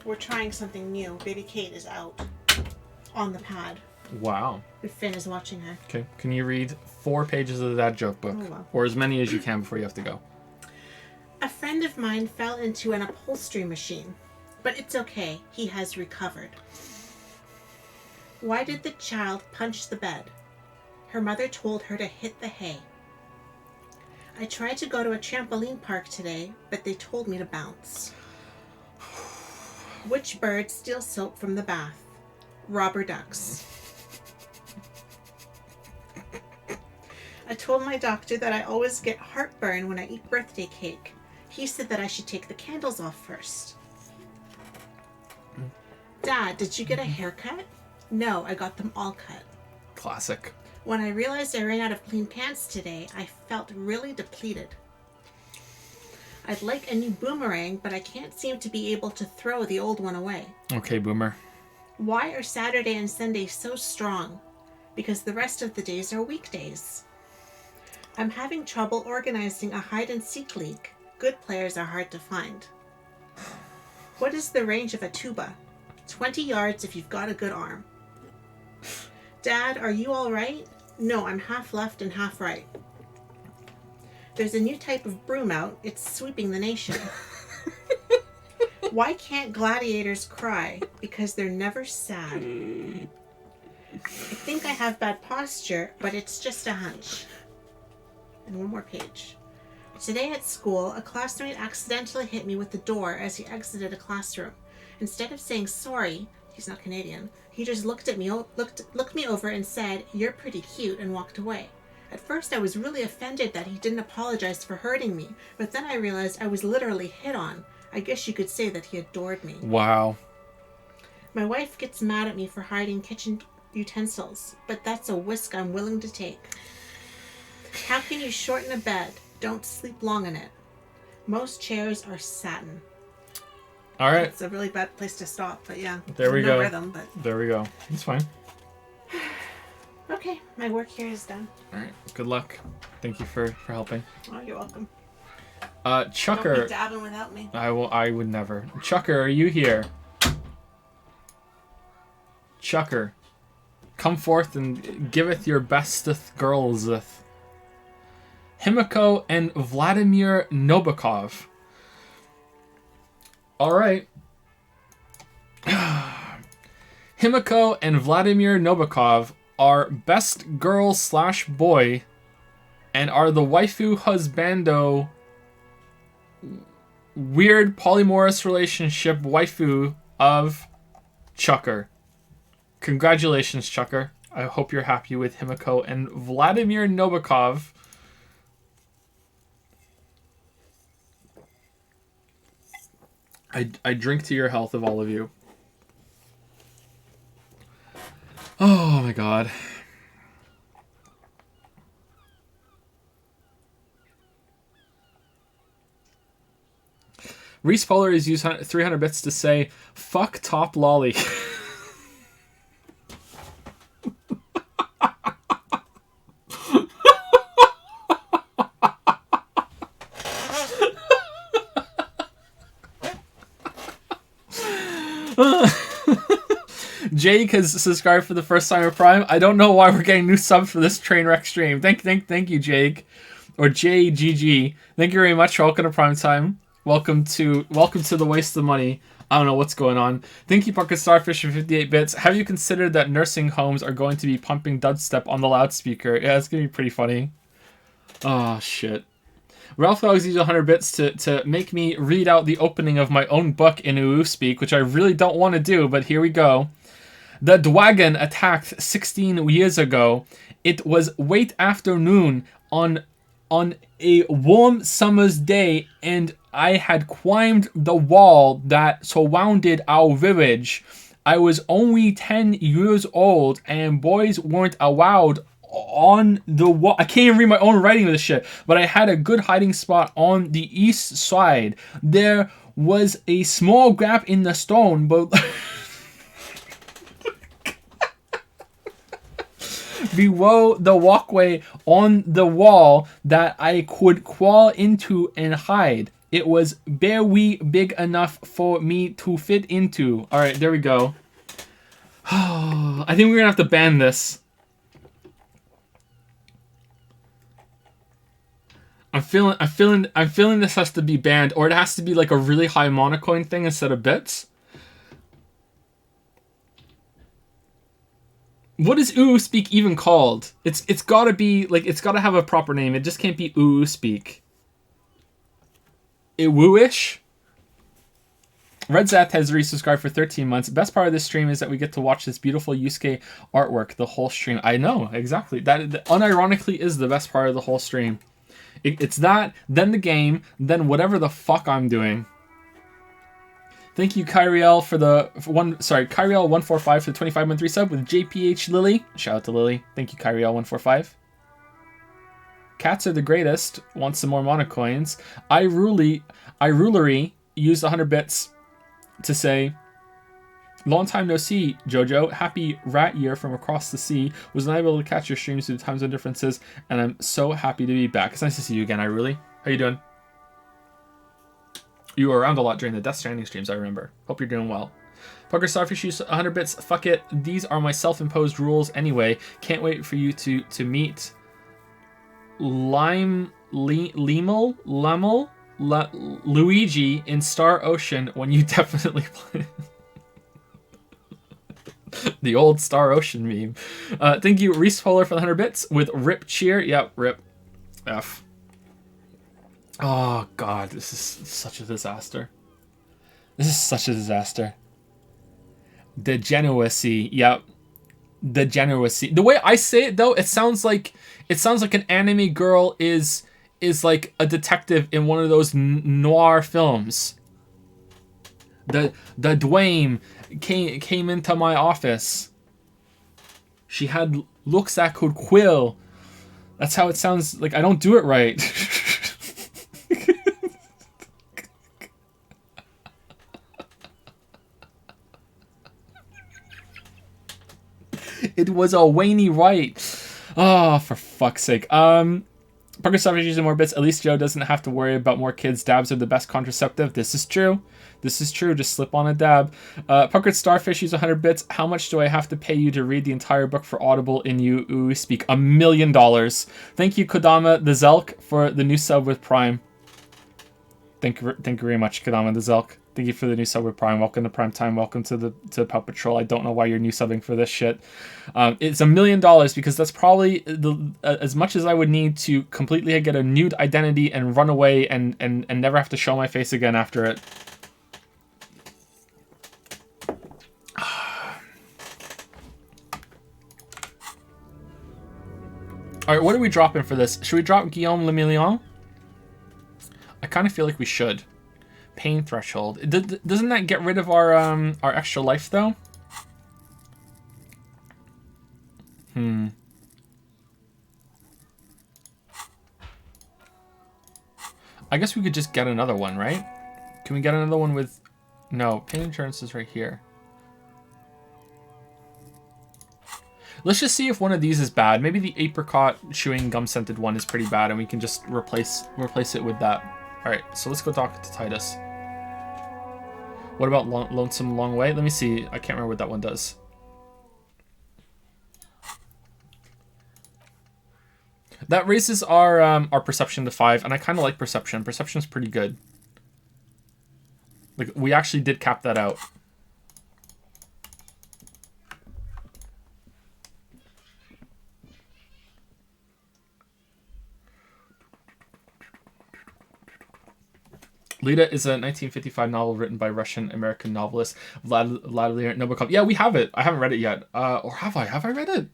We're trying something new. Baby Kate is out on the pad. Wow. And Finn is watching her. Okay, can you read 4 pages of the dad joke book? Oh, wow. Or as many as you can before you have to go. A friend of mine fell into an upholstery machine, but it's okay. He has recovered. Why did the child punch the bed? Her mother told her to hit the hay. I tried to go to a trampoline park today, but they told me to bounce. Which bird steals soap from the bath? Robber ducks. I told my doctor that I always get heartburn when I eat birthday cake. He said that I should take the candles off first. Dad, did you get a haircut? No, I got them all cut. Classic. When I realized I ran out of clean pants today, I felt really depleted. I'd like a new boomerang, but I can't seem to be able to throw the old one away. Okay, Boomer. Why are Saturday and Sunday so strong? Because the rest of the days are weekdays. I'm having trouble organizing a hide-and-seek league. Good players are hard to find. What is the range of a tuba? 20 yards if you've got a good arm. Dad, are you all right? No, I'm half left and half right. There's a new type of broom out. It's sweeping the nation. Why can't gladiators cry? Because they're never sad. I think I have bad posture, but it's just a hunch. And one more page. Today at school, a classmate accidentally hit me with the door as he exited a classroom. Instead of saying sorry, he's not Canadian, he just looked me over and said, "You're pretty cute," and walked away. At first I was really offended that he didn't apologize for hurting me, but then I realized I was literally hit on. I guess you could say that he adored me. Wow. My wife gets mad at me for hiding kitchen utensils, but that's a risk I'm willing to take. How can you shorten a bed? Don't sleep long in it. Most chairs are satin. All right. It's a really bad place to stop, but yeah. There we no go. Rhythm, but... There we go. It's fine. Okay, my work here is done. All right. Good luck. Thank you for helping. Oh, you're welcome. Chucker. Don't be dabbing without me. I would never. Chucker, are you here? Chucker, come forth and giveth your besteth girlseth. Himiko and Vladimir Nabokov. All right. Himiko and Vladimir Nabokov are best girl / boy and are the waifu husbando weird polyamorous relationship waifu of Chucker. Congratulations, Chucker. I hope you're happy with Himiko and Vladimir Nabokov. I drink to your health of all of you. Oh my god. Reese Polar has used 300 bits to say, "Fuck top lolly." Jake has subscribed for the first time at Prime. I don't know why we're getting new subs for this train wreck stream. Thank you, Jake. Or JGG. Thank you very much. Welcome to Prime Time. Welcome to the waste of money. I don't know what's going on. Thank you, Bucket Starfish, for 58 bits. Have you considered that nursing homes are going to be pumping dubstep on the loudspeaker? Yeah, it's going to be pretty funny. Oh, shit. Ralph Dogs used 100 bits to make me read out the opening of my own book in Uwu speak, which I really don't want to do, but here we go. The Dwagon attacked 16 years ago. It was late afternoon on a warm summer's day, and I had climbed the wall that surrounded our village. I was only 10 years old, and boys weren't allowed on the wall. I can't even read my own writing of this shit, but I had a good hiding spot on the east side. There was a small gap in the stone, but below the walkway on the wall that I could crawl into and hide. It was barely big enough for me to fit into. All right, there we go. I think we're gonna have to ban this. I'm feeling this has to be banned, or it has to be like a really high monocoin thing instead of bits. What is Uwu Speak even called? It's gotta be like, it's gotta have a proper name. It just can't be Uwu Speak. Iwuish? Red Zath has resubscribed for 13 months. Best part of this stream is that we get to watch this beautiful Yusuke artwork the whole stream. I know, exactly. That unironically is the best part of the whole stream. It's that, then the game, then whatever the fuck I'm doing. Thank you, Kyriel, for the Kyriel145 for the 25-month resub with JPH Lily. Shout out to Lily. Thank you, Kyriel145. Cats are the greatest. Want some more monocoins? I rulery used 100 bits to say, long time no see, Jojo. Happy rat year from across the sea. Was not able to catch your streams due to time zone differences, and I'm so happy to be back. It's nice to see you again, Iruli. How you doing? You were around a lot during the Death Stranding streams, I remember. Hope you're doing well. Pucker Starfish used 100 bits. Fuck it. These are my self-imposed rules anyway. Can't wait for you to meet Luigi in Star Ocean when you definitely play. The old Star Ocean meme. Thank you, Reese Polar, for the 100 bits with Rip Cheer. Yep, Rip. F. Oh, God, this is such a disaster. This is such a disaster. Degeneracy. Yep. Degeneracy. The way I say it, though, it sounds like an anime girl is like a detective in one of those noir films. The Dwayne came into my office. She had looks that could quill. That's how it sounds. Like, I don't do it right. It was a Wayne right. Oh, for fuck's sake. Parker Savage using more bits. At least Joe doesn't have to worry about more kids. Dabs are the best contraceptive. This is true. This is true. Just slip on a dab. Puckered Starfish use 100 bits. How much do I have to pay you to read the entire book for Audible in you speak? $1 million. Thank you, Kodama the Zelk, for the new sub with Prime. Thank you very much, Kodama the Zelk. Thank you for the new sub with Prime. Welcome to Prime Time. Welcome to Paw Patrol. I don't know why you're new subbing for this shit. It's $1 million because that's probably as much as I would need to completely get a nude identity and run away and never have to show my face again after it. Alright, what are we dropping for this? Should we drop Guillaume Le Million? I kind of feel like we should. Pain threshold. Doesn't that get rid of our extra life though? I guess we could just get another one, right? Can we get another one with... No, pain insurance is right here. Let's just see if one of these is bad. Maybe the apricot chewing gum scented one is pretty bad and we can just replace it with that. Alright, so let's go talk to Titus. What about Lonesome Long Way? Let me see. I can't remember what that one does. That raises our perception to 5, and I kind of like perception. Perception's pretty good. Like, we actually did cap that out. Lita is a 1955 novel written by Russian-American novelist Vladimir Nabokov. Yeah, we have it. I haven't read it yet. Or have I? Have I read it?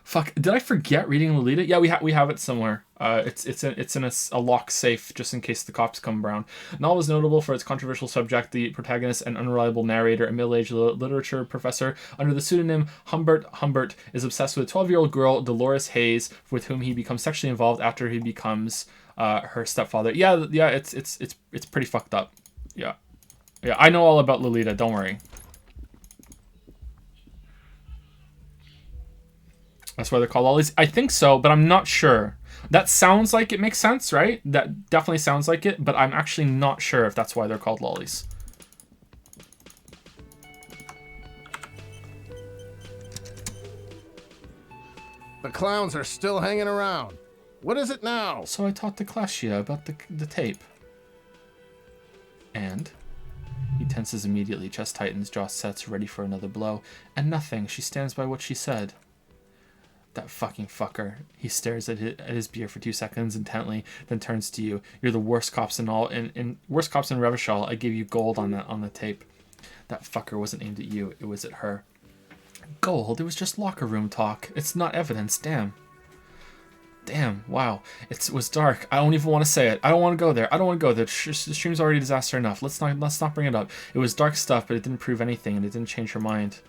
Fuck, did I forget reading Lolita? Yeah, we have it somewhere. It's in a locked safe just in case the cops come around. The novel is notable for its controversial subject, the protagonist and unreliable narrator, a middle-aged literature professor under the pseudonym Humbert is obsessed with a 12-year-old girl, Dolores Hayes, with whom he becomes sexually involved after he becomes her stepfather. Yeah, it's pretty fucked up. Yeah, I know all about Lolita. Don't worry. That's why they're called lollies. I think so, but I'm not sure. That sounds like it makes sense, right? That definitely sounds like it, but I'm actually not sure if that's why they're called lollies. The clowns are still hanging around. What is it now? So I talked to Clashia about the tape. And? He tenses immediately, chest tightens, jaw sets, ready for another blow. And nothing. She stands by what she said. That fucking fucker. He stares at his beer for 2 seconds intently, then turns to you. You're the worst cops in worst cops in Revachol. I gave you gold on the tape. That fucker wasn't aimed at you. It was at her. Gold? It was just locker room talk. It's not evidence. Damn. Damn. Wow. It was dark. I don't even want to say it. I don't want to go there. I don't want to go there. The stream's already disaster enough. Let's not bring it up. It was dark stuff, but it didn't prove anything, and it didn't change her mind.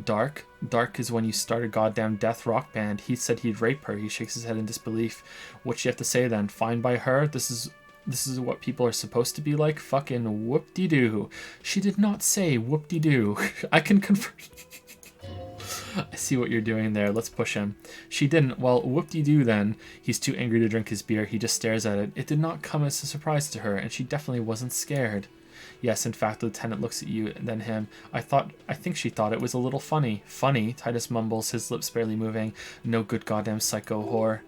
Dark? Dark is when you start a goddamn death rock band. He said he'd rape her. He shakes his head in disbelief. What you have to say then? Fine by her? This is what people are supposed to be like? Fucking whoop-de-doo. She did not say whoop-de-doo. I can confirm. I see what you're doing there. Let's push him. She didn't. Well, whoop-de-doo then. He's too angry to drink his beer. He just stares at it. It did not come as a surprise to her, and she definitely wasn't scared. Yes, in fact, the lieutenant looks at you and then him. I think she thought it was a little funny. Funny? Titus mumbles, his lips barely moving. No good goddamn psycho whore.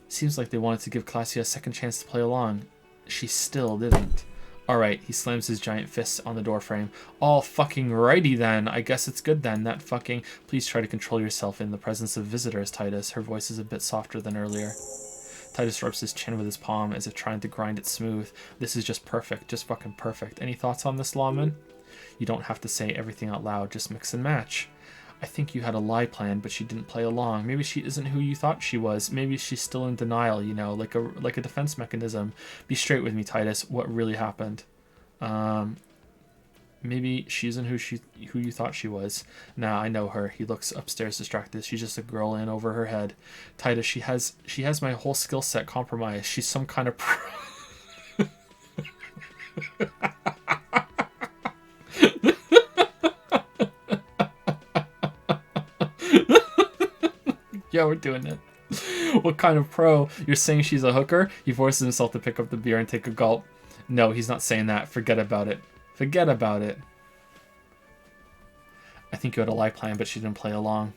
Seems like they wanted to give Clasia a second chance to play along. She still didn't. Alright, he slams his giant fists on the doorframe. All fucking righty then. I guess it's good then. That fucking... Please try to control yourself in the presence of visitors, Titus. Her voice is a bit softer than earlier. Titus rubs his chin with his palm as if trying to grind it smooth. This is just perfect. Just fucking perfect. Any thoughts on this, lawman? You don't have to say everything out loud. Just mix and match. I think you had a lie planned, but she didn't play along. Maybe she isn't who you thought she was. Maybe she's still in denial, you know, like a defense mechanism. Be straight with me, Titus. What really happened? Maybe she isn't who you thought she was. Nah, I know her. He looks upstairs distracted. She's just a girl in over her head. Titus, she has my whole skill set compromised. She's some kind of pro. Yeah, we're doing it. What kind of pro? You're saying she's a hooker? He forces himself to pick up the beer and take a gulp. No, he's not saying that. Forget about it. Forget about it. I think you had a lie plan, but she didn't play along.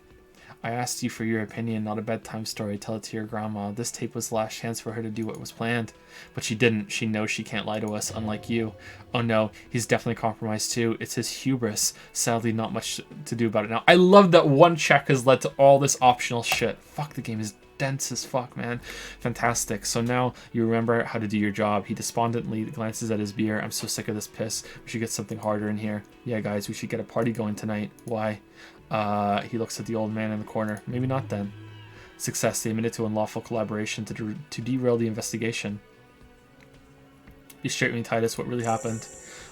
I asked you for your opinion, not a bedtime story. Tell it to your grandma. This tape was the last chance for her to do what was planned. But she didn't. She knows she can't lie to us, unlike you. Oh no, he's definitely compromised too. It's his hubris. Sadly, not much to do about it now. I love that one check has led to all this optional shit. Fuck, the game is dense as fuck, man. Fantastic. So now you remember how to do your job. He despondently glances at his beer. I'm so sick of this piss. We should get something harder in here. Yeah, guys, we should get a party going tonight. Why? He looks at the old man in the corner. Maybe not then. Success. They admitted to unlawful collaboration to derail the investigation. Be straight with me, Titus. What really happened?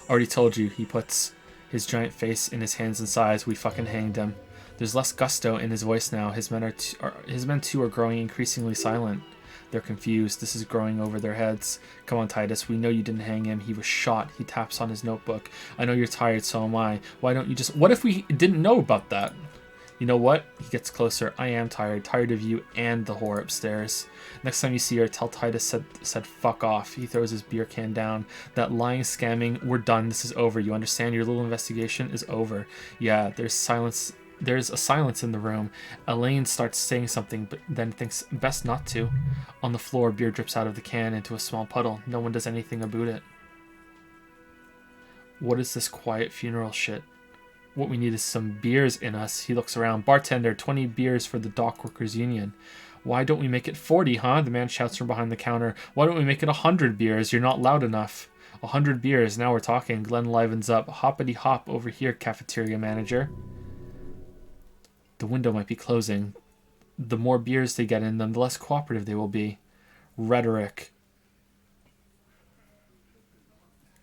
Already told you. He puts his giant face in his hands and sighs. We fucking hanged him. There's less gusto in his voice now. His men too are growing increasingly silent. They're confused. This is growing over their heads. Come on, Titus. We know you didn't hang him. He was shot. He taps on his notebook. I know you're tired, so am I. Why don't you just... What if we didn't know about that? You know what? He gets closer. I am tired. Tired of you and the whore upstairs. Next time you see her, tell Titus said fuck off. He throws his beer can down. That lying, scamming, we're done. This is over. You understand? Your little investigation is over. Yeah, there's silence... There's a silence in the room. Elaine starts saying something, but then thinks best not to. On the floor, beer drips out of the can into a small puddle. No one does anything about it. What is this quiet funeral shit? What we need is some beers in us. He looks around. Bartender, 20 beers for the Dock Workers Union. Why don't we make it 40, huh? The man shouts from behind the counter. Why don't we make it 100 beers? You're not loud enough. 100 beers. Now we're talking. Glenn livens up. Hoppity hop over here, cafeteria manager. The window might be closing. The more beers they get in them, the less cooperative they will be. Rhetoric.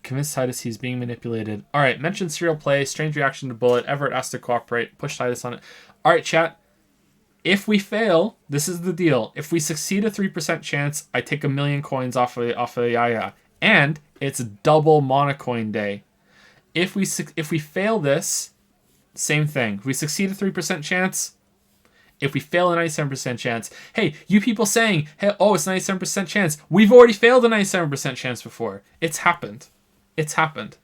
Convince Titus he's being manipulated. Alright, mention serial play, strange reaction to bullet, Everett asked to cooperate, push Titus on it. Alright, chat. If we fail, this is the deal. If we succeed a 3% chance, I take 1,000,000 coins off of ayaya. And it's double Monocoin day. If we fail this... Same thing. If we succeed a 3% chance, if we fail a 97% chance, hey, you people saying, hey, oh, it's 97% chance. We've already failed a 97% chance before. It's happened. It's happened.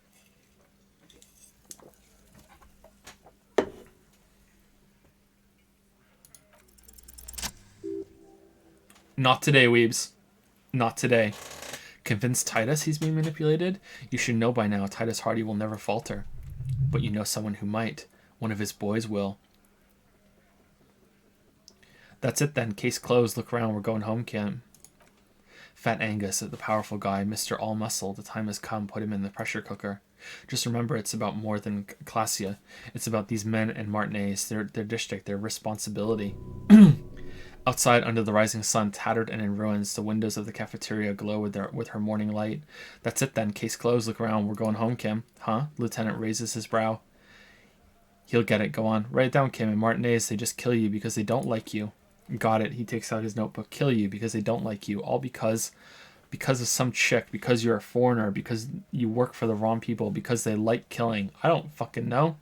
Not today, weebs. Not today. Convince Titus he's being manipulated? You should know by now Titus Hardy will never falter. But you know someone who might. One of his boys will. That's it then. Case closed. Look around. We're going home, Kim. Fat Angus, the powerful guy, Mr. All Muscle. The time has come. Put him in the pressure cooker. Just remember, it's about more than Classia. It's about these men and Martinez, their district, their responsibility. Outside, under the rising sun, tattered and in ruins, the windows of the cafeteria glow with her morning light. That's it then. Case closed. Look around. We're going home, Kim. Huh? Lieutenant raises his brow. He'll get it. Go on. Write it down, Kim. And Martinez, they just kill you because they don't like you. Got it. He takes out his notebook. Kill you because they don't like you. All because of some chick. Because you're a foreigner. Because you work for the wrong people. Because they like killing. I don't fucking know.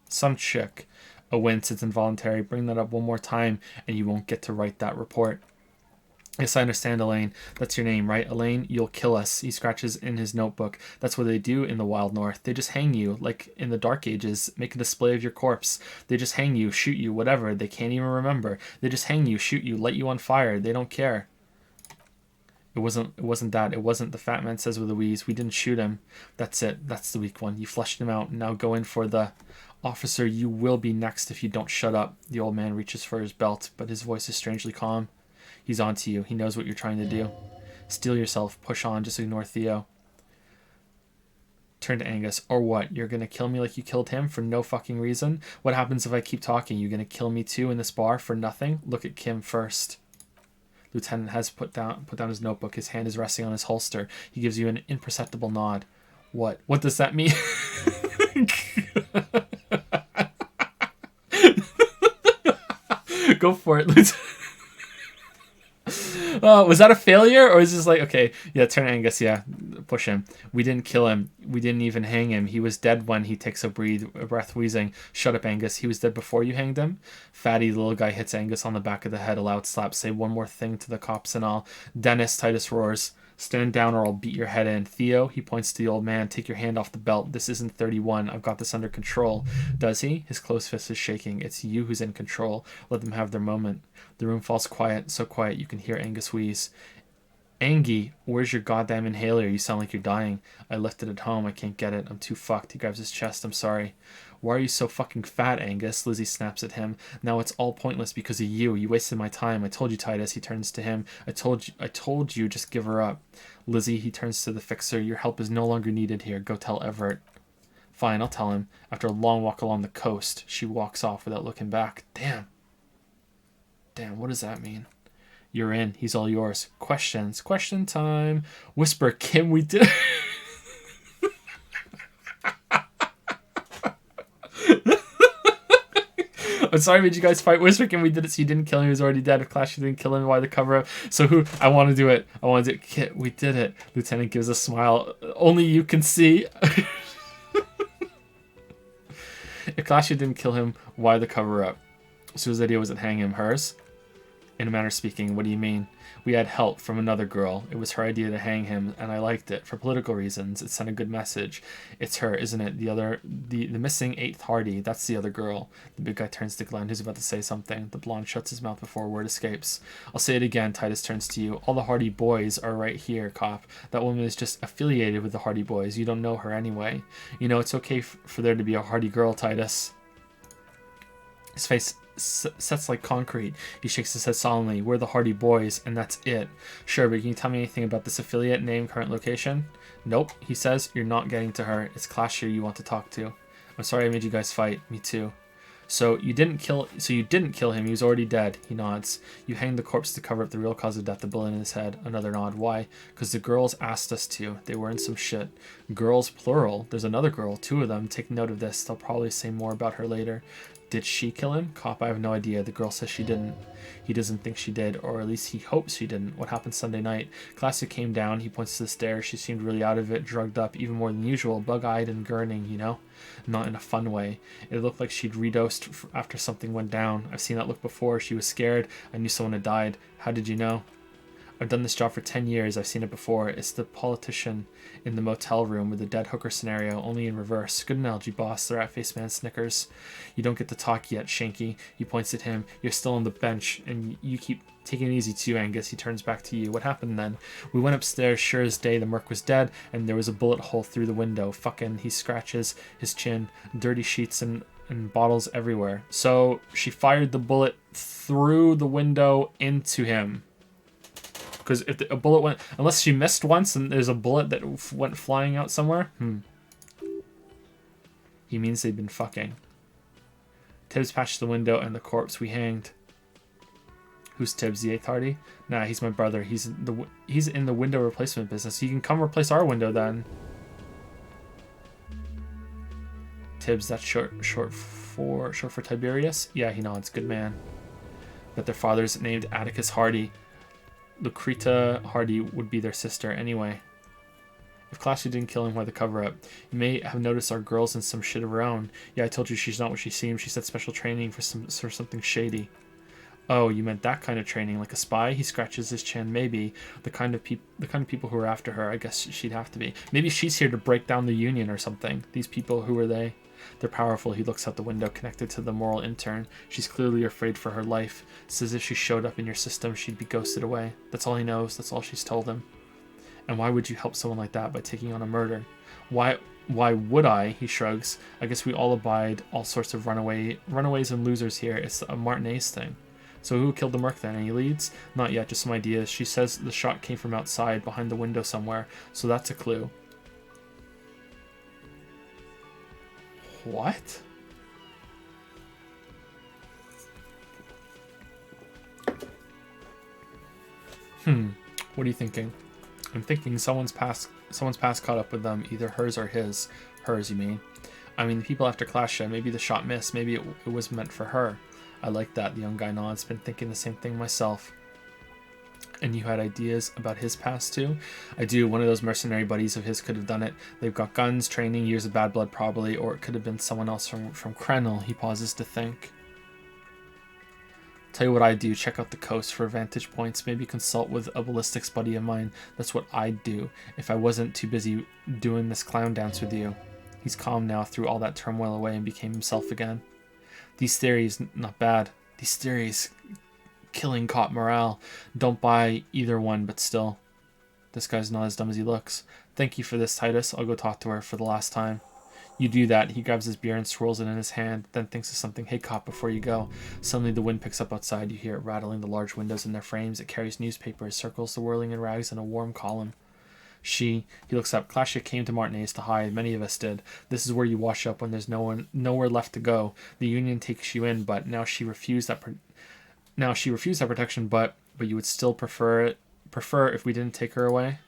Some chick. A wince, it's involuntary. Bring that up one more time and you won't get to write that report. Yes, I understand, Elaine. That's your name, right? Elaine, you'll kill us. He scratches in his notebook. That's what they do in the wild north. They just hang you, like in the dark ages. Make a display of your corpse. They just hang you, shoot you, whatever. They can't even remember. They just hang you, shoot you, light you on fire. They don't care. It wasn't that. It wasn't, the fat man says with a wheeze. We didn't shoot him. That's it. That's the weak one. You flushed him out. Now go in for the... Officer, you will be next if you don't shut up. The old man reaches for his belt, but his voice is strangely calm. He's on to you. He knows what you're trying to do. Steel yourself. Push on. Just ignore Theo. Turn to Angus. Or what? You're gonna kill me like you killed him for no fucking reason? What happens if I keep talking? You gonna kill me too in this bar for nothing? Look at Kim first. Lieutenant has put down his notebook. His hand is resting on his holster. He gives you an imperceptible nod. What? What does that mean? Go for it, Lieutenant. Was that a failure, or is this like, okay, yeah, turn Angus, yeah, push him. We didn't kill him. We didn't even hang him. He was dead when he takes a breath, wheezing. Shut up, Angus. He was dead before you hanged him? Fatty little guy hits Angus on the back of the head. A loud slap. Say one more thing to the cops and all. Dennis, Titus roars. Stand down or I'll beat your head in. Theo, he points to the old man. Take your hand off the belt. This isn't 31. I've got this under control. Does he? His closed fist is shaking. It's you who's in control. Let them have their moment. The room falls quiet. So quiet you can hear Angus wheeze. Angie, where's your goddamn inhaler? You sound like you're dying. I left it at home. I can't get it. I'm too fucked. He grabs his chest. I'm sorry. Why are you so fucking fat, Angus? Lizzie snaps at him. Now it's all pointless because of you. You wasted my time. I told you, Titus. He turns to him. I told you, just give her up. Lizzie, he turns to the fixer. Your help is no longer needed here. Go tell Everett. Fine, I'll tell him. After a long walk along the coast, she walks off without looking back. Damn, what does that mean? You're in. He's all yours. Questions. Question time. Whisper, Kim, we did... I'm sorry I made you guys fight. Whisper, Kim, we did it so you didn't kill him. He was already dead. If Clash, you didn't kill him. Why the cover up? So who? I want to do it. Kit, we did it. Lieutenant gives a smile. Only you can see. If Clash, you didn't kill him, why the cover up? Sue's idea wasn't hang him. Hers? In a manner of speaking, what do you mean? We had help from another girl. It was her idea to hang him, and I liked it. For political reasons, it sent a good message. It's her, isn't it? The missing 8th Hardy. That's the other girl. The big guy turns to Glenn, who's about to say something. The blonde shuts his mouth before a word escapes. I'll say it again. Titus turns to you. All the Hardy boys are right here, cop. That woman is just affiliated with the Hardy boys. You don't know her anyway. You know, it's okay for there to be a Hardy girl, Titus. His face sets like concrete. He shakes his head solemnly. We're the Hardy boys, and that's it. Sure, but can you tell me anything about this affiliate, name, current location? Nope, he says. You're not getting to her. It's Clasher you want to talk to. I'm sorry I made you guys fight. Me too. So you didn't kill him. He was already dead. He nods. You hanged the corpse to cover up the real cause of death, the bullet in his head. Another nod. Why? Because the girls asked us to. They were in some shit. Girls, plural. There's another girl. 2 of them. Take note of this. They'll probably say more about her later. Did she kill him? Cop, I have no idea. The girl says she didn't. He doesn't think she did, or at least he hopes she didn't. What happened Sunday night? Classic came down. He points to the stairs. She seemed really out of it, drugged up, even more than usual, bug-eyed and gurning, you know? Not in a fun way. It looked like she'd redosed after something went down. I've seen that look before. She was scared. I knew someone had died. How did you know? I've done this job for 10 years. I've seen it before. It's the politician in the motel room with the dead hooker scenario, only in reverse. Good analogy, boss. The rat-faced man snickers. You don't get to talk yet, Shanky. He points at him. You're still on the bench, and you keep taking it easy too, Angus. He turns back to you. What happened then? We went upstairs, sure as day. The merc was dead, and there was a bullet hole through the window. Fucking, he scratches his chin. Dirty sheets and bottles everywhere. So she fired the bullet through the window into him. Because if a bullet went... Unless she missed once and there's a bullet that went flying out somewhere. He means they've been fucking. Tibbs patched the window and the corpse we hanged. Who's Tibbs, the 8th Hardy? Nah, he's my brother. He's in the window replacement business. He can come replace our window then. Tibbs, that's short for Tiberius? Yeah, he nods. Good man. But their father's named Atticus Hardy. Lucreta Hardy would be their sister anyway. If Classy didn't kill him, why the cover-up? You may have noticed our girl's in some shit of her own. Yeah, I told you she's not what she seems. She said special training for something shady. Oh, you meant that kind of training, like a spy? He scratches his chin. Maybe the kind of people who are after her. I guess she'd have to be. Maybe she's here to break down the union or something. These people, who are they? They're powerful. He looks out the window, connected to the moral intern. She's clearly afraid for her life. Says if she showed up in your system, she'd be ghosted away. That's all he knows. That's all she's told him. And why would you help someone like that by taking on a murder? Why would I? He shrugs. I guess we all abide all sorts of runaways and losers here. It's a Martinez thing. So who killed the merc then? Any leads? Not yet, just some ideas. She says the shot came from outside, behind the window somewhere. So that's a clue. What? What are you thinking? I'm thinking someone's past caught up with them, either hers or his. Hers, you mean? I mean, the people after Klasha, maybe the shot missed, maybe it was meant for her. I like that, the young guy nods. Been thinking the same thing myself. And you had ideas about his past too? I do. One of those mercenary buddies of his could have done it. They've got guns, training, years of bad blood probably, or it could have been someone else from Krenel. He pauses to think. Tell you what I'd do. Check out the coast for vantage points. Maybe consult with a ballistics buddy of mine. That's what I'd do if I wasn't too busy doing this clown dance with you. He's calm now, threw all that turmoil away and became himself again. These theories, not bad. These theories... killing cop morale. Don't buy either one, but still. This guy's not as dumb as he looks. Thank you for this, Titus. I'll go talk to her for the last time. You do that. He grabs his beer and swirls it in his hand, then thinks of something. Hey, cop, before you go. Suddenly the wind picks up outside. You hear it rattling the large windows in their frames. It carries newspapers, circles the whirling in rags in a warm column. He looks up. Classia came to Martinez to hide. Many of us did. This is where you wash up when there's nowhere left to go. The Union takes you in, but now she refused that protection, but you would still prefer if we didn't take her away?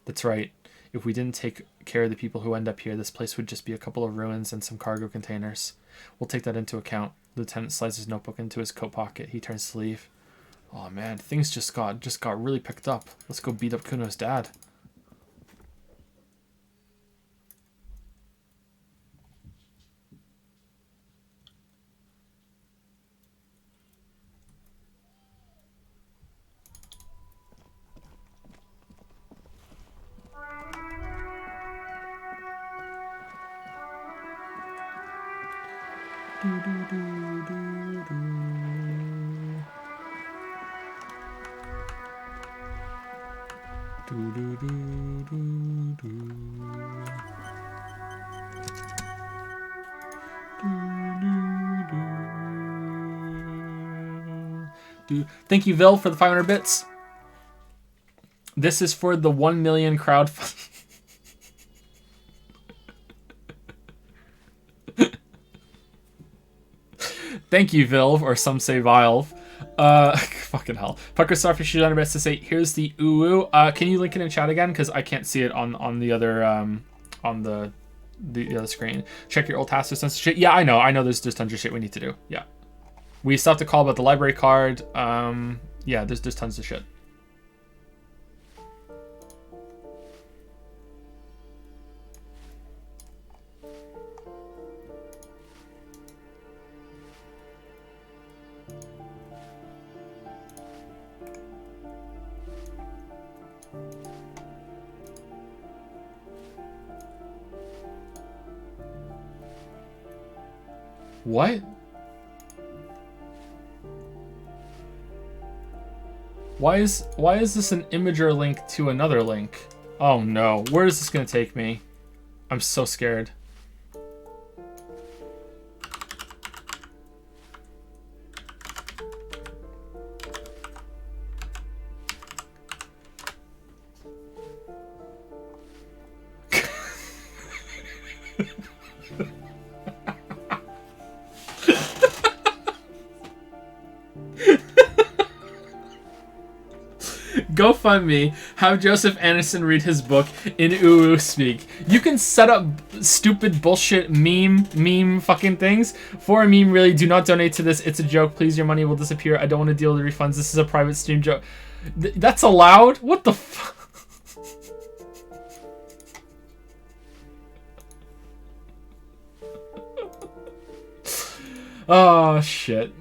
That's right. If we didn't take care of the people who end up here, this place would just be a couple of ruins and some cargo containers. We'll take that into account. Lieutenant slides his notebook into his coat pocket. He turns to leave. Oh man, things just got really picked up. Let's go beat up Kuno's dad. Thank you, Vil, for the 500 bits. This is for the 1 million crowd. Thank you, Vilv, or some say Vilv. Fucking hell. Pucker Starfish is on best to say, here's the uwu. Can you link it in chat again? Because I can't see it on the other on the other screen. Check your old tasks. There's tons of shit. Yeah, I know. There's tons of shit we need to do. Yeah. We still have to call about the library card. Yeah, there's tons of shit. What? Why is this an imager link to another link? Oh no, where is this gonna take me? I'm so scared. GoFundMe, have Joseph Anderson read his book in Uwu speak. You can set up stupid bullshit meme fucking things. For a meme, really, do not donate to this. It's a joke. Please, your money will disappear. I don't want to deal with the refunds. This is a private stream joke. That's allowed? What the fuck? Oh, shit.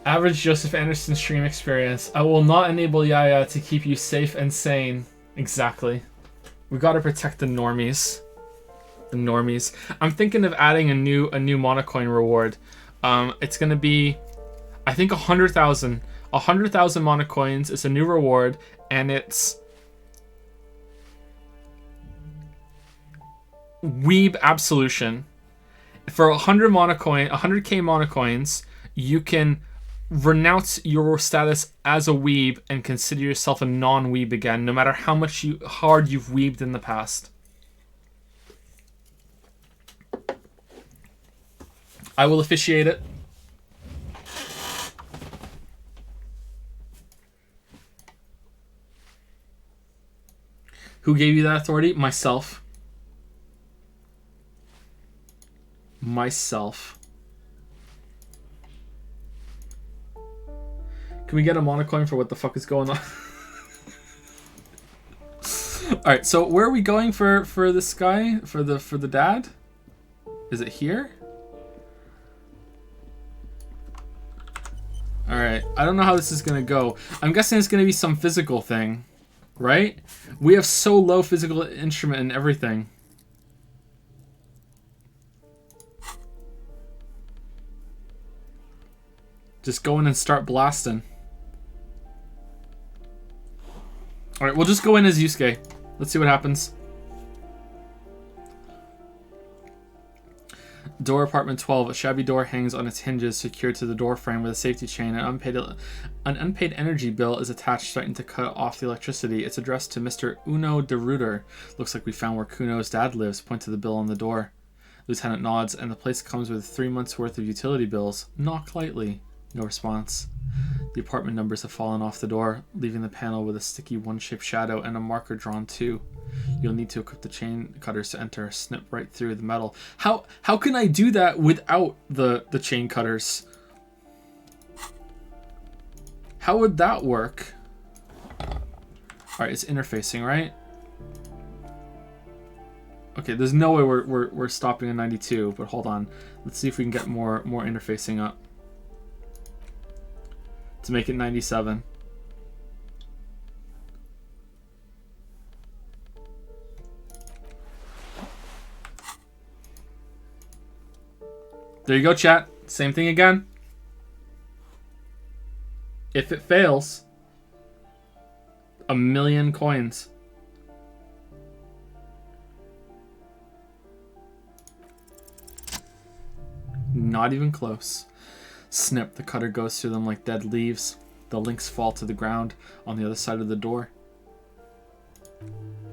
Average Joseph Anderson stream experience. I will not enable Yaya to keep you safe and sane. Exactly. We gotta protect the normies. The normies. I'm thinking of adding a new Monocoin reward. It's gonna be, I think 100,000. 100,000 Monocoins is a new reward, and it's Weeb Absolution. For 100k Monocoins, you can renounce your status as a weeb and consider yourself a non-weeb again, no matter how much hard you've weebed in the past. I will officiate it. Who gave you that authority? Myself. Myself. Can we get a Monocoin for what the fuck is going on? Alright, so where are we going for this guy? For the dad? Is it here? Alright, I don't know how this is gonna go. I'm guessing it's gonna be some physical thing. Right? We have so low physical instrument and everything. Just go in and start blasting. Alright, we'll just go in as Yusuke. Let's see what happens. Door apartment 12. A shabby door hangs on its hinges, secured to the door frame with a safety chain. An unpaid energy bill is attached, starting to cut off the electricity. It's addressed to Mr. Uno de Ruder. Looks like we found where Kuno's dad lives. Point to the bill on the door. Lieutenant nods, and the place comes with 3 months' worth of utility bills. Knock lightly. No response. The apartment numbers have fallen off the door, leaving the panel with a sticky one-shaped shadow and a marker drawn too. You'll need to equip the chain cutters to enter. Snip right through the metal. How can I do that without the chain cutters? How would that work? Alright, it's interfacing, right? Okay, there's no way we're stopping at 92, but hold on. Let's see if we can get more interfacing up. To make it 97. There you go, chat. Same thing again. If it fails, 1,000,000 coins. Not even close. Snip, the cutter goes through them like dead leaves. The links fall to the ground on the other side of the door.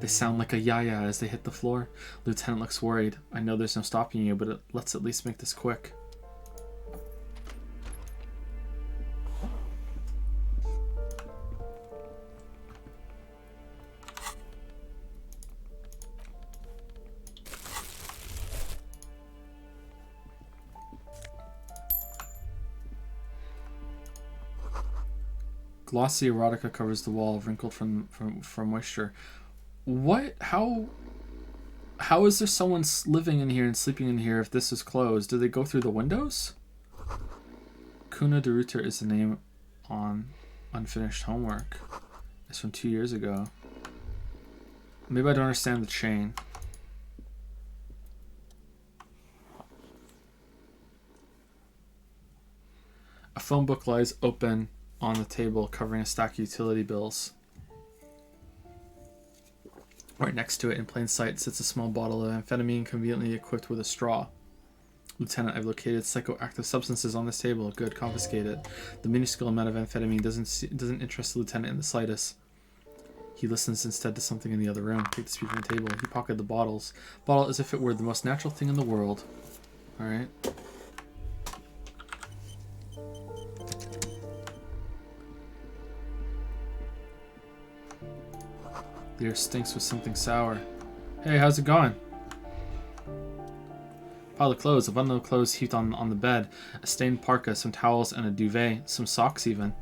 They sound like ayaya as they hit the floor. Lieutenant looks worried. I know there's no stopping you, but let's at least make this quick. Glossy erotica covers the wall, wrinkled from moisture. What? How How is there someone living in here and sleeping in here if this is closed? Do they go through the windows? Kuna de Ruiter is the name on unfinished homework. It's from 2 years ago. Maybe I don't understand the chain. A phone book lies open on the table, covering a stack of utility bills. Right next to it, in plain sight, sits a small bottle of amphetamine conveniently equipped with a straw. Lieutenant, I've located psychoactive substances on this table. Good, confiscate it. The minuscule amount of amphetamine doesn't interest the lieutenant in the slightest. He listens instead to something in the other room. Take the speaker from the table. He pocketed the bottles. Bottle as if it were the most natural thing in the world. Alright. The air stinks with something sour. Hey, how's it going? Pile of clothes, a bundle of clothes heaped on the bed, a stained parka, some towels, and a duvet, some socks even.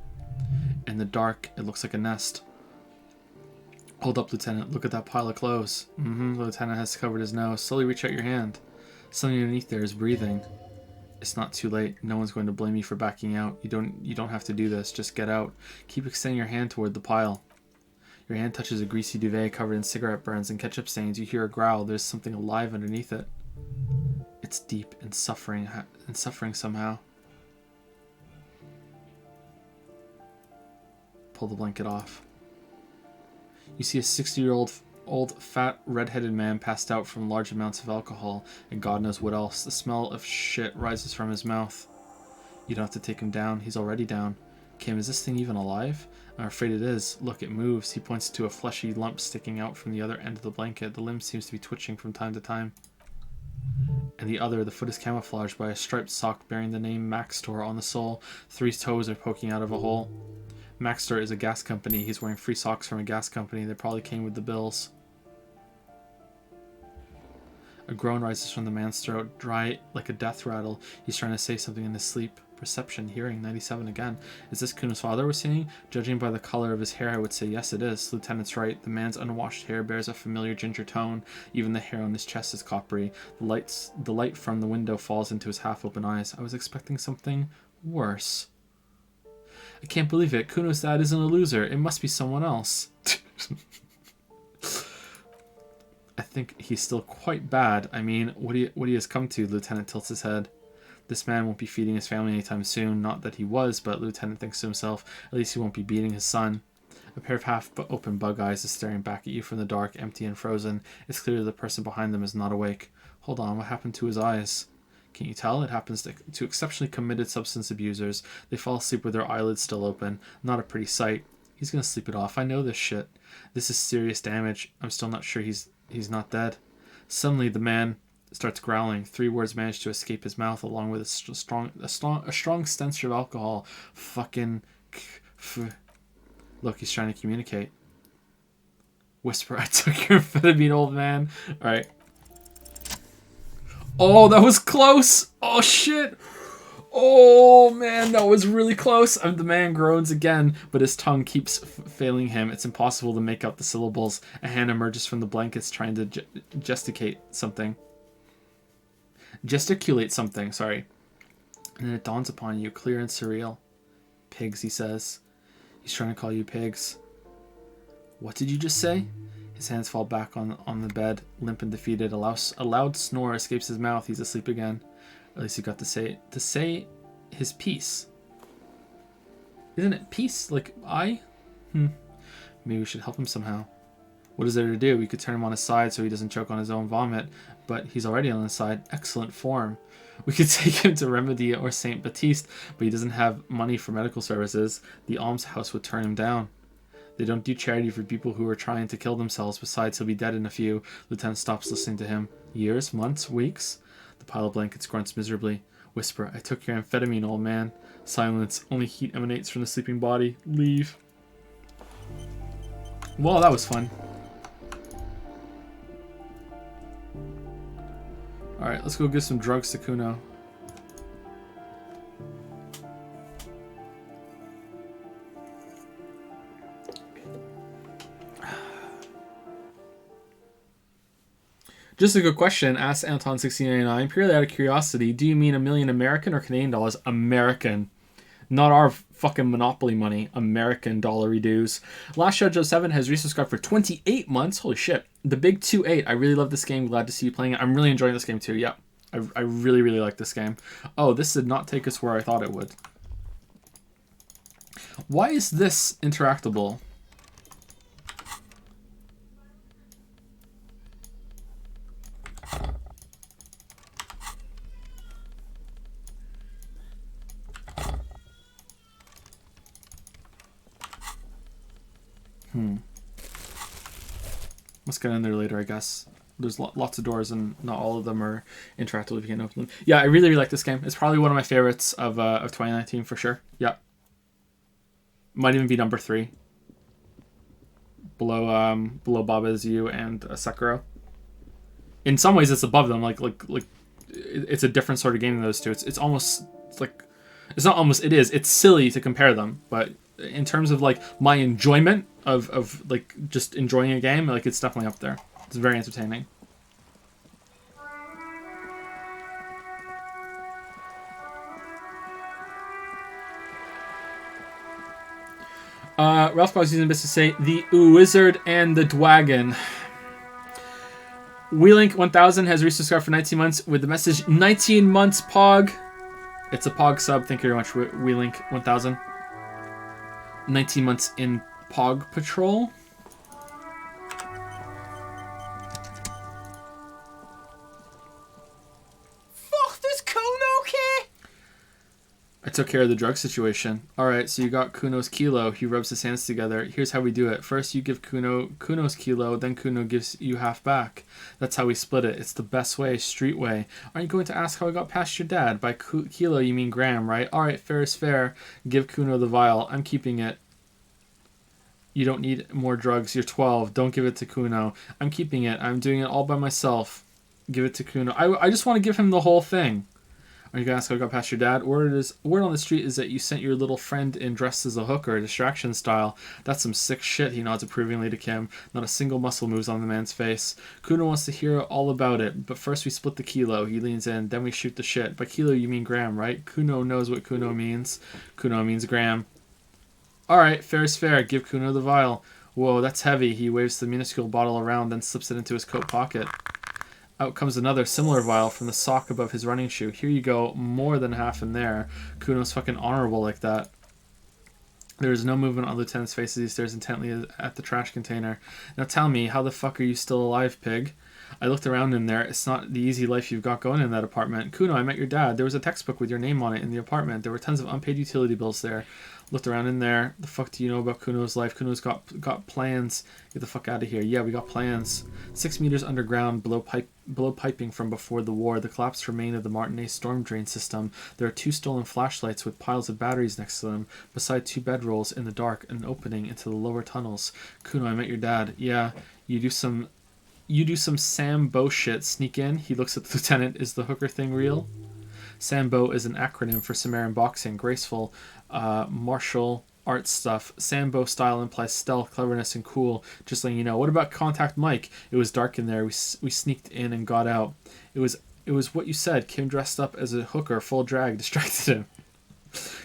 In the dark, it looks like a nest. Hold up, Lieutenant. Look at that pile of clothes. The Lieutenant has covered his nose. Slowly reach out your hand. Something underneath there is breathing. It's not too late. No one's going to blame you for backing out. You don't have to do this. Just get out. Keep extending your hand toward the pile. Your hand touches a greasy duvet covered in cigarette burns and ketchup stains. You hear a growl. There's something alive underneath it. It's deep and suffering somehow. Pull the blanket off. You see a 60-year-old fat red-headed man passed out from large amounts of alcohol and God knows what else. The smell of shit rises from his mouth. You don't have to take him down. He's already down. Kim, is this thing even alive? I'm afraid it is. Look, it moves. He points to a fleshy lump sticking out from the other end of the blanket. The limb seems to be twitching from time to time. And the foot is camouflaged by a striped sock bearing the name Mac Store on the sole. 3 toes are poking out of a hole. Mac Store is a gas company. He's wearing free socks from a gas company. They probably came with the bills. A groan rises from the man's throat, dry like a death rattle. He's trying to say something in his sleep. Perception, hearing, 97 again. Is this Kuna's father we're seeing? Judging by the color of his hair, I would say yes it is. Lieutenant's right. The man's unwashed hair bears a familiar ginger tone. Even the hair on his chest is coppery. The light from the window falls into his half-open eyes. I was expecting something worse. I can't believe it. Kuno's dad isn't a loser. It must be someone else. I think he's still quite bad. I mean, what he has come to, Lieutenant tilts his head. This man won't be feeding his family anytime soon. Not that he was, but Lieutenant thinks to himself, at least he won't be beating his son. A pair of half-open bug eyes is staring back at you from the dark, empty and frozen. It's clear the person behind them is not awake. Hold on, what happened to his eyes? Can you tell? It happens to exceptionally committed substance abusers. They fall asleep with their eyelids still open. Not a pretty sight. He's gonna sleep it off. I know this shit. This is serious damage. I'm still not sure he's not dead. Suddenly, the man starts growling. 3 words manage to escape his mouth, along with a strong stench of alcohol. Fucking. Look, he's trying to communicate. Whisper, I took your amphetamine, old man. All right. Oh, that was close. Oh shit. Oh man, that was really close. The man groans again, but his tongue keeps failing him. It's impossible to make out the syllables. A hand emerges from the blankets trying to gesticulate something. Sorry. And then it dawns upon you, clear and surreal. Pigs, he says. He's trying to call you pigs. What did you just say? His hands fall back on the bed, limp and defeated. A loud snore escapes his mouth. He's asleep again. At least he got to say his piece. Isn't it peace? Like I? Maybe we should help him somehow. What is there to do? We could turn him on his side so he doesn't choke on his own vomit, but he's already on his side. Excellent form. We could take him to Remedy or St. Baptiste, but he doesn't have money for medical services. The almshouse would turn him down. They don't do charity for people who are trying to kill themselves. Besides, he'll be dead in a few. Lieutenant stops listening to him. Years? Months? Weeks? The pile of blankets grunts miserably. Whisper, I took your amphetamine, old man. Silence. Only heat emanates from the sleeping body. Leave. Well, that was fun. Alright, let's go give some drugs to Kuno. Just a good question. Asked Anton1699. Purely out of curiosity, do you mean $1 million American or Canadian dollars? American. Not our fucking Monopoly money. American dollary dues. Last Show Joe 7 has resubscribed for 28 months. Holy shit. The Big 2-8. I really love this game. Glad to see you playing it. I'm really enjoying this game too. Yep. I really, really like this game. Oh, this did not take us where I thought it would. Why is this interactable? Let's get in there later, I guess. There's lots of doors, and not all of them are interactive if you can open them. Yeah, I really, really like this game. It's probably one of my favorites of 2019 for sure. Yeah. Might even be number 3. Below Baba Is You and Sekiro. In some ways, it's above them. Like it's a different sort of game than those two. It's almost like it's not almost. It is. It's silly to compare them, but in terms of like my enjoyment of like just enjoying a game, like it's definitely up there. It's very entertaining. Ralph was using this to say the Wizard and the Dwagon. WeLink 1000 has resubscribed for 19 months with the message 19 months Pog. It's a Pog sub. Thank you very much, WeLink 1000. 19 months in Pog Patrol. Fuck, does Kuno care? I took care of the drug situation. Alright, so you got Kuno's kilo. He rubs his hands together. Here's how we do it. First you give Kuno's kilo, then Kuno gives you half back. That's how we split it. It's the best way, street way. Aren't you going to ask how I got past your dad? By kilo you mean gram, right? Alright, fair is fair. Give Kuno the vial. I'm keeping it. You don't need more drugs. You're 12. Don't give it to Kuno. I'm keeping it. I'm doing it all by myself. Give it to Kuno. I just want to give him the whole thing. Are you going to ask how I got past your dad? Word on the street is that you sent your little friend in dressed as a hooker, distraction style. That's some sick shit, he nods approvingly to Kim. Not a single muscle moves on the man's face. Kuno wants to hear all about it, but first we split the kilo. He leans in, then we shoot the shit. By kilo you mean gram, right? Kuno knows what Kuno means. Kuno means gram. Alright, fair is fair. Give Kuno the vial. Whoa, that's heavy. He waves the minuscule bottle around, then slips it into his coat pocket. Out comes another similar vial from the sock above his running shoe. Here you go, more than half in there. Kuno's fucking honorable like that. There is no movement on Lieutenant's face as he stares intently at the trash container. Now tell me, how the fuck are you still alive, pig? I looked around in there. It's not the easy life you've got going in that apartment. Kuno, I met your dad. There was a textbook with your name on it in the apartment. There were tons of unpaid utility bills there. Looked around in there. The fuck do you know about Kuno's life? Kuno's got plans. Get the fuck out of here. Yeah, we got plans. 6 meters underground, below piping from before the war. The collapsed remain of the Martinet storm drain system. There are 2 stolen flashlights with piles of batteries next to them. Beside 2 bedrolls in the dark, an opening into the lower tunnels. Kuno, I met your dad. Yeah, you do some Sambo shit. Sneak in. He looks at the lieutenant. Is the hooker thing real? Sambo is an acronym for Samaritan boxing. Graceful, martial arts stuff. Sambo style implies stealth, cleverness, and cool. Just letting you know. What about Contact Mike? It was dark in there. We sneaked in and got out. It was what you said. Kim dressed up as a hooker, full drag, distracted him.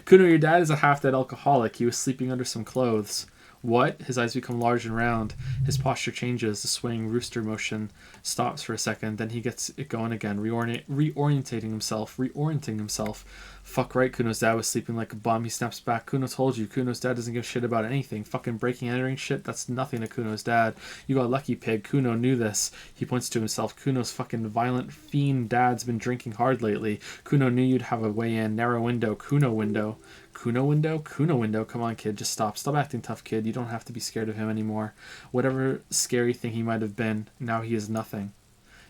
Kuno, your dad is a half-dead alcoholic. He was sleeping under some clothes. What? His eyes become large and round. His posture changes. The swaying rooster motion stops for a second. Then he gets it going again, reorienting himself. Fuck right, Kuno's dad was sleeping like a bum. He snaps back. Kuno told you. Kuno's dad doesn't give a shit about anything. Fucking breaking and entering shit, that's nothing to Kuno's dad. You got lucky, pig. Kuno knew this. He points to himself. Kuno's fucking violent fiend dad's been drinking hard lately. Kuno knew you'd have a way in. Narrow window. Kuno window. Kuno window? Kuno window. Come on, kid. Just stop. Stop acting tough, kid. You don't have to be scared of him anymore. Whatever scary thing he might have been, now he is nothing.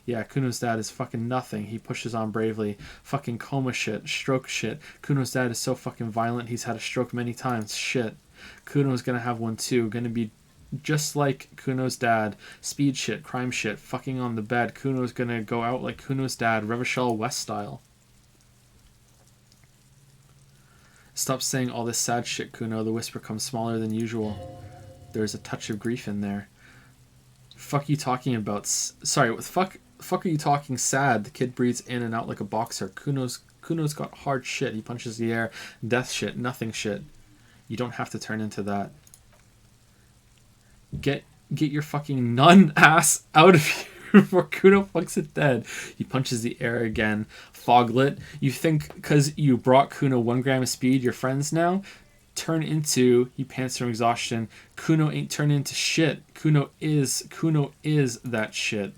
Yeah, Kuno's dad is fucking nothing. He pushes on bravely. Fucking coma shit. Stroke shit. Kuno's dad is so fucking violent, he's had a stroke many times. Shit. Kuno's gonna have one too. Gonna be just like Kuno's dad. Speed shit. Crime shit. Fucking on the bed. Kuno's gonna go out like Kuno's dad. Revachol West style. Stop saying all this sad shit, Kuno. The whisper comes smaller than usual. There's a touch of grief in there. Fuck you talking about? Sorry, fuck Fuck are you talking sad? The kid breathes in and out like a boxer. Kuno's got hard shit. He punches the air. Death shit. Nothing shit. You don't have to turn into that. Get your fucking nun ass out of here before Kuno fucks it dead. He punches the air again. Foglet, you think because you brought Kuno 1 gram of speed, you're friends now? He pants from exhaustion. Kuno ain't turned into shit. Kuno is that shit.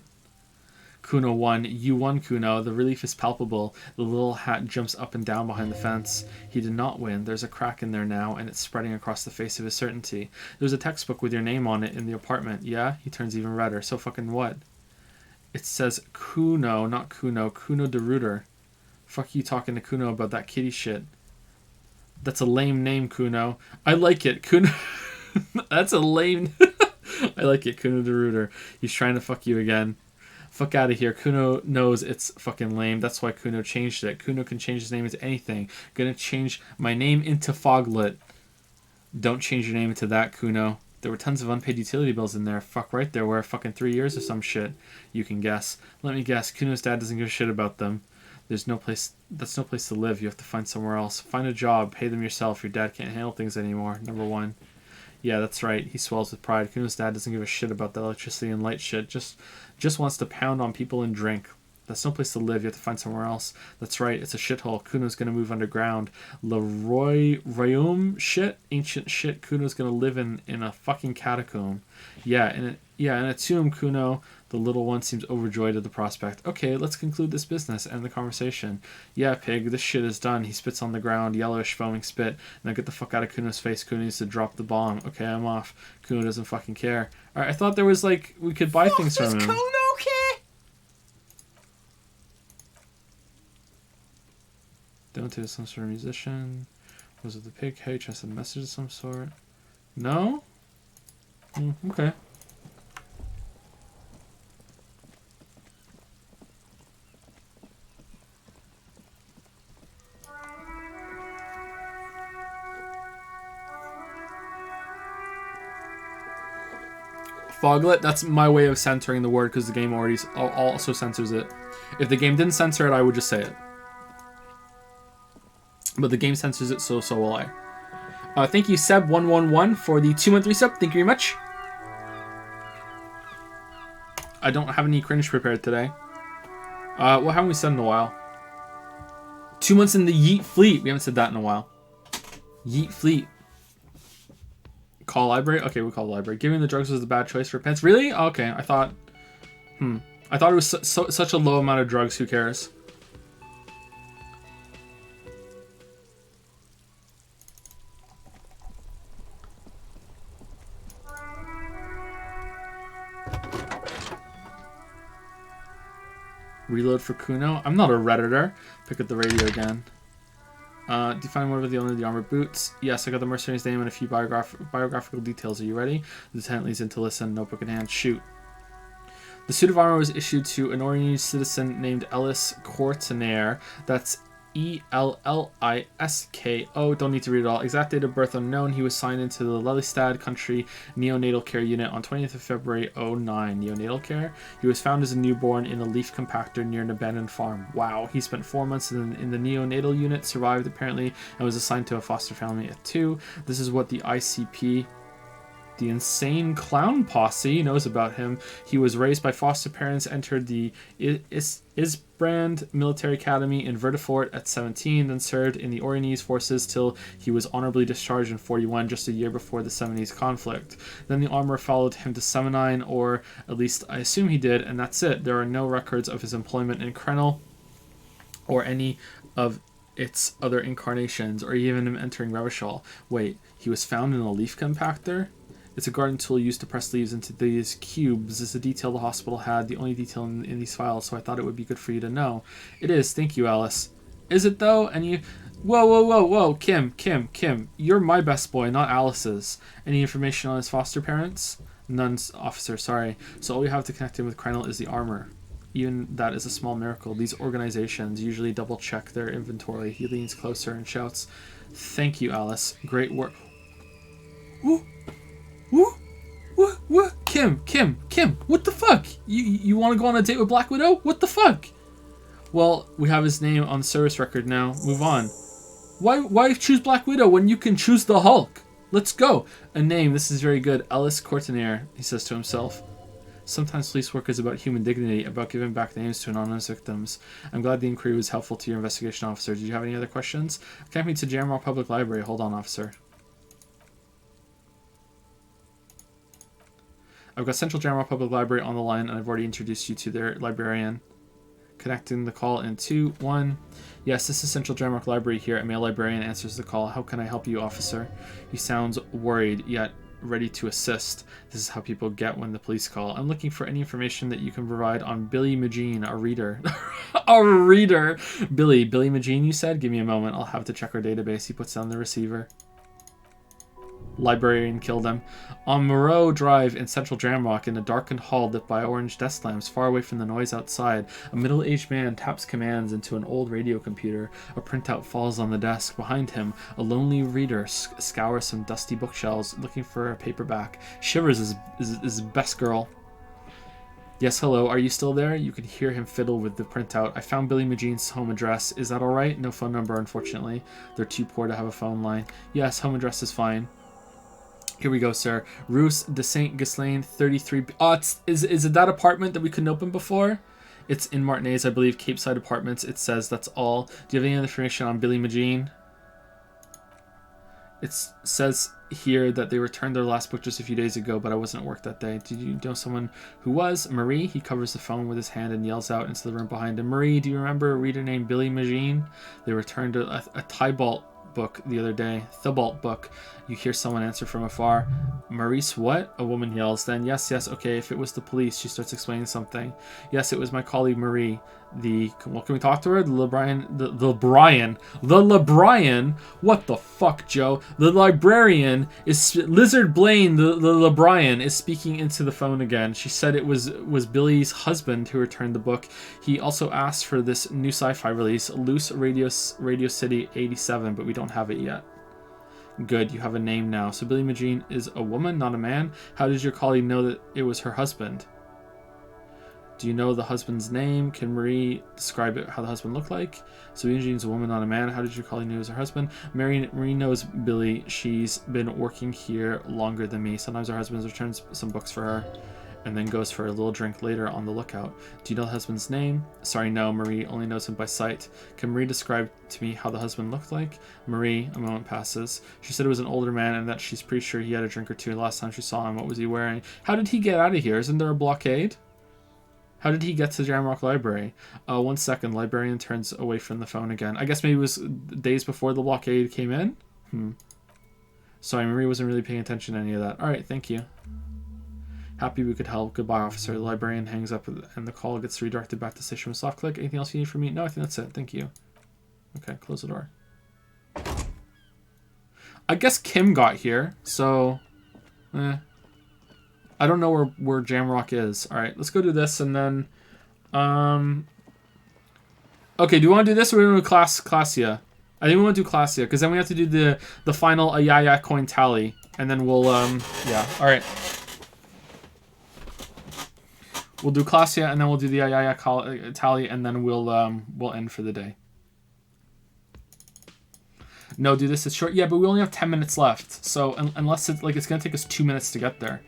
Kuno won. You won, Kuno. The relief is palpable. The little hat jumps up and down behind the fence. He did not win. There's a crack in there now, and it's spreading across the face of his certainty. There's a textbook with your name on it in the apartment. Yeah? He turns even redder. So fucking what? It says Kuno, not Kuno. Kuno de Rooter. Fuck you talking to Kuno about that kitty shit. That's a lame name, Kuno. I like it. Kuno. That's a lame... I like it. Kuno de Rooter. He's trying to fuck you again. Fuck out of here. Kuno knows it's fucking lame. That's why Kuno changed it. Kuno can change his name into anything. Gonna change my name into Foglet. Don't change your name into that, Kuno. There were tons of unpaid utility bills in there. Fuck right there were. Fucking 3 years or some shit. You can guess. Let me guess. Kuno's dad doesn't give a shit about them. That's no place to live. You have to find somewhere else. Find a job. Pay them yourself. Your dad can't handle things anymore. Number 1. Yeah, that's right. He swells with pride. Kuno's dad doesn't give a shit about the electricity and light shit. Just wants to pound on people and drink. That's no place to live. You have to find somewhere else. That's right. It's a shithole. Kuno's gonna move underground. Le Royaume shit? Ancient shit. Kuno's gonna live in a fucking catacomb. Yeah, in a tomb, Kuno, the little one, seems overjoyed at the prospect. Okay, let's conclude this business. End the conversation. Yeah, pig, this shit is done. He spits on the ground, yellowish, foaming spit. Now get the fuck out of Kuno's face. Kuno needs to drop the bomb. Okay, I'm off. Kuno doesn't fucking care. Alright, I thought there was, like, we could buy things from him. Kuno care? Don't do some sort of musician. Was it the pig? Hey, try to send a message of some sort. No? Okay. Foglet, that's my way of censoring the word because the game already also censors it. If the game didn't censor it, I would just say it. But the game censors it, so will I. Thank you, Seb111, for the 2-month resub. Thank you very much. I don't have any cringe prepared today. What haven't we said in a while? 2 months in the Yeet Fleet. We haven't said that in a while. Yeet Fleet. Call library? Okay, we call the library. Giving the drugs was the bad choice for pants. Really? Okay, I thought... I thought it was such a low amount of drugs. Who cares? Reload for Kuno. I'm not a Redditor. Pick up the radio again. Define whatever the owner of the armored boots. Yes, I got the mercenary's name and a few biographical details. Are you ready? The lieutenant leads in to listen. Notebook in hand. Shoot. The suit of armor was issued to an Orient citizen named Ellis Courtenaire. That's E-L-L-I-S-K-O. Don't need to read it all. Exact date of birth unknown. He was signed into the Lelystad Country Neonatal Care Unit on 20th of February 09. Neonatal care? He was found as a newborn in a leaf compactor near an abandoned farm. Wow. He spent 4 months in the neonatal unit, survived apparently, and was assigned to a foster family at 2. This is what the ICP... The Insane Clown Posse knows about him. He was raised by foster parents, entered the Isbrand Military Academy in Verdefort at 17, then served in the Orionese forces till he was honorably discharged in 41, just a year before the Seminese conflict. Then the armor followed him to Seminine, or at least I assume he did, and that's it. There are no records of his employment in Krenel or any of its other incarnations, or even him entering Revachol. Wait, he was found in a leaf compactor? It's a garden tool used to press leaves into these cubes. It's a detail the hospital had, the only detail in these files, so I thought it would be good for you to know. It is. Thank you, Alice. Is it, though? And you... Whoa. Kim. You're my best boy, not Alice's. Any information on his foster parents? None, officer, sorry. So all we have to connect him with Krenel is the armor. Even that is a small miracle. These organizations usually double-check their inventory. He leans closer and shouts, "Thank you, Alice. Great work." Woo! What? Kim, what the fuck? You want to go on a date with Black Widow? What the fuck? Well, we have his name on service record now. Move on. Why choose Black Widow when you can choose the Hulk? Let's go. A name. This is very good. Ellis Courtenier, he says to himself. Sometimes police work is about human dignity, about giving back names to anonymous victims. I'm glad the inquiry was helpful to your investigation, officer. Did you have any other questions? Connect me to Jamrock Public Library. Hold on, officer. I've got Central Jamrock Public Library on the line, and I've already introduced you to their librarian. Connecting the call in 2, 1. Yes, this is Central Jamrock Library here. A male librarian answers the call. How can I help you, officer? He sounds worried, yet ready to assist. This is how people get when the police call. I'm looking for any information that you can provide on Billy Magine, a reader. A reader! Billy Magine, you said? Give me a moment. I'll have to check our database. He puts down the receiver. Librarian killed him. On Moreau Drive in Central Jamrock, in a darkened hall lit by orange desk lamps, far away from the noise outside, a middle-aged man taps commands into an old radio computer. A printout falls on the desk. Behind him, a lonely reader scours some dusty bookshelves, looking for a paperback. Shivers is best girl. Yes, hello, are you still there? You can hear him fiddle with the printout. I found Billy Magene's home address. Is that alright? No phone number, unfortunately. They're too poor to have a phone line. Yes, home address is fine. Here we go, sir. Rue de Saint Ghislain, 33... Oh, is it that apartment that we couldn't open before? It's in Martinez, I believe, Cape Side Apartments. It says that's all. Do you have any other information on Billy Magine? It says here that they returned their last book just a few days ago, but I wasn't at work that day. Did you know someone who was? Marie? He covers the phone with his hand and yells out into the room behind him. Marie, do you remember a reader named Billy Magine? They returned a Thibault book the other day. Thibault book. You hear someone answer from afar. Maurice, what? A woman yells. Then, yes, okay, if it was the police. She starts explaining something. Yes, it was my colleague Marie. Well, can we talk to her? The librarian? What the fuck, Joe? The librarian is Lizard Blaine. The librarian is speaking into the phone again. She said it was Billy's husband who returned the book. He also asked for this new sci-fi release, Loose Radio City 87, but we don't have it yet. Good, you have a name now. So Billy Magine is a woman, not a man. How did your colleague know that it was her husband? Do you know the husband's name? Can Marie describe how the husband looked like? So Billy Magene's a woman, not a man. How did your colleague know it was her husband? Marie knows Billy. She's been working here longer than me. Sometimes her husband returns some books for her and then goes for a little drink later on the lookout. Do you know the husband's name? Sorry, no. Marie only knows him by sight. Can Marie describe to me how the husband looked like? Marie, a moment passes. She said it was an older man and that she's pretty sure he had a drink or two last time she saw him. What was he wearing? How did he get out of here? Isn't there a blockade? How did he get to Jamrock Library? 1 second. Librarian turns away from the phone again. I guess maybe it was days before the blockade came in? Sorry, Marie wasn't really paying attention to any of that. Alright, thank you. Happy we could help. Goodbye, officer. The librarian hangs up and the call gets redirected back to station with soft click. Anything else you need from me? No, I think that's it. Thank you. Okay, close the door. I guess Kim got here, so... I don't know where Jamrock is. Alright, let's go do this and then... Okay, do you want to do this or do we want to do Classia? I think we want to do Classia, because then we have to do the final ayaya coin tally. And then we'll, yeah, alright. We'll do Classia, and then we'll do the ayaya tally, and then we'll end for the day. No, do this. It's short. Yeah, but we only have 10 minutes left. So unless it's it's gonna take us 2 minutes to get there.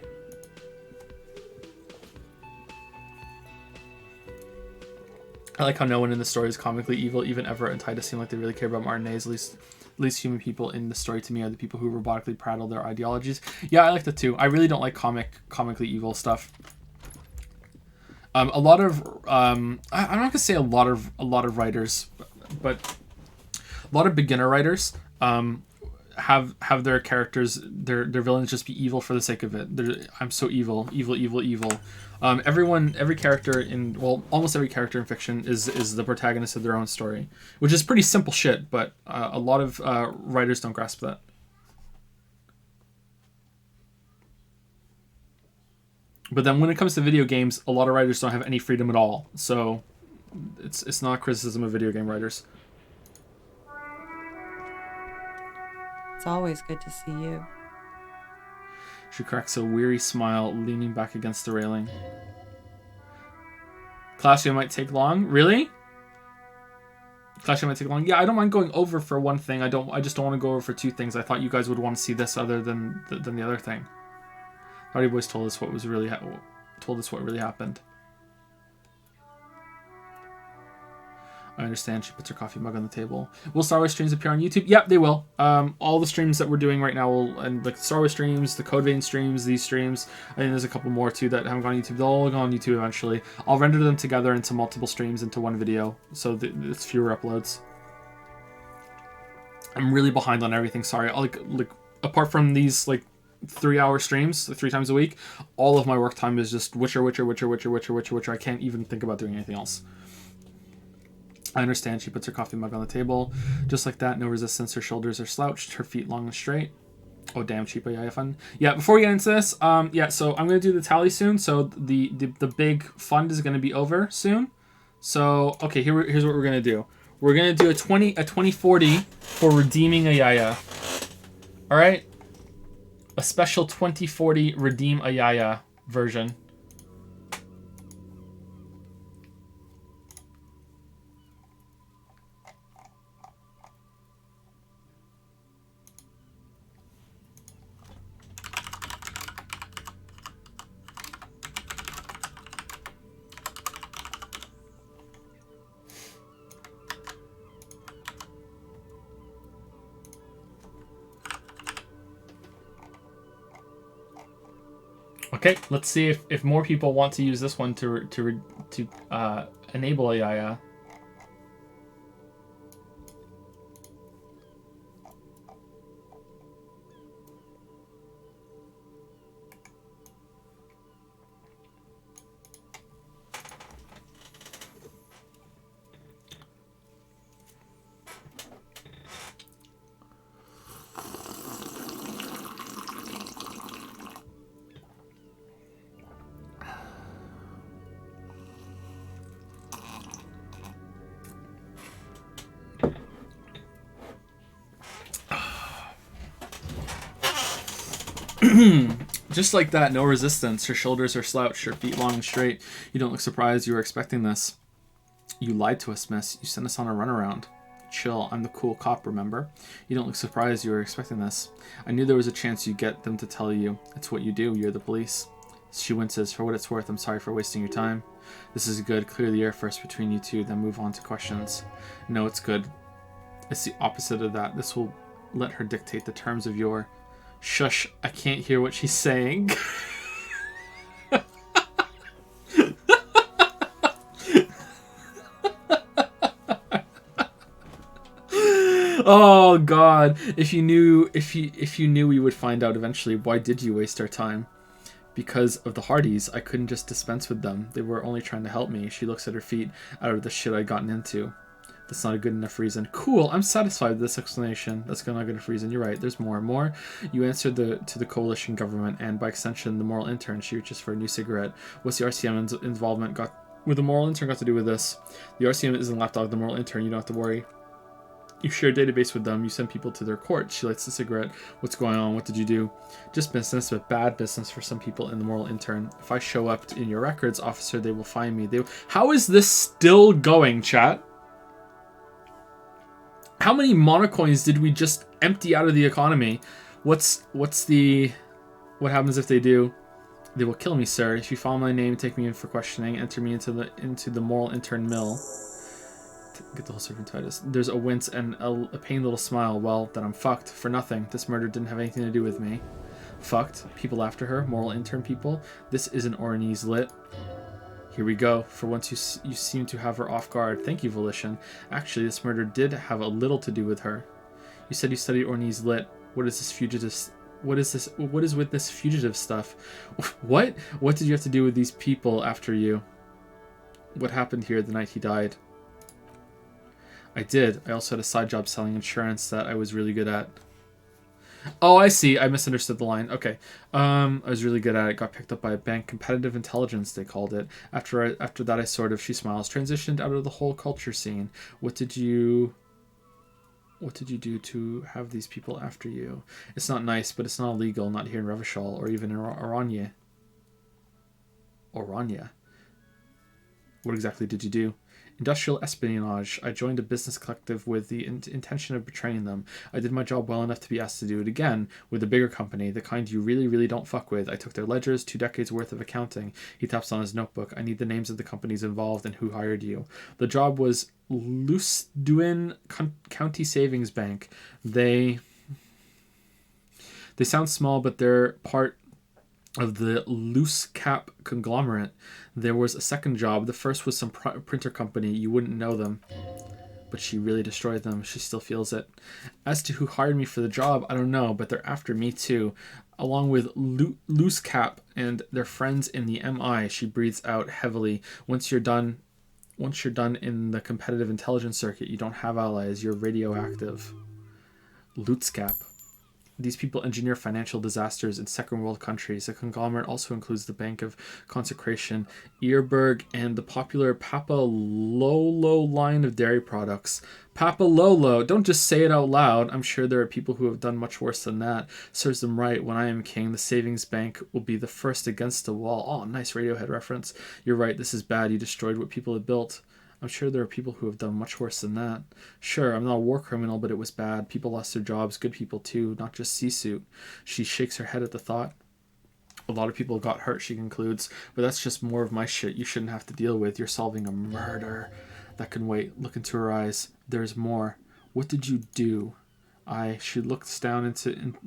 I like how no one in the story is comically evil. Even Everett and Titus seem like they really care about Martinez. At least human people in the story to me are the people who robotically prattle their ideologies. Yeah, I like that too. I really don't like comically evil stuff. A lot of I'm not gonna say a lot of writers, but a lot of beginner writers have their characters, their villains just be evil for the sake of it. I'm so evil. Every character almost every character in fiction is the protagonist of their own story, which is pretty simple shit, but a lot of writers don't grasp that. But then when it comes to video games, a lot of writers don't have any freedom at all. So it's not a criticism of video game writers. It's always good to see you. She cracks a weary smile, leaning back against the railing. Classroom might take long. Really? Classroom might take long. Yeah, I don't mind going over for one thing. I just don't want to go over for two things. I thought you guys would want to see this other than the other thing. Rowdy Boys told us what really happened. I understand. She puts her coffee mug on the table. Will Star Wars streams appear on YouTube? Yep, they will. All the streams that we're doing right now will, and like Star Wars streams, the Code Vein streams, these streams. I think there's a couple more too that haven't gone on YouTube. They'll all go on YouTube eventually. I'll render them together into multiple streams into one video, so it's fewer uploads. I'm really behind on everything. Sorry. Like apart from these 3-hour streams, 3 times a week, all of my work time is just Witcher. I can't even think about doing anything else. I understand. She puts her coffee mug on the table. Just like that, no resistance. Her shoulders are slouched, her feet long and straight. Oh, damn, cheap ayaya fun. Yeah, before we get into this, so I'm going to do the tally soon. So the big fund is going to be over soon. So, okay, here's what we're going to do. We're going to do a 2040 for redeeming ayaya. All right? A special 2040 redeem ayaya version. Okay, let's see if more people want to use this one to enable ayaya. Just like that, no resistance. Her shoulders are slouched, her feet long and straight. You don't look surprised. You were expecting this. You lied to us, miss. You sent us on a runaround. Chill, I'm the cool cop, remember? You don't look surprised. You were expecting this. I knew there was a chance you'd get them to tell you. It's what you do. You're the police. She winces. For what it's worth, I'm sorry for wasting your time. This is good. Clear the air first between you two, then move on to questions. No, it's good. It's the opposite of that. This will let her dictate the terms of your... Shush, I can't hear what she's saying. Oh god, if you knew we would find out eventually, why did you waste our time? Because of the Hardys, I couldn't just dispense with them. They were only trying to help me. She looks at her feet out of the shit I'd gotten into. That's not a good enough reason. Cool, I'm satisfied with this explanation. That's not a good enough reason. You're right, there's more and more. You answered to the coalition government and, by extension, the moral intern. She reaches for a new cigarette. What's the RCM involvement with the moral intern got to do with this? The RCM isn't lapdog the moral intern. You don't have to worry. You share a database with them. You send people to their court. She lights the cigarette. What's going on? What did you do? Just business, but bad business for some people in the moral intern. If I show up in your records, officer, they will find me. How is this still going, chat? How many Monocoins did we just empty out of the economy? What happens if they do? They will kill me, sir. If you follow my name, take me in for questioning, enter me into the moral intern mill. Get the whole servantitis. There's a wince and a pained little smile. Well, then I'm fucked. For nothing. This murder didn't have anything to do with me. Fucked. People after her. Moral intern people. This isn't Ornese lit. Here we go. For once you seem to have her off guard. Thank you, Volition. Actually, this murder did have a little to do with her. You said you studied Ornese lit. What is this fugitive... What is with this fugitive stuff? What? What did you have to do with these people after you? What happened here the night he died? I did. I also had a side job selling insurance that I was really good at. Oh, I see. I misunderstood the line. Okay. I was really good at it. Got picked up by a bank. Competitive intelligence, they called it. After that, she smiles, transitioned out of the whole culture scene. What did you What did you do to have these people after you? It's not nice, but it's not illegal, not here in Revachol or even in Oranje. Oranje? What exactly did you do? Industrial espionage. I joined a business collective with the intention of betraying them. I did my job well enough to be asked to do it again with a bigger company, the kind you really, really don't fuck with. I took their ledgers, 2 decades worth of accounting. He taps on his notebook. I need the names of the companies involved and who hired you. The job was Lusduin County Savings Bank. They sound small, but they're part of the Loose Cap conglomerate. There was a second job. The first was some printer company. You wouldn't know them, but she really destroyed them. She still feels it. As to who hired me for the job, I don't know, but they're after me too, along with Loose Cap and their friends in the MI. She breathes out heavily. Once you're done in the competitive intelligence circuit, you don't have allies. You're radioactive. Loose Cap. These people engineer financial disasters in second world countries. The conglomerate also includes the Bank of Consecration, Earberg, and the popular Papa Lolo line of dairy products. Papa Lolo, don't just say it out loud. I'm sure there are people who have done much worse than that. Serves them right. When I am king, the savings bank will be the first against the wall. Oh, nice Radiohead reference. You're right, this is bad. You destroyed what people had built. I'm sure there are people who have done much worse than that. Sure, I'm not a war criminal, but it was bad. People lost their jobs, good people too, not just C-suit. She shakes her head at the thought. A lot of people got hurt, she concludes, but that's just more of my shit you shouldn't have to deal with. You're solving a murder. That can wait. Look into her eyes. There's more. What did you do? She looks down into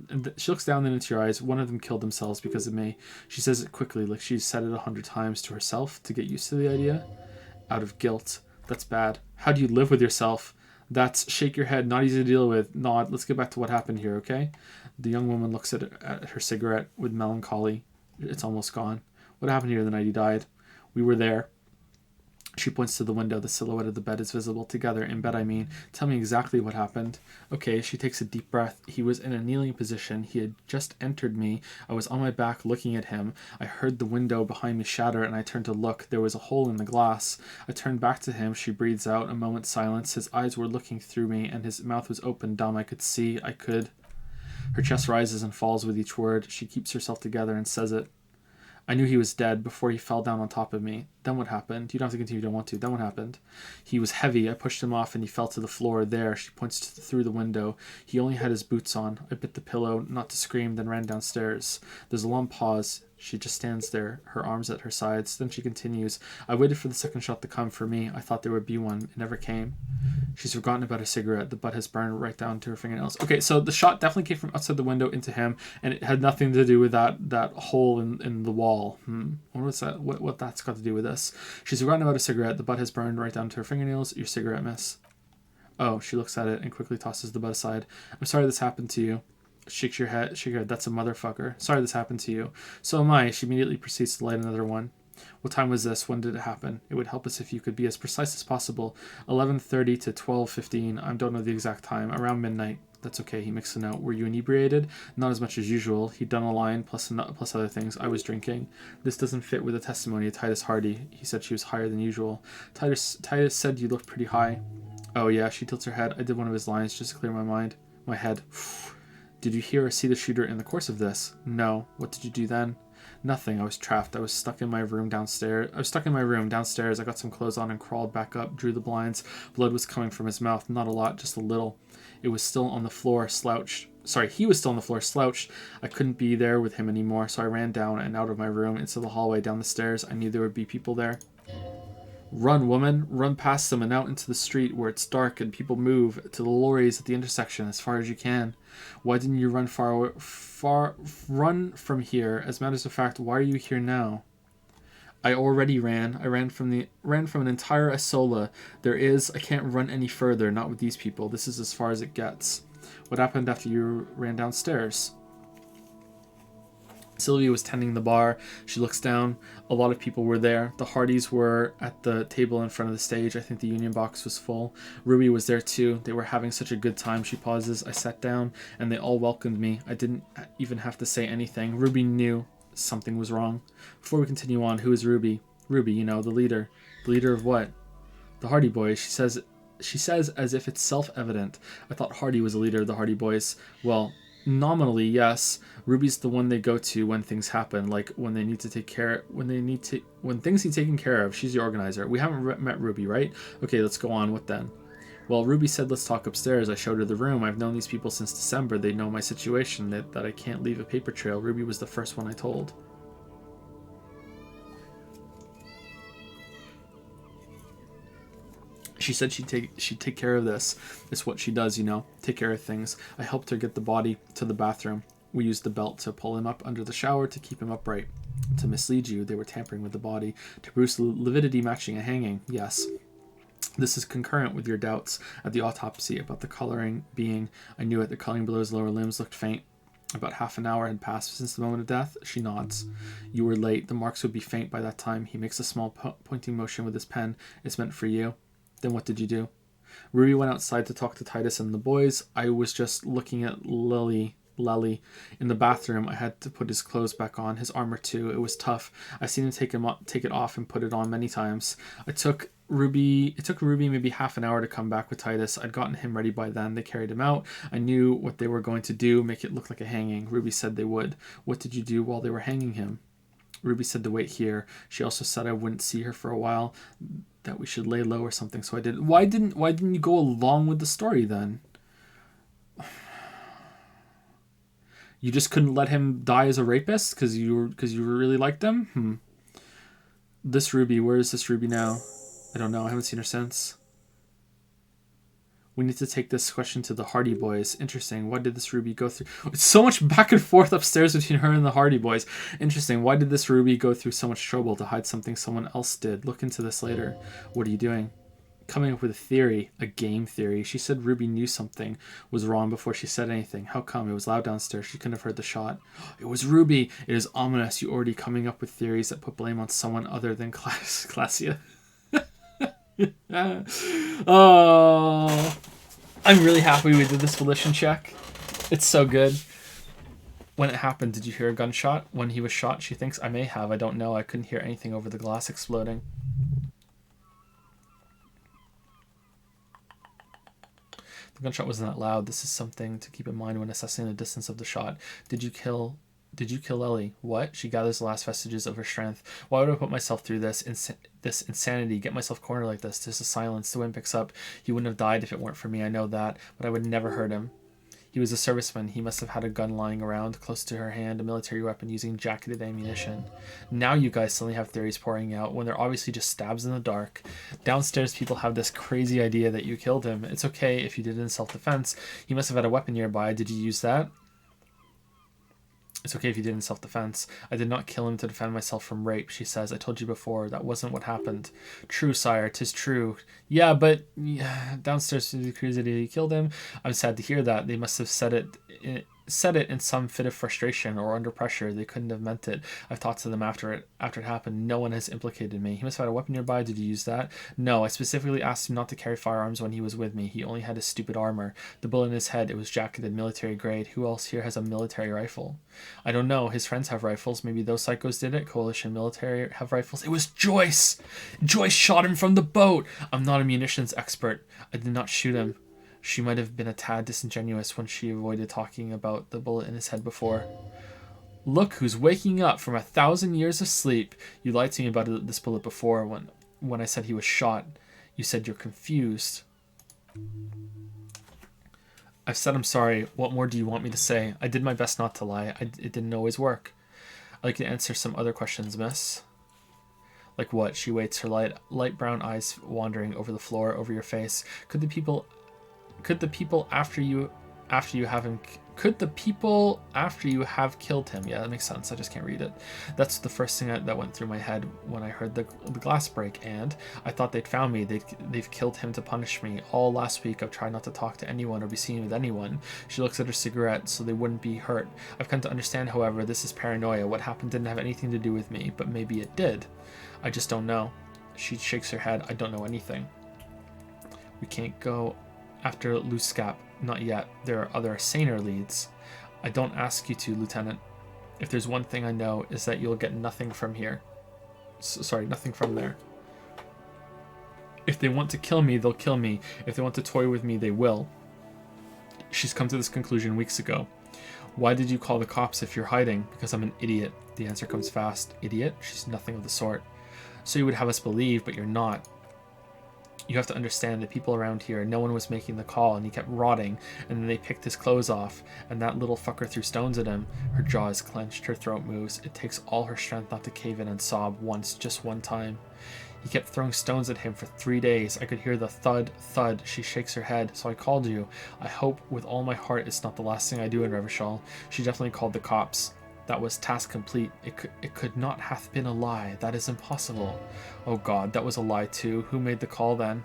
your eyes. One of them killed themselves because of me. She says it quickly, like she's said it 100 times to herself to get used to the idea. Out of guilt. That's bad. How do you live with yourself? That's shake your head, not easy to deal with. Nod. Let's get back to what happened here, okay? The young woman looks at her cigarette with melancholy. It's almost gone. What happened here the night he died? We were there. She points to the window. The silhouette of the bed is visible. Together, in bed I mean. Tell me exactly what happened. Okay, she takes a deep breath. He was in a kneeling position. He had just entered me. I was on my back looking at him. I heard the window behind me shatter and I turned to look. There was a hole in the glass. I turned back to him. She breathes out. A moment's silence. His eyes were looking through me and his mouth was open, dumb. I could see. Her chest rises and falls with each word. She keeps herself together and says it. I knew he was dead before he fell down on top of me. Then what happened? You don't have to continue if you don't want to. Then what happened? He was heavy. I pushed him off and he fell to the floor. There, she points through the window. He only had his boots on. I bit the pillow, not to scream, then ran downstairs. There's a long pause. She just stands there, her arms at her sides. Then she continues. I waited for the second shot to come for me. I thought there would be one. It never came. She's forgotten about her cigarette. The butt has burned right down to her fingernails. Okay, so the shot definitely came from outside the window into him, and it had nothing to do with that hole in the wall. What that's got to do with this? She's forgotten about her cigarette. The butt has burned right down to her fingernails. Your cigarette, miss. Oh, she looks at it and quickly tosses the butt aside. I'm sorry this happened to you. Shake your head. That's a motherfucker. Sorry this happened to you. So am I. She immediately proceeds to light another one. What time was this? When did it happen? It would help us if you could be as precise as possible. 11:30 to 12:15. I don't know the exact time. Around midnight. That's okay. He makes a note. Were you inebriated? Not as much as usual. He'd done a line plus other things. I was drinking. This doesn't fit with the testimony of Titus Hardy. He said she was higher than usual. Titus said you looked pretty high. Oh yeah. She tilts her head. I did one of his lines just to clear my head. Did you hear or see the shooter in the course of this? No. What did you do then? Nothing. I was trapped. I was stuck in my room downstairs. I got some clothes on and crawled back up, drew the blinds. Blood was coming from his mouth. Not a lot, just a little. He was still on the floor, slouched. I couldn't be there with him anymore, so I ran down and out of my room, into the hallway, down the stairs. I knew there would be people there. Run, woman. Run past them and out into the street where it's dark and people move, to the lorries at the intersection as far as you can. Why didn't you run run from here? As matters of fact, why are you here now? I already ran. I ran from an entire Isola. I can't run any further, not with these people. This is as far as it gets. What happened after you ran downstairs? Sylvia was tending the bar. She looks down. A lot of people were there. The Hardys were at the table in front of the stage. I think the union box was full. Ruby was there too. They were having such a good time. She pauses. I sat down and they all welcomed me. I didn't even have to say anything. Ruby knew something was wrong. Before we continue on, who is Ruby? Ruby, the leader. The leader of what? The Hardy Boys. She says as if it's self-evident. I thought Hardy was a leader of the Hardy Boys. Well, nominally, yes. Ruby's the one they go to when things happen, like when they need to take care, when things need taken care of. She's the organizer. We haven't met Ruby, right? Okay, let's go on. What then? Well, Ruby said let's talk upstairs. I showed her the room. I've known these people since December. They know my situation, that I can't leave a paper trail. Ruby was the first one I told. She said she'd take care of this. It's what she does, you know, take care of things. I helped her get the body to the bathroom. We used the belt to pull him up under the shower to keep him upright. To mislead you, they were tampering with the body. To produce lividity matching a hanging, yes. This is concurrent with your doubts at the autopsy about the coloring being. I knew it. The coloring below his lower limbs looked faint. About half an hour had passed since the moment of death. She nods. You were late. The marks would be faint by that time. He makes a small pointing motion with his pen. It's meant for you. Then what did you do? Ruby went outside to talk to Titus and the boys. I was just looking at Lely in the bathroom. I had to put his clothes back on, his armor too. It was tough. I seen him take it off and put it on many times. It took Ruby maybe half an hour to come back with Titus. I'd gotten him ready by then. They carried him out. I knew what they were going to do, make it look like a hanging. Ruby said they would. What did you do while they were hanging him? Ruby said to wait here. She also said I wouldn't see her for a while, that we should lay low or something, so I did. Why didn't you go along with the story then? You just couldn't let him die as a rapist because you really liked him? This Ruby, where is this Ruby now? I don't know. I haven't seen her since. We need to take this question to the Hardy Boys. Interesting. Why did this Ruby go through... It's so much back and forth upstairs between her and the Hardy Boys. Interesting. Why did this Ruby go through so much trouble to hide something someone else did? Look into this later. What are you doing? Coming up with a theory. A game theory. She said Ruby knew something was wrong before she said anything. How come? It was loud downstairs. She couldn't have heard the shot. It was Ruby. It is ominous. You already coming up with theories that put blame on someone other than Classia. Oh, I'm really happy we did this volition check. It's so good. When it happened, did you hear a gunshot? When he was shot, she thinks I may have. I don't know. I couldn't hear anything over the glass exploding. The gunshot wasn't that loud. This is something to keep in mind when assessing the distance of the shot. Did you kill Ellie? What? She gathers the last vestiges of her strength. Why would I put myself through this insanity? Get myself cornered like this. There's a silence. The wind picks up. He wouldn't have died if it weren't for me. I know that. But I would never hurt him. He was a serviceman. He must have had a gun lying around close to her hand, a military weapon using jacketed ammunition. Now you guys suddenly have theories pouring out when they're obviously just stabs in the dark. Downstairs people have this crazy idea that you killed him. It's okay if you did it in self-defense. He must have had a weapon nearby. Did you use that? It's okay if you did in self-defense. I did not kill him to defend myself from rape, she says. I told you before, that wasn't what happened. True, sire, 'tis true. Yeah, but downstairs to the curiosity he killed him. I'm sad to hear that. They must have said it in some fit of frustration or under pressure. They couldn't have meant it. I've talked to them after it happened. No one has implicated me. He must have had a weapon nearby. Did you use that? No, I specifically asked him not to carry firearms when he was with me. He only had his stupid armor. The bullet in his head, it was jacketed military grade. Who else here has a military rifle? I don't know. His friends have rifles. Maybe those psychos did it. Coalition military have rifles. It was Joyce! Joyce shot him from the boat! I'm not a munitions expert. I did not shoot him. She might have been a tad disingenuous when she avoided talking about the bullet in his head before. Look who's waking up from 1,000 years of sleep. You lied to me about this bullet before when I said he was shot. You said you're confused. I've said I'm sorry. What more do you want me to say? I did my best not to lie. It didn't always work. I'd like to answer some other questions, miss. Like what? She waits, her light brown eyes wandering over the floor, over your face. Could the people after you have killed him? Yeah, that makes sense. I just can't read it. That's the first thing that went through my head when I heard the glass break, and I thought they'd found me. They've killed him to punish me. All last week I've tried not to talk to anyone or be seen with anyone. She looks at her cigarette so they wouldn't be hurt. I've come to understand, however, this is paranoia. What happened didn't have anything to do with me, but maybe it did. I just don't know. She shakes her head. I don't know anything. We can't go after Luscap. Not yet. There are other saner leads. I don't ask you to, Lieutenant. If there's one thing I know is that you'll get nothing from here. Sorry, nothing from there. If they want to kill me, they'll kill me. If they want to toy with me, they will. She's come to this conclusion weeks ago. Why did you call the cops if you're hiding? Because I'm an idiot. The answer comes fast. Idiot? She's nothing of the sort. So you would have us believe, but you're not. You have to understand that people around here, no one was making the call, and he kept rotting, and then they picked his clothes off, and that little fucker threw stones at him. Her jaw is clenched, her throat moves. It takes all her strength not to cave in and sob once, just one time. He kept throwing stones at him for 3 days. I could hear the thud, thud. She shakes her head, so I called you. I hope with all my heart it's not the last thing I do in Revachol. She definitely called the cops. That was task complete. It could not hath been a lie. That is impossible. Oh God, that was a lie too. Who made the call then?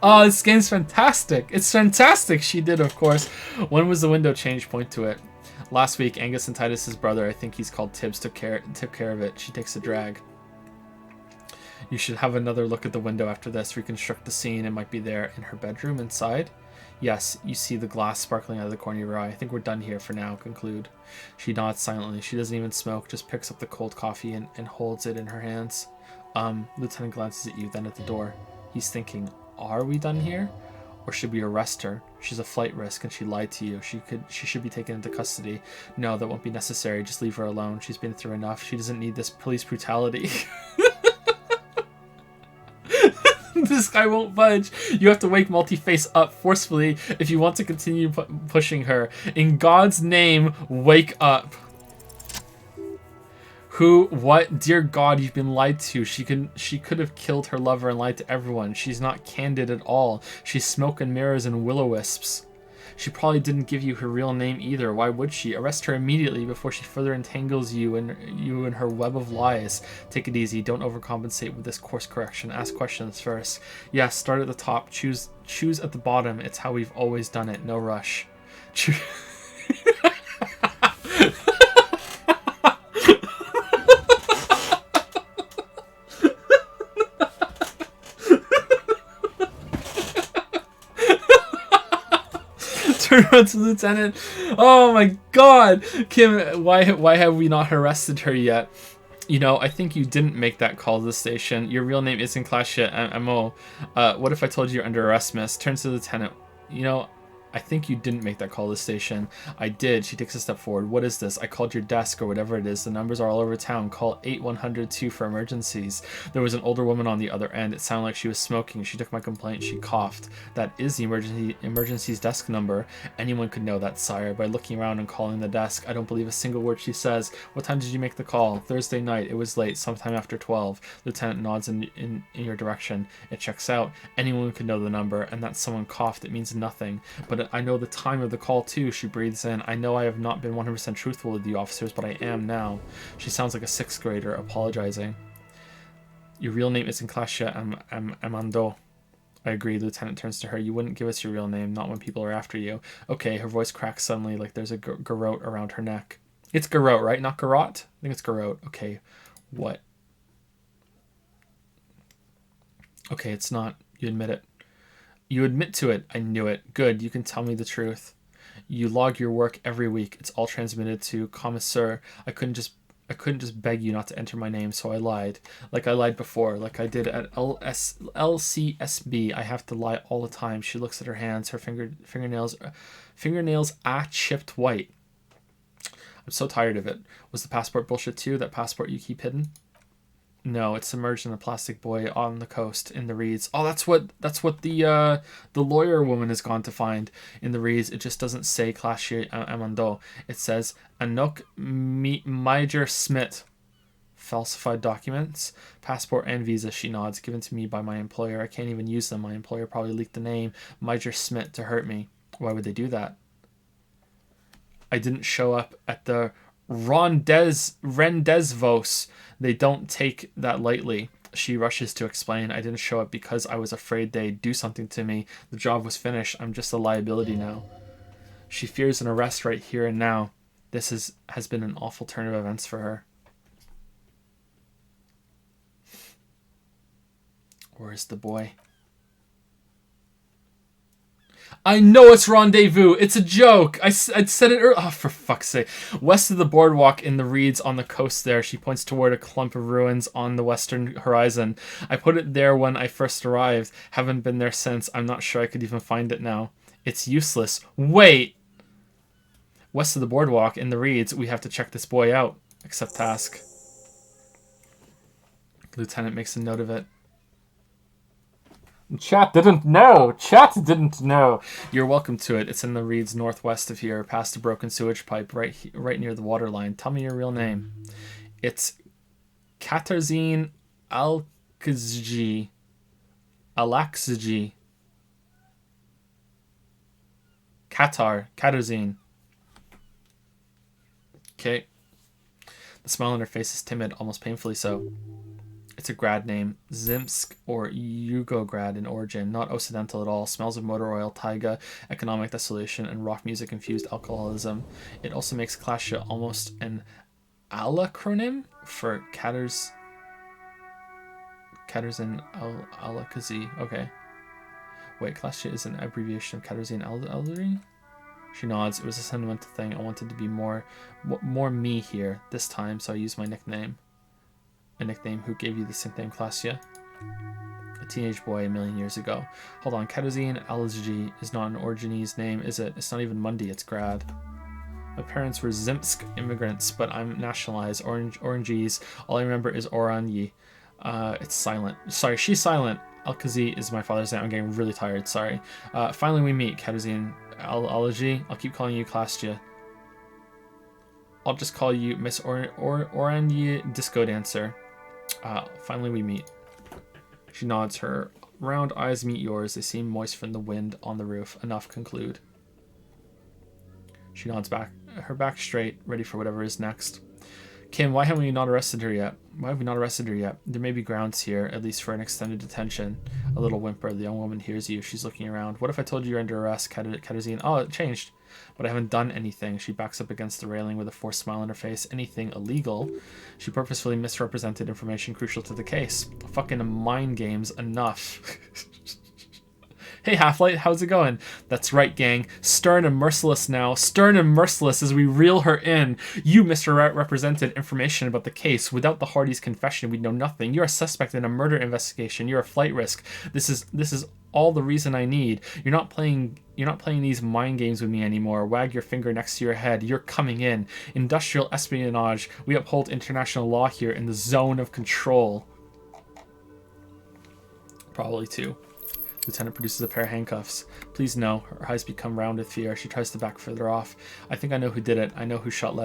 Oh, this game's fantastic. It's fantastic. She did, of course. When was the window changed? Point to it. Last week, Angus and Titus's brother, I think he's called Tibbs, took care of it. She takes a drag. You should have another look at the window after this. Reconstruct the scene. It might be there in her bedroom inside. Yes, you see the glass sparkling out of the corner of your eye. I think we're done here for now. Conclude. She nods silently. She doesn't even smoke, just picks up the cold coffee and holds it in her hands. Lieutenant glances at you, then at the door. He's thinking, are we done here? Or should we arrest her? She's a flight risk and she lied to you. She should be taken into custody. No, that won't be necessary. Just leave her alone. She's been through enough. She doesn't need this police brutality. This guy won't budge. You have to wake Multi-Face up forcefully if you want to continue pushing her. In God's name, wake up. Who? What? Dear God, you've been lied to. She could have killed her lover and lied to everyone. She's not candid at all. She's smoke and mirrors and will-o-wisps. She probably didn't give you her real name either. Why would she? Arrest her immediately before she further entangles you in her web of lies. Take it easy. Don't overcompensate with this course correction. Ask questions first. Yes, start at the top. Choose at the bottom. It's how we've always done it. No rush. Turn around to the lieutenant. Oh my God, Kim, why have we not arrested her yet? You know, I think you didn't make that call to the station. Your real name isn't Clashia MO. What if I told you you're under arrest, miss? Turns to the lieutenant. You know, I think you didn't make that call to the station. I did. She takes a step forward. What is this? I called your desk or whatever it is. The numbers are all over town. Call 8102 for emergencies. There was an older woman on the other end. It sounded like she was smoking. She took my complaint. She coughed. That is the emergency's desk number. Anyone could know that, sire, by looking around and calling the desk. I don't believe a single word she says. What time did you make the call? Thursday night. It was late, sometime after 12. Lieutenant nods in your direction. It checks out. Anyone could know the number, and that someone coughed. It means nothing. But I know the time of the call too. She breathes in. I know I have not been 100% truthful with you officers, but I am now. She sounds like a 6th grader apologizing. Your real name isn't Clashia Amando. I agree. The lieutenant turns to her. You wouldn't give us your real name, not when people are after you. Okay, her voice cracks suddenly like there's a garrote around her neck. It's garrote, right? Not garrote? I think it's garrote. Okay, what? Okay, it's not. You admit it. You admit to it. I knew it. Good. You can tell me the truth. You log your work every week. It's all transmitted to Commissaire. I couldn't just beg you not to enter my name, so I lied. Like I lied before, like I did at LCSB. I have to lie all the time. She looks at her hands. Her fingernails are chipped white. I'm so tired of it. Was the passport bullshit too? That passport you keep hidden? No, it's submerged in a plastic buoy on the coast in the reeds. Oh, that's what the lawyer woman has gone to find in the reeds. It just doesn't say Clashia Amando. It says Anok Major Smith. Falsified documents, passport and visa. She nods. Given to me by my employer. I can't even use them. My employer probably leaked the name Major Smith to hurt me. Why would they do that? I didn't show up at the Rendezvous. They don't take that lightly. She rushes to explain. I didn't show up because I was afraid they'd do something to me. The job was finished. I'm just a liability now. She fears an arrest right here and now. This has been an awful turn of events for her. Where's the boy? I know it's rendezvous. It's a joke. I said it earlier. Oh, for fuck's sake. West of the boardwalk in the reeds on the coast there. She points toward a clump of ruins on the western horizon. I put it there when I first arrived. Haven't been there since. I'm not sure I could even find it now. It's useless. Wait. West of the boardwalk in the reeds. We have to check this boy out. Accept task. Lieutenant makes a note of it. Chat didn't know. Chat didn't know. You're welcome to it. It's in the reeds northwest of here, past a broken sewage pipe, right near the water line. Tell me your real name. It's Katarzyna Alaksji. Katarzyna. Okay. The smile on her face is timid, almost painfully so. It's a grad name, Zimsk or Yugograd in origin, not Occidental at all. Smells of motor oil, taiga, economic desolation, and rock music-infused alcoholism. It also makes Klasha almost an alacronym for Katarzyna Alakazi. Okay. Wait, Klasha is an abbreviation of Katarzyna Eldery? She nods. It was a sentimental thing. I wanted to be more me here this time, so I used my nickname. A nickname. Who gave you this nickname, Klasya? A teenage boy a million years ago. Hold on, Katarzyna Alzgi is not an Origines name, is it? It's not even Mundy, it's Grad. My parents were Zimsk immigrants, but I'm nationalized. Oranges. All I remember is Oranyi. It's silent. Sorry, she's silent. Alkazi is my father's name. I'm getting really tired, sorry. Finally we meet, Katarzyna Alzgi. I'll keep calling you Klasya. I'll just call you Miss Oranyi Disco Dancer. Finally we meet. She nods. Her round eyes meet yours. They seem moist from the wind on the roof. Enough, conclude. She nods back, her back straight, ready for whatever is next. Kim, why haven't we not arrested her yet? Why have we not arrested her yet? There may be grounds here, at least for an extended detention. A little whimper. The young woman hears you. She's looking around. What if I told you you're under arrest, Katarzyna? Oh, it changed. But I haven't done anything. She backs up against the railing with a forced smile on her face. Anything illegal? She purposefully misrepresented information crucial to the case. Fucking mind games. Enough. Hey, Half-Light, how's it going? That's right, gang. Stern and merciless now. Stern and merciless as we reel her in. You misrepresented information about the case. Without the Hardy's confession, we'd know nothing. You're a suspect in a murder investigation. You're a flight risk. This is all the reason I need. You're not playing these mind games with me anymore. Wag your finger next to your head. You're coming in. Industrial espionage. We uphold international law here in the zone of control. Probably two. Lieutenant produces a pair of handcuffs. Please no. Her eyes become round with fear. She tries to back further off. I think I know who did it. I know who shot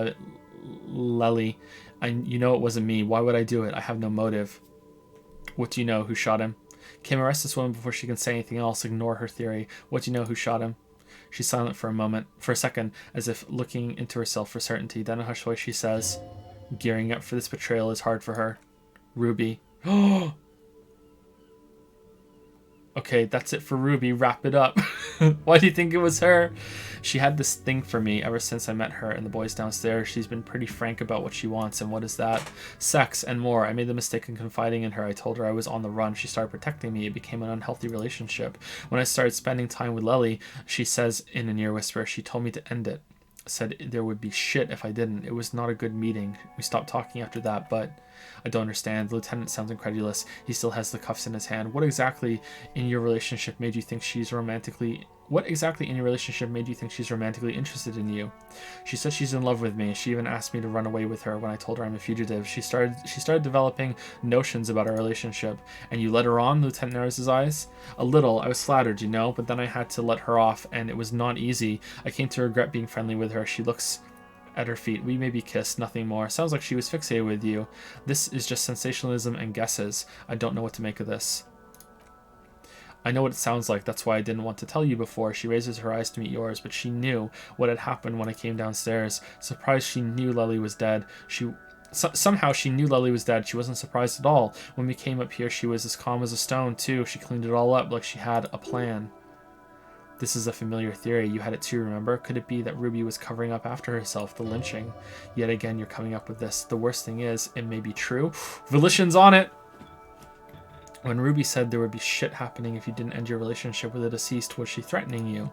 Lely. You know it wasn't me. Why would I do it? I have no motive. What do you know? Who shot him? Kim, arrest this woman before she can say anything else. Ignore her theory. What do you know? Who shot him? She's silent for a second, as if looking into herself for certainty. Then in a hushed voice she says, gearing up for this betrayal is hard for her. Ruby. Oh! Okay, that's it for Ruby. Wrap it up. Why do you think it was her? She had this thing for me ever since I met her and the boys downstairs. She's been pretty frank about what she wants, and what is that? Sex and more. I made the mistake in confiding in her. I told her I was on the run. She started protecting me. It became an unhealthy relationship. When I started spending time with Lely, she says in a near whisper, she told me to end it. Said there would be shit if I didn't. It was not a good meeting. We stopped talking after that, but I don't understand. The lieutenant sounds incredulous. He still has the cuffs in his hand. What exactly in your relationship made you think she's romantically interested in you? She says she's in love with me. She even asked me to run away with her when I told her I'm a fugitive. She started developing notions about our relationship. And you let her on? Lieutenant narrows his eyes. A little. I was flattered, you know, but then I had to let her off, and it was not easy. I came to regret being friendly with her. She looks at her feet. We maybe kissed, nothing more. Sounds like she was fixated with you. This is just sensationalism and guesses. I don't know what to make of this. I know what it sounds like. That's why I didn't want to tell you before. She raises her eyes to meet yours, but she knew what had happened when I came downstairs. Surprised she knew Lely was dead. Somehow she knew Lely was dead. She wasn't surprised at all. When we came up here, she was as calm as a stone, too. She cleaned it all up like she had a plan. This is a familiar theory. You had it too, remember? Could it be that Ruby was covering up after herself, the lynching? Yet again, you're coming up with this. The worst thing is, it may be true. Volition's on it! When Ruby said there would be shit happening if you didn't end your relationship with the deceased, was she threatening you?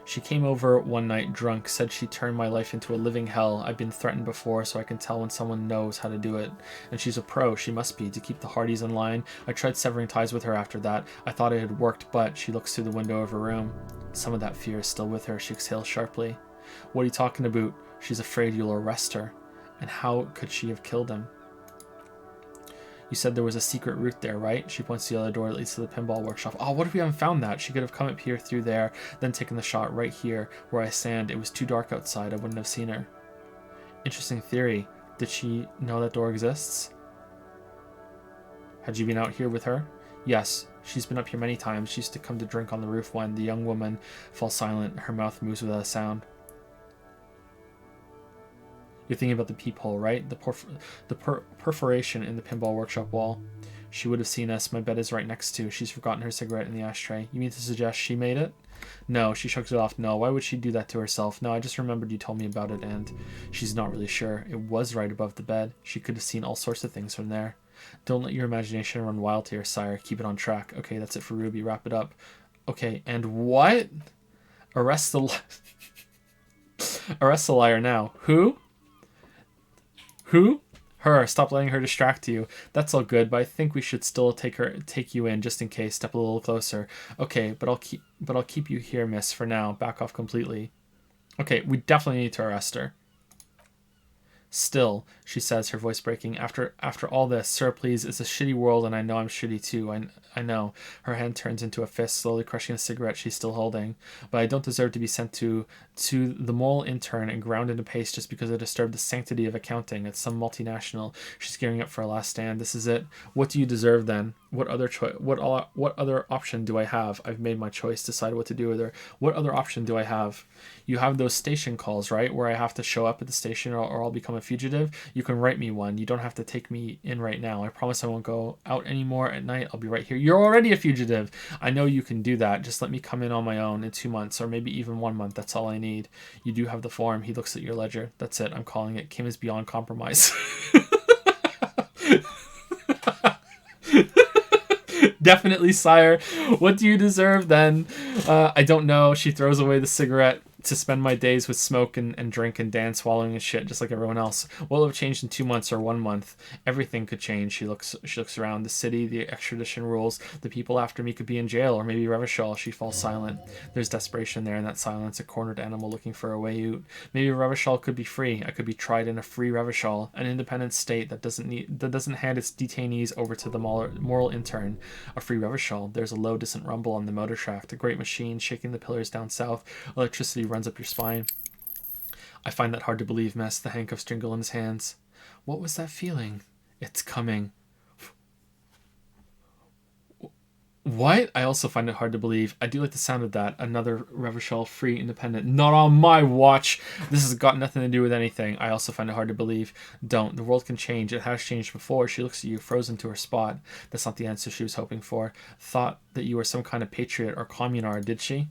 She came over one night drunk, said she turned my life into a living hell. I've been threatened before, so I can tell when someone knows how to do it. And she's a pro, she must be, to keep the Hardys in line. I tried severing ties with her after that. I thought it had worked, but she looks through the window of her room. Some of that fear is still with her. She exhales sharply. What are you talking about? She's afraid you'll arrest her. And how could she have killed him? You said there was a secret route there, right? She points to the other door that leads to the pinball workshop. Oh, what if we haven't found that? She could have come up here through there, then taken the shot right here where I stand. It was too dark outside. I wouldn't have seen her. Interesting theory. Did she know that door exists? Had you been out here with her? Yes. She's been up here many times. She used to come to drink on the roof when the young woman falls silent. Her mouth moves without a sound. You're thinking about the peephole, right? The perforation in the pinball workshop wall. She would have seen us. My bed is right next to. She's forgotten her cigarette in the ashtray. You mean to suggest she made it? No, she shrugs it off. No, why would she do that to herself? No, I just remembered you told me about it, and she's not really sure. It was right above the bed. She could have seen all sorts of things from there. Don't let your imagination run wild here, sire. Keep it on track. Okay, that's it for Ruby. Wrap it up. Okay, and what? Arrest the liar now. Who? Who? Her. Stop letting her distract you. That's all good, but I think we should still take you in just in case. Step a little closer. Okay, but I'll keep you here, miss, for now. Back off completely. Okay, we definitely need to arrest her. Still, she says, her voice breaking, after all this, sir, please, it's a shitty world and I know I'm shitty too. I know. Her hand turns into a fist, slowly crushing a cigarette she's still holding. But I don't deserve to be sent to the moral intern and ground into paste just because I disturbed the sanctity of accounting. It's some multinational. She's gearing up for a last stand. This is it. What do you deserve then? What other option do I have? I've made my choice, decided what to do with her. What other option do I have? You have those station calls, right? Where I have to show up at the station or I'll become a fugitive. You can write me one. You don't have to take me in right now. I promise I won't go out anymore at night. I'll be right here. You're already a fugitive. I know you can do that. Just let me come in on my own in 2 months or maybe even 1 month. That's all I need. You do have the form. He looks at your ledger. That's it. I'm calling it. Kim is beyond compromise. Definitely, sire. What do you deserve then? I don't know. She throws away the cigarette. To spend my days with smoke and drink and dance, swallowing and shit, just like everyone else. What will have changed in 2 months or 1 month? Everything could change. She looks around. The city, the extradition rules. The people after me could be in jail, or maybe Revachol. She falls silent. There's desperation there in that silence. A cornered animal looking for a way out. Maybe Revachol could be free. I could be tried in a free Revachol, an independent state that doesn't hand its detainees over to the moral intern. A free Revachol. There's a low, distant rumble on the motor track. The great machine shaking the pillars down south. Electricity runs up your spine. I find that hard to believe, miss. The handcuffs jingle in his hands. What was that feeling? It's coming. What? I also find it hard to believe. I do like the sound of that. Another Revachol, free, independent. Not on my watch. This has got nothing to do with anything. I also find it hard to believe. Don't. The world can change. It has changed before. She looks at you, frozen to her spot. That's not the answer she was hoping for. Thought that you were some kind of patriot or communard, did she?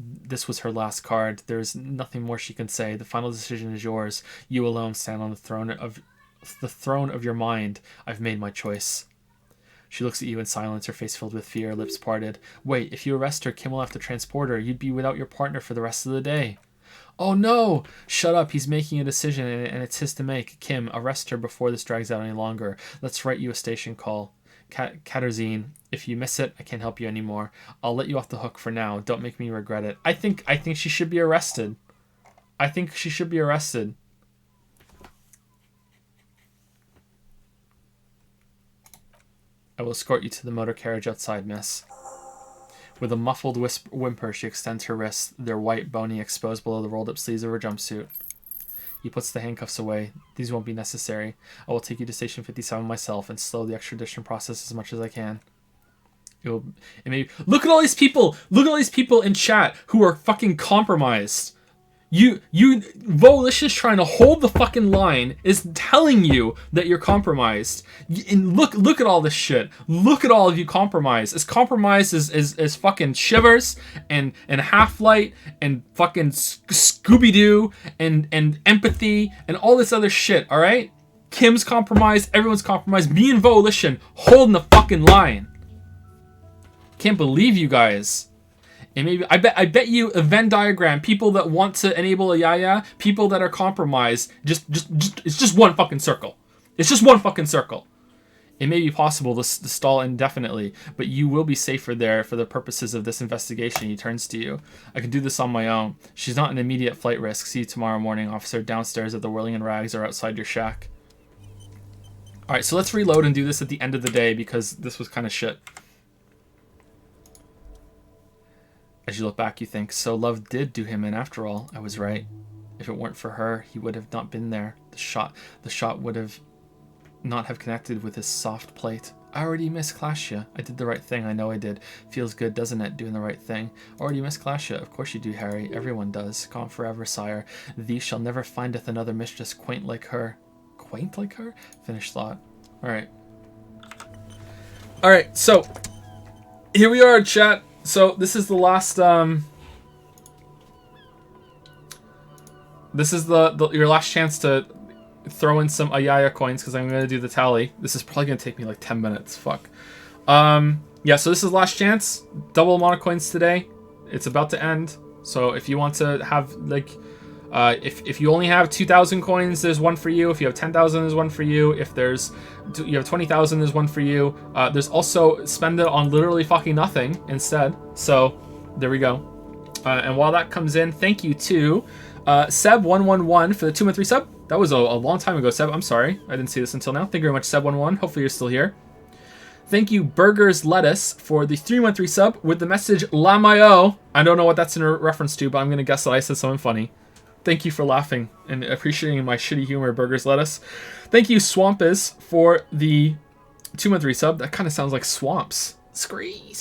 This was her last card. There's nothing more she can say. The final decision is yours. You alone stand on the throne of your mind. I've made my choice. She looks at you in silence, her face filled with fear, lips parted. Wait, if you arrest her, Kim will have to transport her. You'd be without your partner for the rest of the day. Oh no! Shut up, he's making a decision and it's his to make. Kim, arrest her before this drags out any longer. Let's write you a station call. Katerzine, if you miss it, I can't help you anymore. I'll let you off the hook for now. Don't make me regret it. I think she should be arrested. I think she should be arrested. I will escort you to the motor carriage outside, miss. With a muffled whimper, she extends her wrists. They're white, bony, exposed below the rolled-up sleeves of her jumpsuit. He puts the handcuffs away. These won't be necessary. I will take you to Station 57 myself and slow the extradition process as much as I can. Look at all these people! Look at all these people in chat who are fucking compromised. Volition is trying to hold the fucking line, is telling you that you're compromised. And look at all this shit. Look at all of you compromised. As compromised as fucking Shivers and Half-Light and fucking Scooby-Doo and Empathy and all this other shit, alright? Kim's compromised. Everyone's compromised. Me and Volition holding the fucking line. Can't believe you guys. And maybe I bet you a Venn diagram. People that want to enable ayaya, people that are compromised. Just it's just one fucking circle. It's just one fucking circle. It may be possible to stall indefinitely, but you will be safer there for the purposes of this investigation. He turns to you. I can do this on my own. She's not an immediate flight risk. See you tomorrow morning, officer. Downstairs at the Whirling and Rags or outside your shack. Alright, so let's reload and do this at the end of the day because this was kind of shit. As you look back, you think, so love did do him in after all. I was right. If it weren't for her, he would have not been there. The shot would have not have connected with his soft plate. I already misclassed you. I did the right thing. I know I did. Feels good, doesn't it, doing the right thing? Already misclassed you. Of course you do, Harry. Everyone does. Gone forever, sire. Thee shall never findeth another mistress quaint like her. Quaint like her? Finished thought. Alright. Alright, so here we are, chat. So this is the last this is your last chance to throw in some ayaya coins because I'm going to do the tally. This is probably going to take me like 10 minutes. Fuck. Yeah, so this is last chance. Double Monocoins today. It's about to end. So if you want to have like if you only have 2,000 coins, there's one for you. If you have 10,000, there's one for you. If you have 20,000, there's one for you. There's also spend it on literally fucking nothing instead. So there we go. And while that comes in, thank you to Seb111 for the 2 month resub. That was a long time ago, Seb. I'm sorry. I didn't see this until now. Thank you very much, Seb11. Hopefully you're still here. Thank you, Burgers Lettuce, for the 3 month resub with the message Lamayo. I don't know what that's in reference to, but I'm going to guess that I said something funny. Thank you for laughing and appreciating my shitty humor, Burgers Lettuce. Thank you, Swampus, for the 2 month resub. That kind of sounds like swamps. Scree.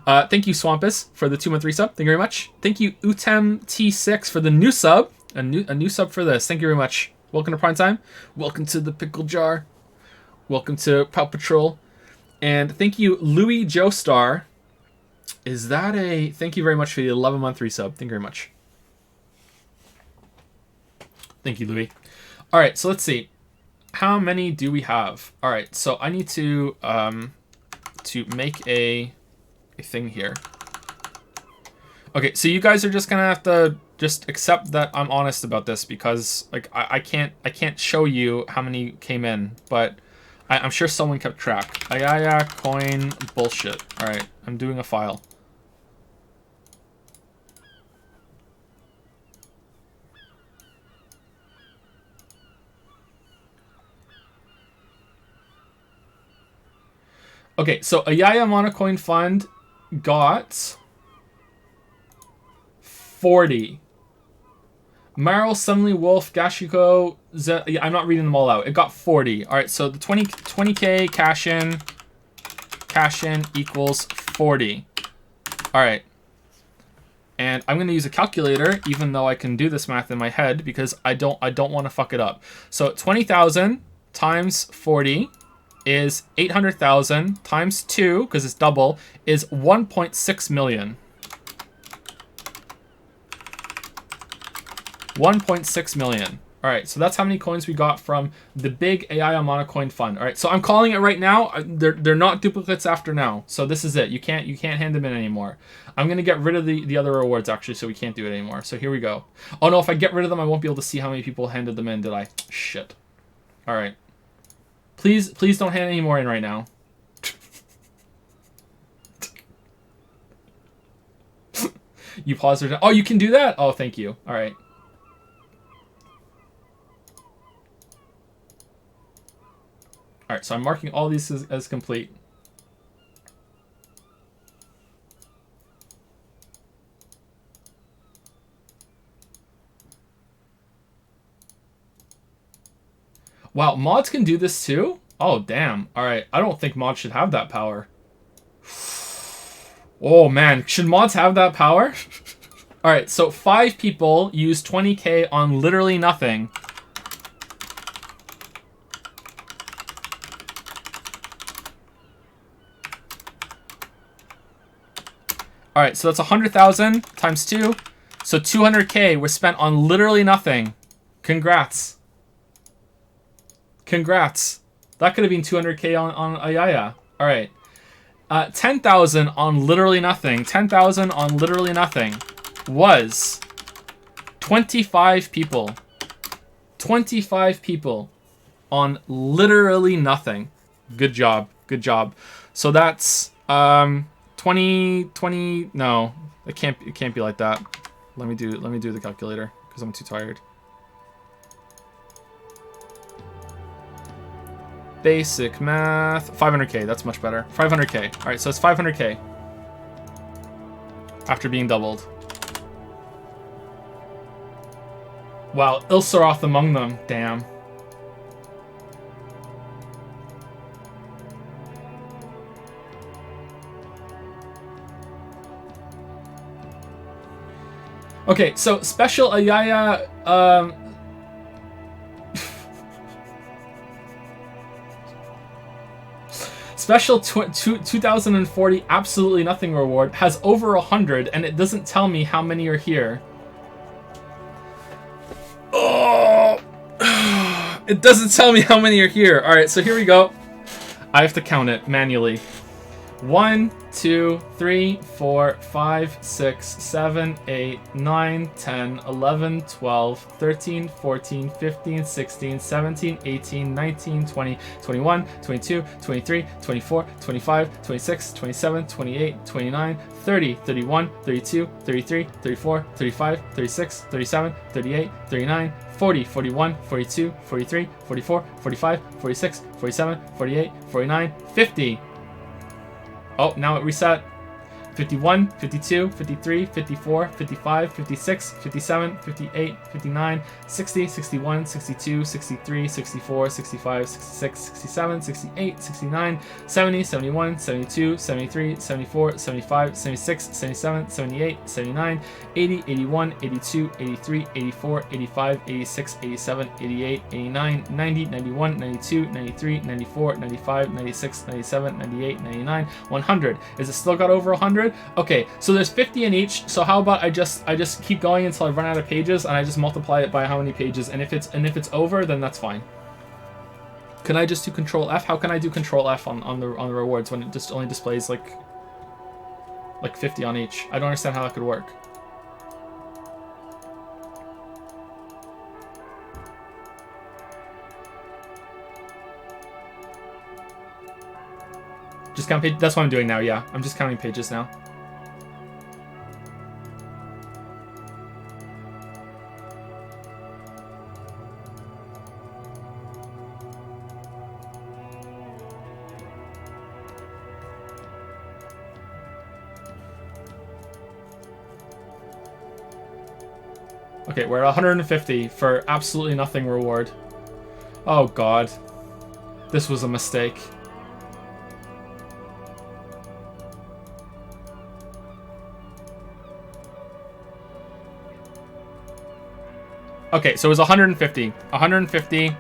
Thank you, Swampus, for the 2 month resub. Thank you very much. Thank you, Utem T6, for the new sub. A new sub for this. Thank you very much. Welcome to Prime Time. Welcome to the Pickle Jar. Welcome to Paw Patrol. And thank you, Louis Joestar. Is that a... Thank you very much for the 11 month resub. Thank you very much. Thank you, Louis. All right, so let's see. How many do we have? All right, so I need to make a thing here. Okay, so you guys are just gonna have to just accept that I'm honest about this because like I can't show you how many came in, but I'm sure someone kept track. Ayaya coin bullshit. All right, I'm doing a file. Okay, so Ayaya Monocoin Fund got 40. Meryl, Sumley, Wolf, Gashiko, I'm not reading them all out. It got 40. All right, so the 20K cash in equals 40. All right. And I'm going to use a calculator, even though I can do this math in my head, because I don't want to fuck it up. So 20,000 times 40 is 800,000 times 2, because it's double, is 1.6 million. 1.6 million. All right, so that's how many coins we got from the big ayaya Monocoin Fund. All right, so I'm calling it right now. They're not duplicates after now. So this is it. You can't hand them in anymore. I'm going to get rid of the other rewards, actually, so we can't do it anymore. So here we go. Oh, no, if I get rid of them, I won't be able to see how many people handed them in, did I? Shit. All right. Please don't hand any more in right now. You paused it. Oh, you can do that? Oh, thank you. All right. All right, so I'm marking all these as complete. Wow, mods can do this too? Oh, damn. All right, I don't think mods should have that power. Oh, man. Should mods have that power? All right, so 5 people use 20K on literally nothing. All right, so that's 100,000 times 2. So 200K was spent on literally nothing. Congrats. Congrats. That could have been 200k on Ayaya. All right. 10,000 on literally nothing. 10,000 on literally nothing was 25 people. 25 people on literally nothing. Good job. Good job. So that's 20. No, it can't be like that. Let me do the calculator because I'm too tired. Basic math. 500k. That's much better. 500k. All right, so it's 500k after being doubled. Wow, Ilsaroth among them. Damn. Okay, so special Ayaya. Special 2040 absolutely nothing reward has over 100, and it doesn't tell me how many are here. Oh, it doesn't tell me how many are here. All right, so here we go. I have to count it manually. 1, 2, 3, 4, 5, 6, 7, 8, 9, 10, 11, 12, 13, 14, 15, 16, 17, 18, 19, 20, 21, 22, 23, 24, 25, 26, 27, 28, 29, 30, 31, 32, 33, 34, 35, 36, 37, 38, 39, 40, 41, 42, 43, 44, 45, 46, 47, 48, 49, 50. Oh, now it reset. 51, 52, 53, 54, 55, 56, 57, 58, 59, 60, 61, 62, 63, 64, 65, 66, 67, 68, 69, 70, 71, 72, 73, 74, 75, 76, 77, 78, 79, 80, 81, 82, 83, 84, 85, 86, 87, 88, 89, 90, 91, 92, 93, 94, 95, 96, 97, 98, 99, 100. Is it still got over 100? Okay, so there's 50 in each. So how about I just keep going until I run out of pages, and I just multiply it by how many pages, and if it's over, then that's fine. Can I just do Control F? How can I do Control F on the rewards when it just only displays like 50 on each? I don't understand how that could work. Just count pages. That's what I'm doing now. Yeah, I'm just counting pages now. Okay, we're at 150 for absolutely nothing reward. Oh god. This was a mistake. Okay, so it was 150. 150.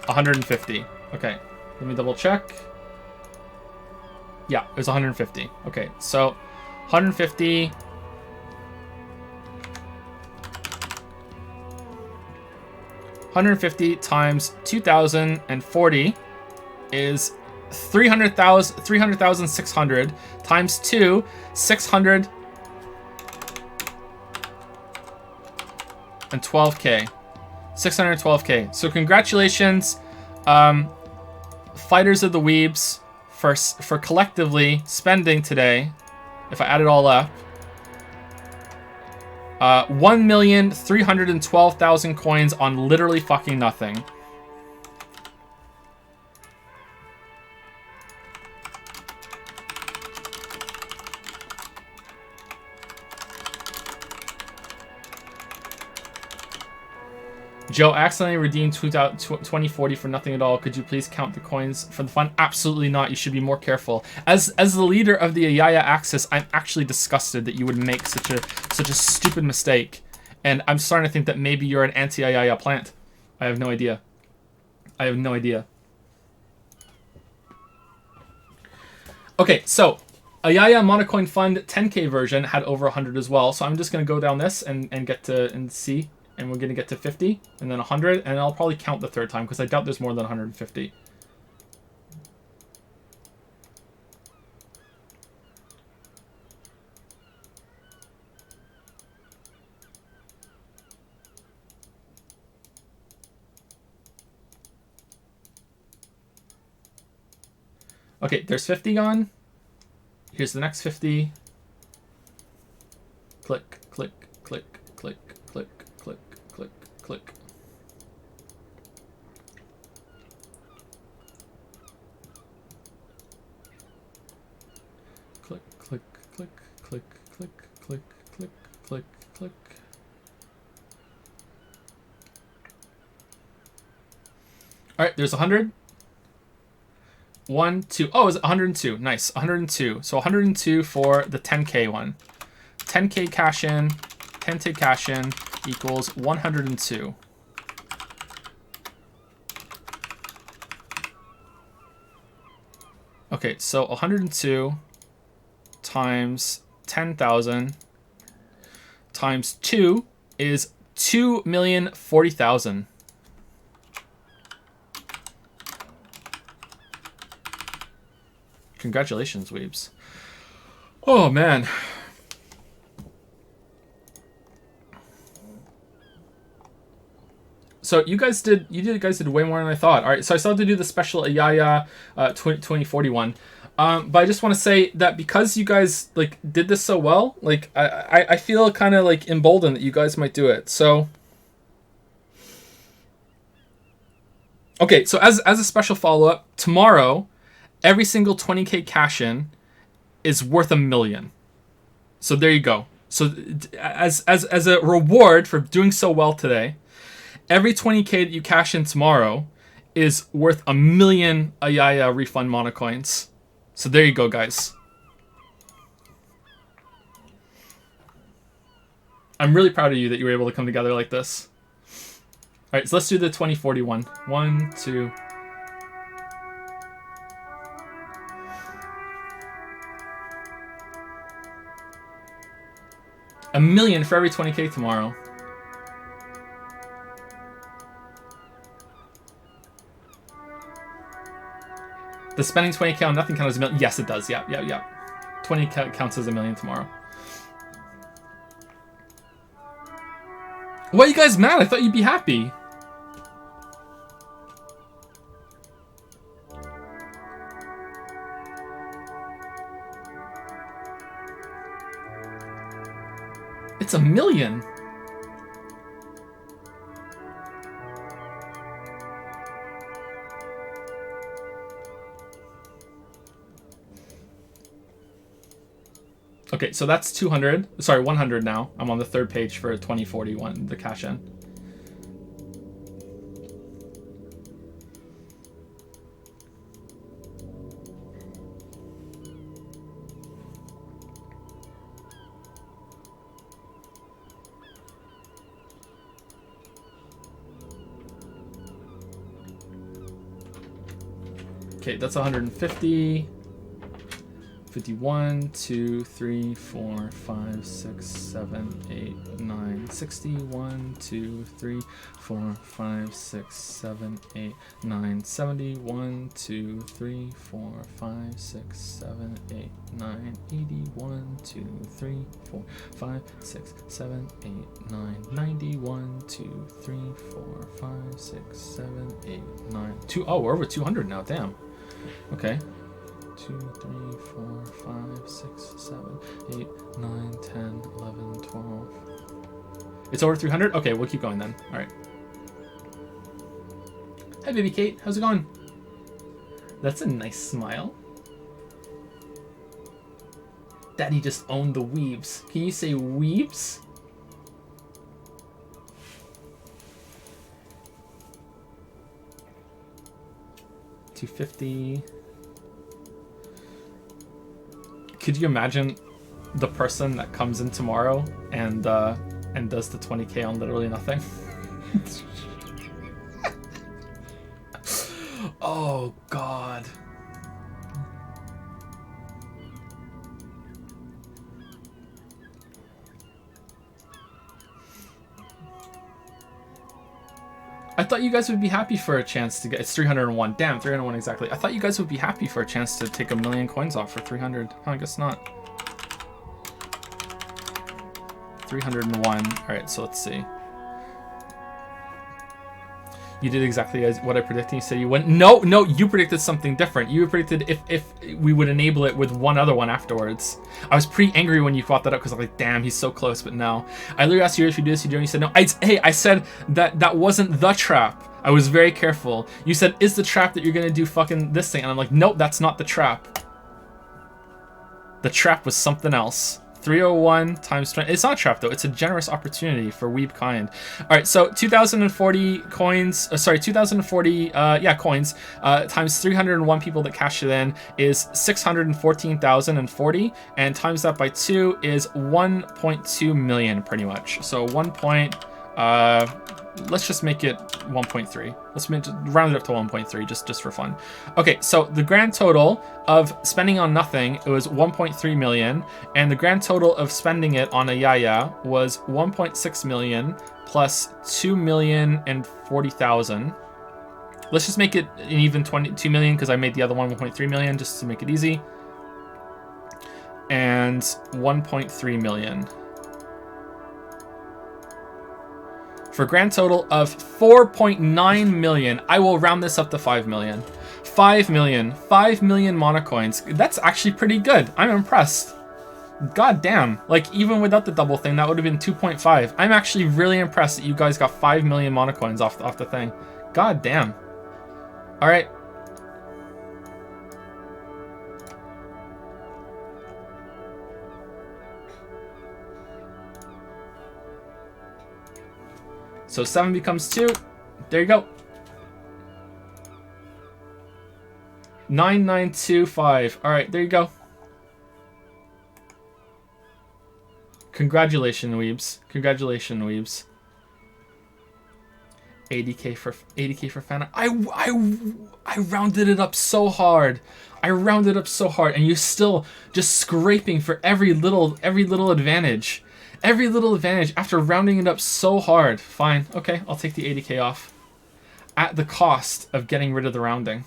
$150. Okay, let me double check. Yeah, it was 150. Okay, so 150. 150 times 2040 is 300,600 times 2, 612k. 612k. So congratulations, Fighters of the Weebs, for collectively spending today, if I add it all up, 1,312,000 coins on literally fucking nothing. Joe accidentally redeemed 2040 for nothing at all. Could you please count the coins for the fun? Absolutely not. You should be more careful. As the leader of the Ayaya Axis, I'm actually disgusted that you would make such a stupid mistake. And I'm starting to think that maybe you're an anti-Ayaya plant. I have no idea. I have no idea. Okay, so Ayaya Monocoin Fund 10k version had over 100 as well. So I'm just going to go down this and get to and see. And we're going to get to 50 and then 100. And I'll probably count the third time because I doubt there's more than 150. Okay, there's 50 gone. Here's the next 50. Click, click, click, click, click, click, click, click. Click, click, click, click, click, click, click, click, click. All right, there's 100. 1, 2. Oh, it's 102. Nice. 102. So 102 for the 10k one. 10k cash in, 10k cash in equals 102. Okay, so 102 times 10,000 times 2 is 2,040,000. Congratulations, Weebs. Oh, man. So you guys did way more than I thought. All right, so I still have to do the special Ayaya 2041. But I just want to say that because you guys like did this so well, like I feel kind of like emboldened that you guys might do it. So okay, so as a special follow-up, tomorrow every single 20k cash in is worth $1 million. So there you go. So as a reward for doing so well today, every 20k that you cash in tomorrow is worth $1 million Ayaya refund monocoins. So there you go, guys. I'm really proud of you that you were able to come together like this. All right, so let's do the 2041. 1, 2. $1 million for every 20k tomorrow. Does spending 20k on nothing count as $1 million? Yes, it does. Yeah. 20 counts as $1 million tomorrow. Why are you guys mad? I thought you'd be happy. It's $1 million. Okay, so that's 200. Sorry, 100 now. I'm on the third page for 2041, the cash in. Okay, that's 150. 51, 2, 3, 4, 5, 6, 7, 8, 9, 61, 2, 3, 4, 5, 6, 7, 8, 9, 71, 2, 3, 4, 5, 6, 7, 8, 9, 81, 2, 3, 4, 5, 6, 7, 8, 9, 91, 2, 3, 4, 5, 6, 7, 8, 9, 2. Oh, we're over 200 now, damn. Okay. 2, 3, 4, 5, 6, 7, 8, 9, 10, 11, 12. It's over 300? Okay, we'll keep going then. Alright. Hi, baby Kate. How's it going? That's a nice smile. Daddy just owned the weebs. Can you say weebs? $250. Could you imagine the person that comes in tomorrow and does the 20k on literally nothing? Oh God. I thought you guys would be happy for a chance to get... It's 301. Damn, 301 exactly. I thought you guys would be happy for a chance to take 1,000,000 coins off for 300. Oh, I guess not. 301. Alright, so let's see. You did exactly as what I predicted. You said you went... No, you predicted something different. You predicted if we would enable it with one other one afterwards. I was pretty angry when you brought that up because I was like, damn, he's so close, but no. I literally asked you if you do this, you do, and you said no. I said that wasn't the trap. I was very careful. You said, is the trap that you're going to do fucking this thing? And I'm like, nope, that's not the trap. The trap was something else. 301 times 20. It's not a trap though. It's a generous opportunity for weeb kind. All right, so 2,040 coins. 2,040 coins times 301 people that cash it in is 614,040, and times that by 2 is 1.2 million pretty much. So let's just make it 1.3. Let's round it up to 1.3 just for fun. Okay, so the grand total of spending on nothing, it was 1.3 million, and the grand total of spending it on ayaya was 1.6 million plus 2,040,000. Let's just make it an even 22 million because I made the other one 1.3 million just to make it easy. And 1.3 million. For a grand total of 4.9 million. I will round this up to 5 million. 5 million. 5 million monocoins. That's actually pretty good. I'm impressed. God damn. Like, even without the double thing, that would have been 2.5. I'm actually really impressed that you guys got 5 million monocoins off the thing. God damn. Alright. So 7 becomes 2. There you go. 9925. Alright, there you go. Congratulations, weebs. Congratulations, weebs. 80k for fan. I rounded it up so hard. And you're still just scraping for every little advantage. Every little advantage after rounding it up so hard. Fine. Okay, I'll take the 80k off. At the cost of getting rid of the rounding.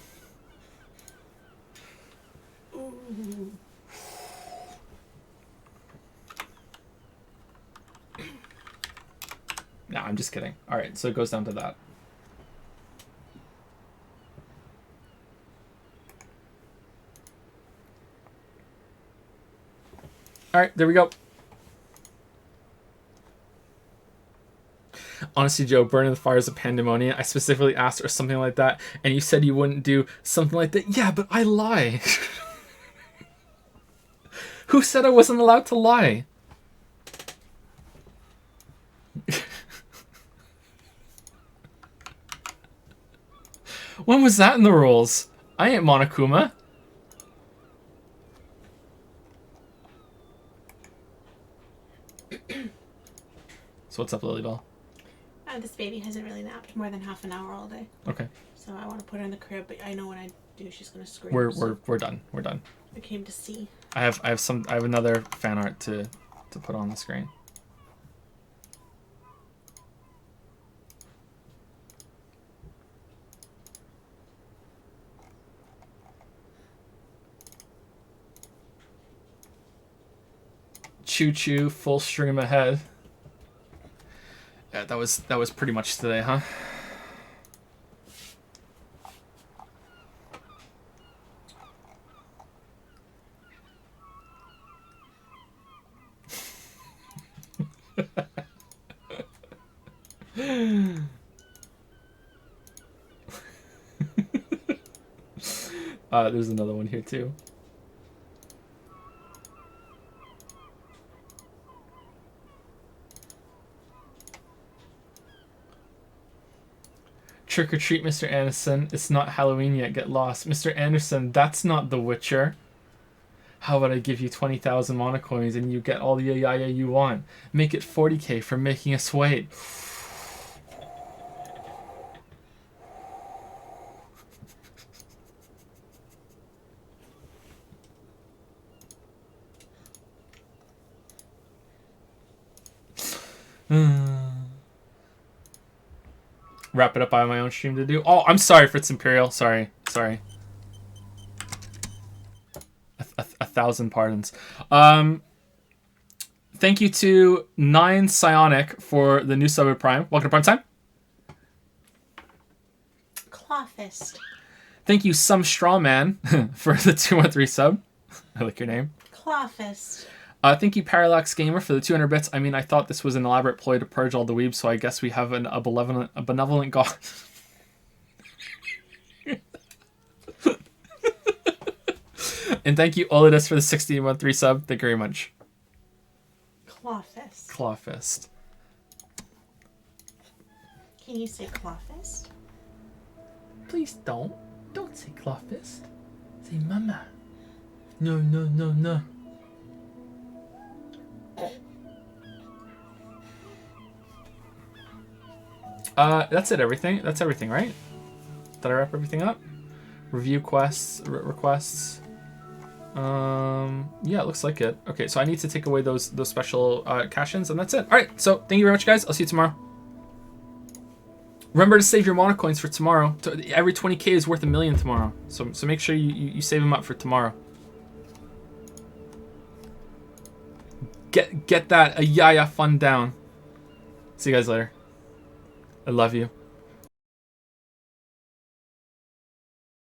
Nah, I'm just kidding. Alright, so it goes down to that. Alright, there we go. Honestly, Joe, burning the fires of pandemonium. I specifically asked or something like that, and you said you wouldn't do something like that. Yeah, but I lie. Who said I wasn't allowed to lie? When was that in the rules? I ain't Monokuma. So what's up, Lilybell? This baby hasn't really napped more than half an hour all day. Okay. So I want to put her in the crib, but I know when I do, she's gonna scream. We're done. We're done. I came to see. I have another fan art to put on the screen. Choo choo, full stream ahead. Yeah, that was pretty much today, huh? There's another one here too. Trick or treat, Mr. Anderson. It's not Halloween yet. Get lost. Mr. Anderson, that's not The Witcher. How about I give you 20,000 monocoins and you get all the ayaya you want? Make it 40k for making us wait. wrap it up. I have my own stream to do. Oh, I'm sorry, Fritz Imperial. Sorry. A thousand pardons. Thank you to 9 Psionic for the new sub at Prime. Welcome to Prime Time. Clawfist. Thank you, Some Straw Man, for the 213 sub. I like your name. Clawfist. Thank you, Parallax Gamer, for the 200 bits. I mean, I thought this was an elaborate ploy to purge all the weebs, so I guess we have a benevolent god. And thank you, Olidus, for the 1613 sub. Thank you very much. Clawfist. Clawfist. Can you say clawfist? Please don't. Don't say Clawfist. Say mama. No. That's it, everything. That's everything, right? Did I wrap everything up? Review quests, requests. Yeah, it looks like it. Okay, so I need to take away those special cash-ins, and that's it. All right, so thank you very much, guys. I'll see you tomorrow. Remember to save your Monocoins for tomorrow. Every 20k is worth $1 million tomorrow. So make sure you save them up for tomorrow. Get that ayaya fund down. See you guys later. I love you.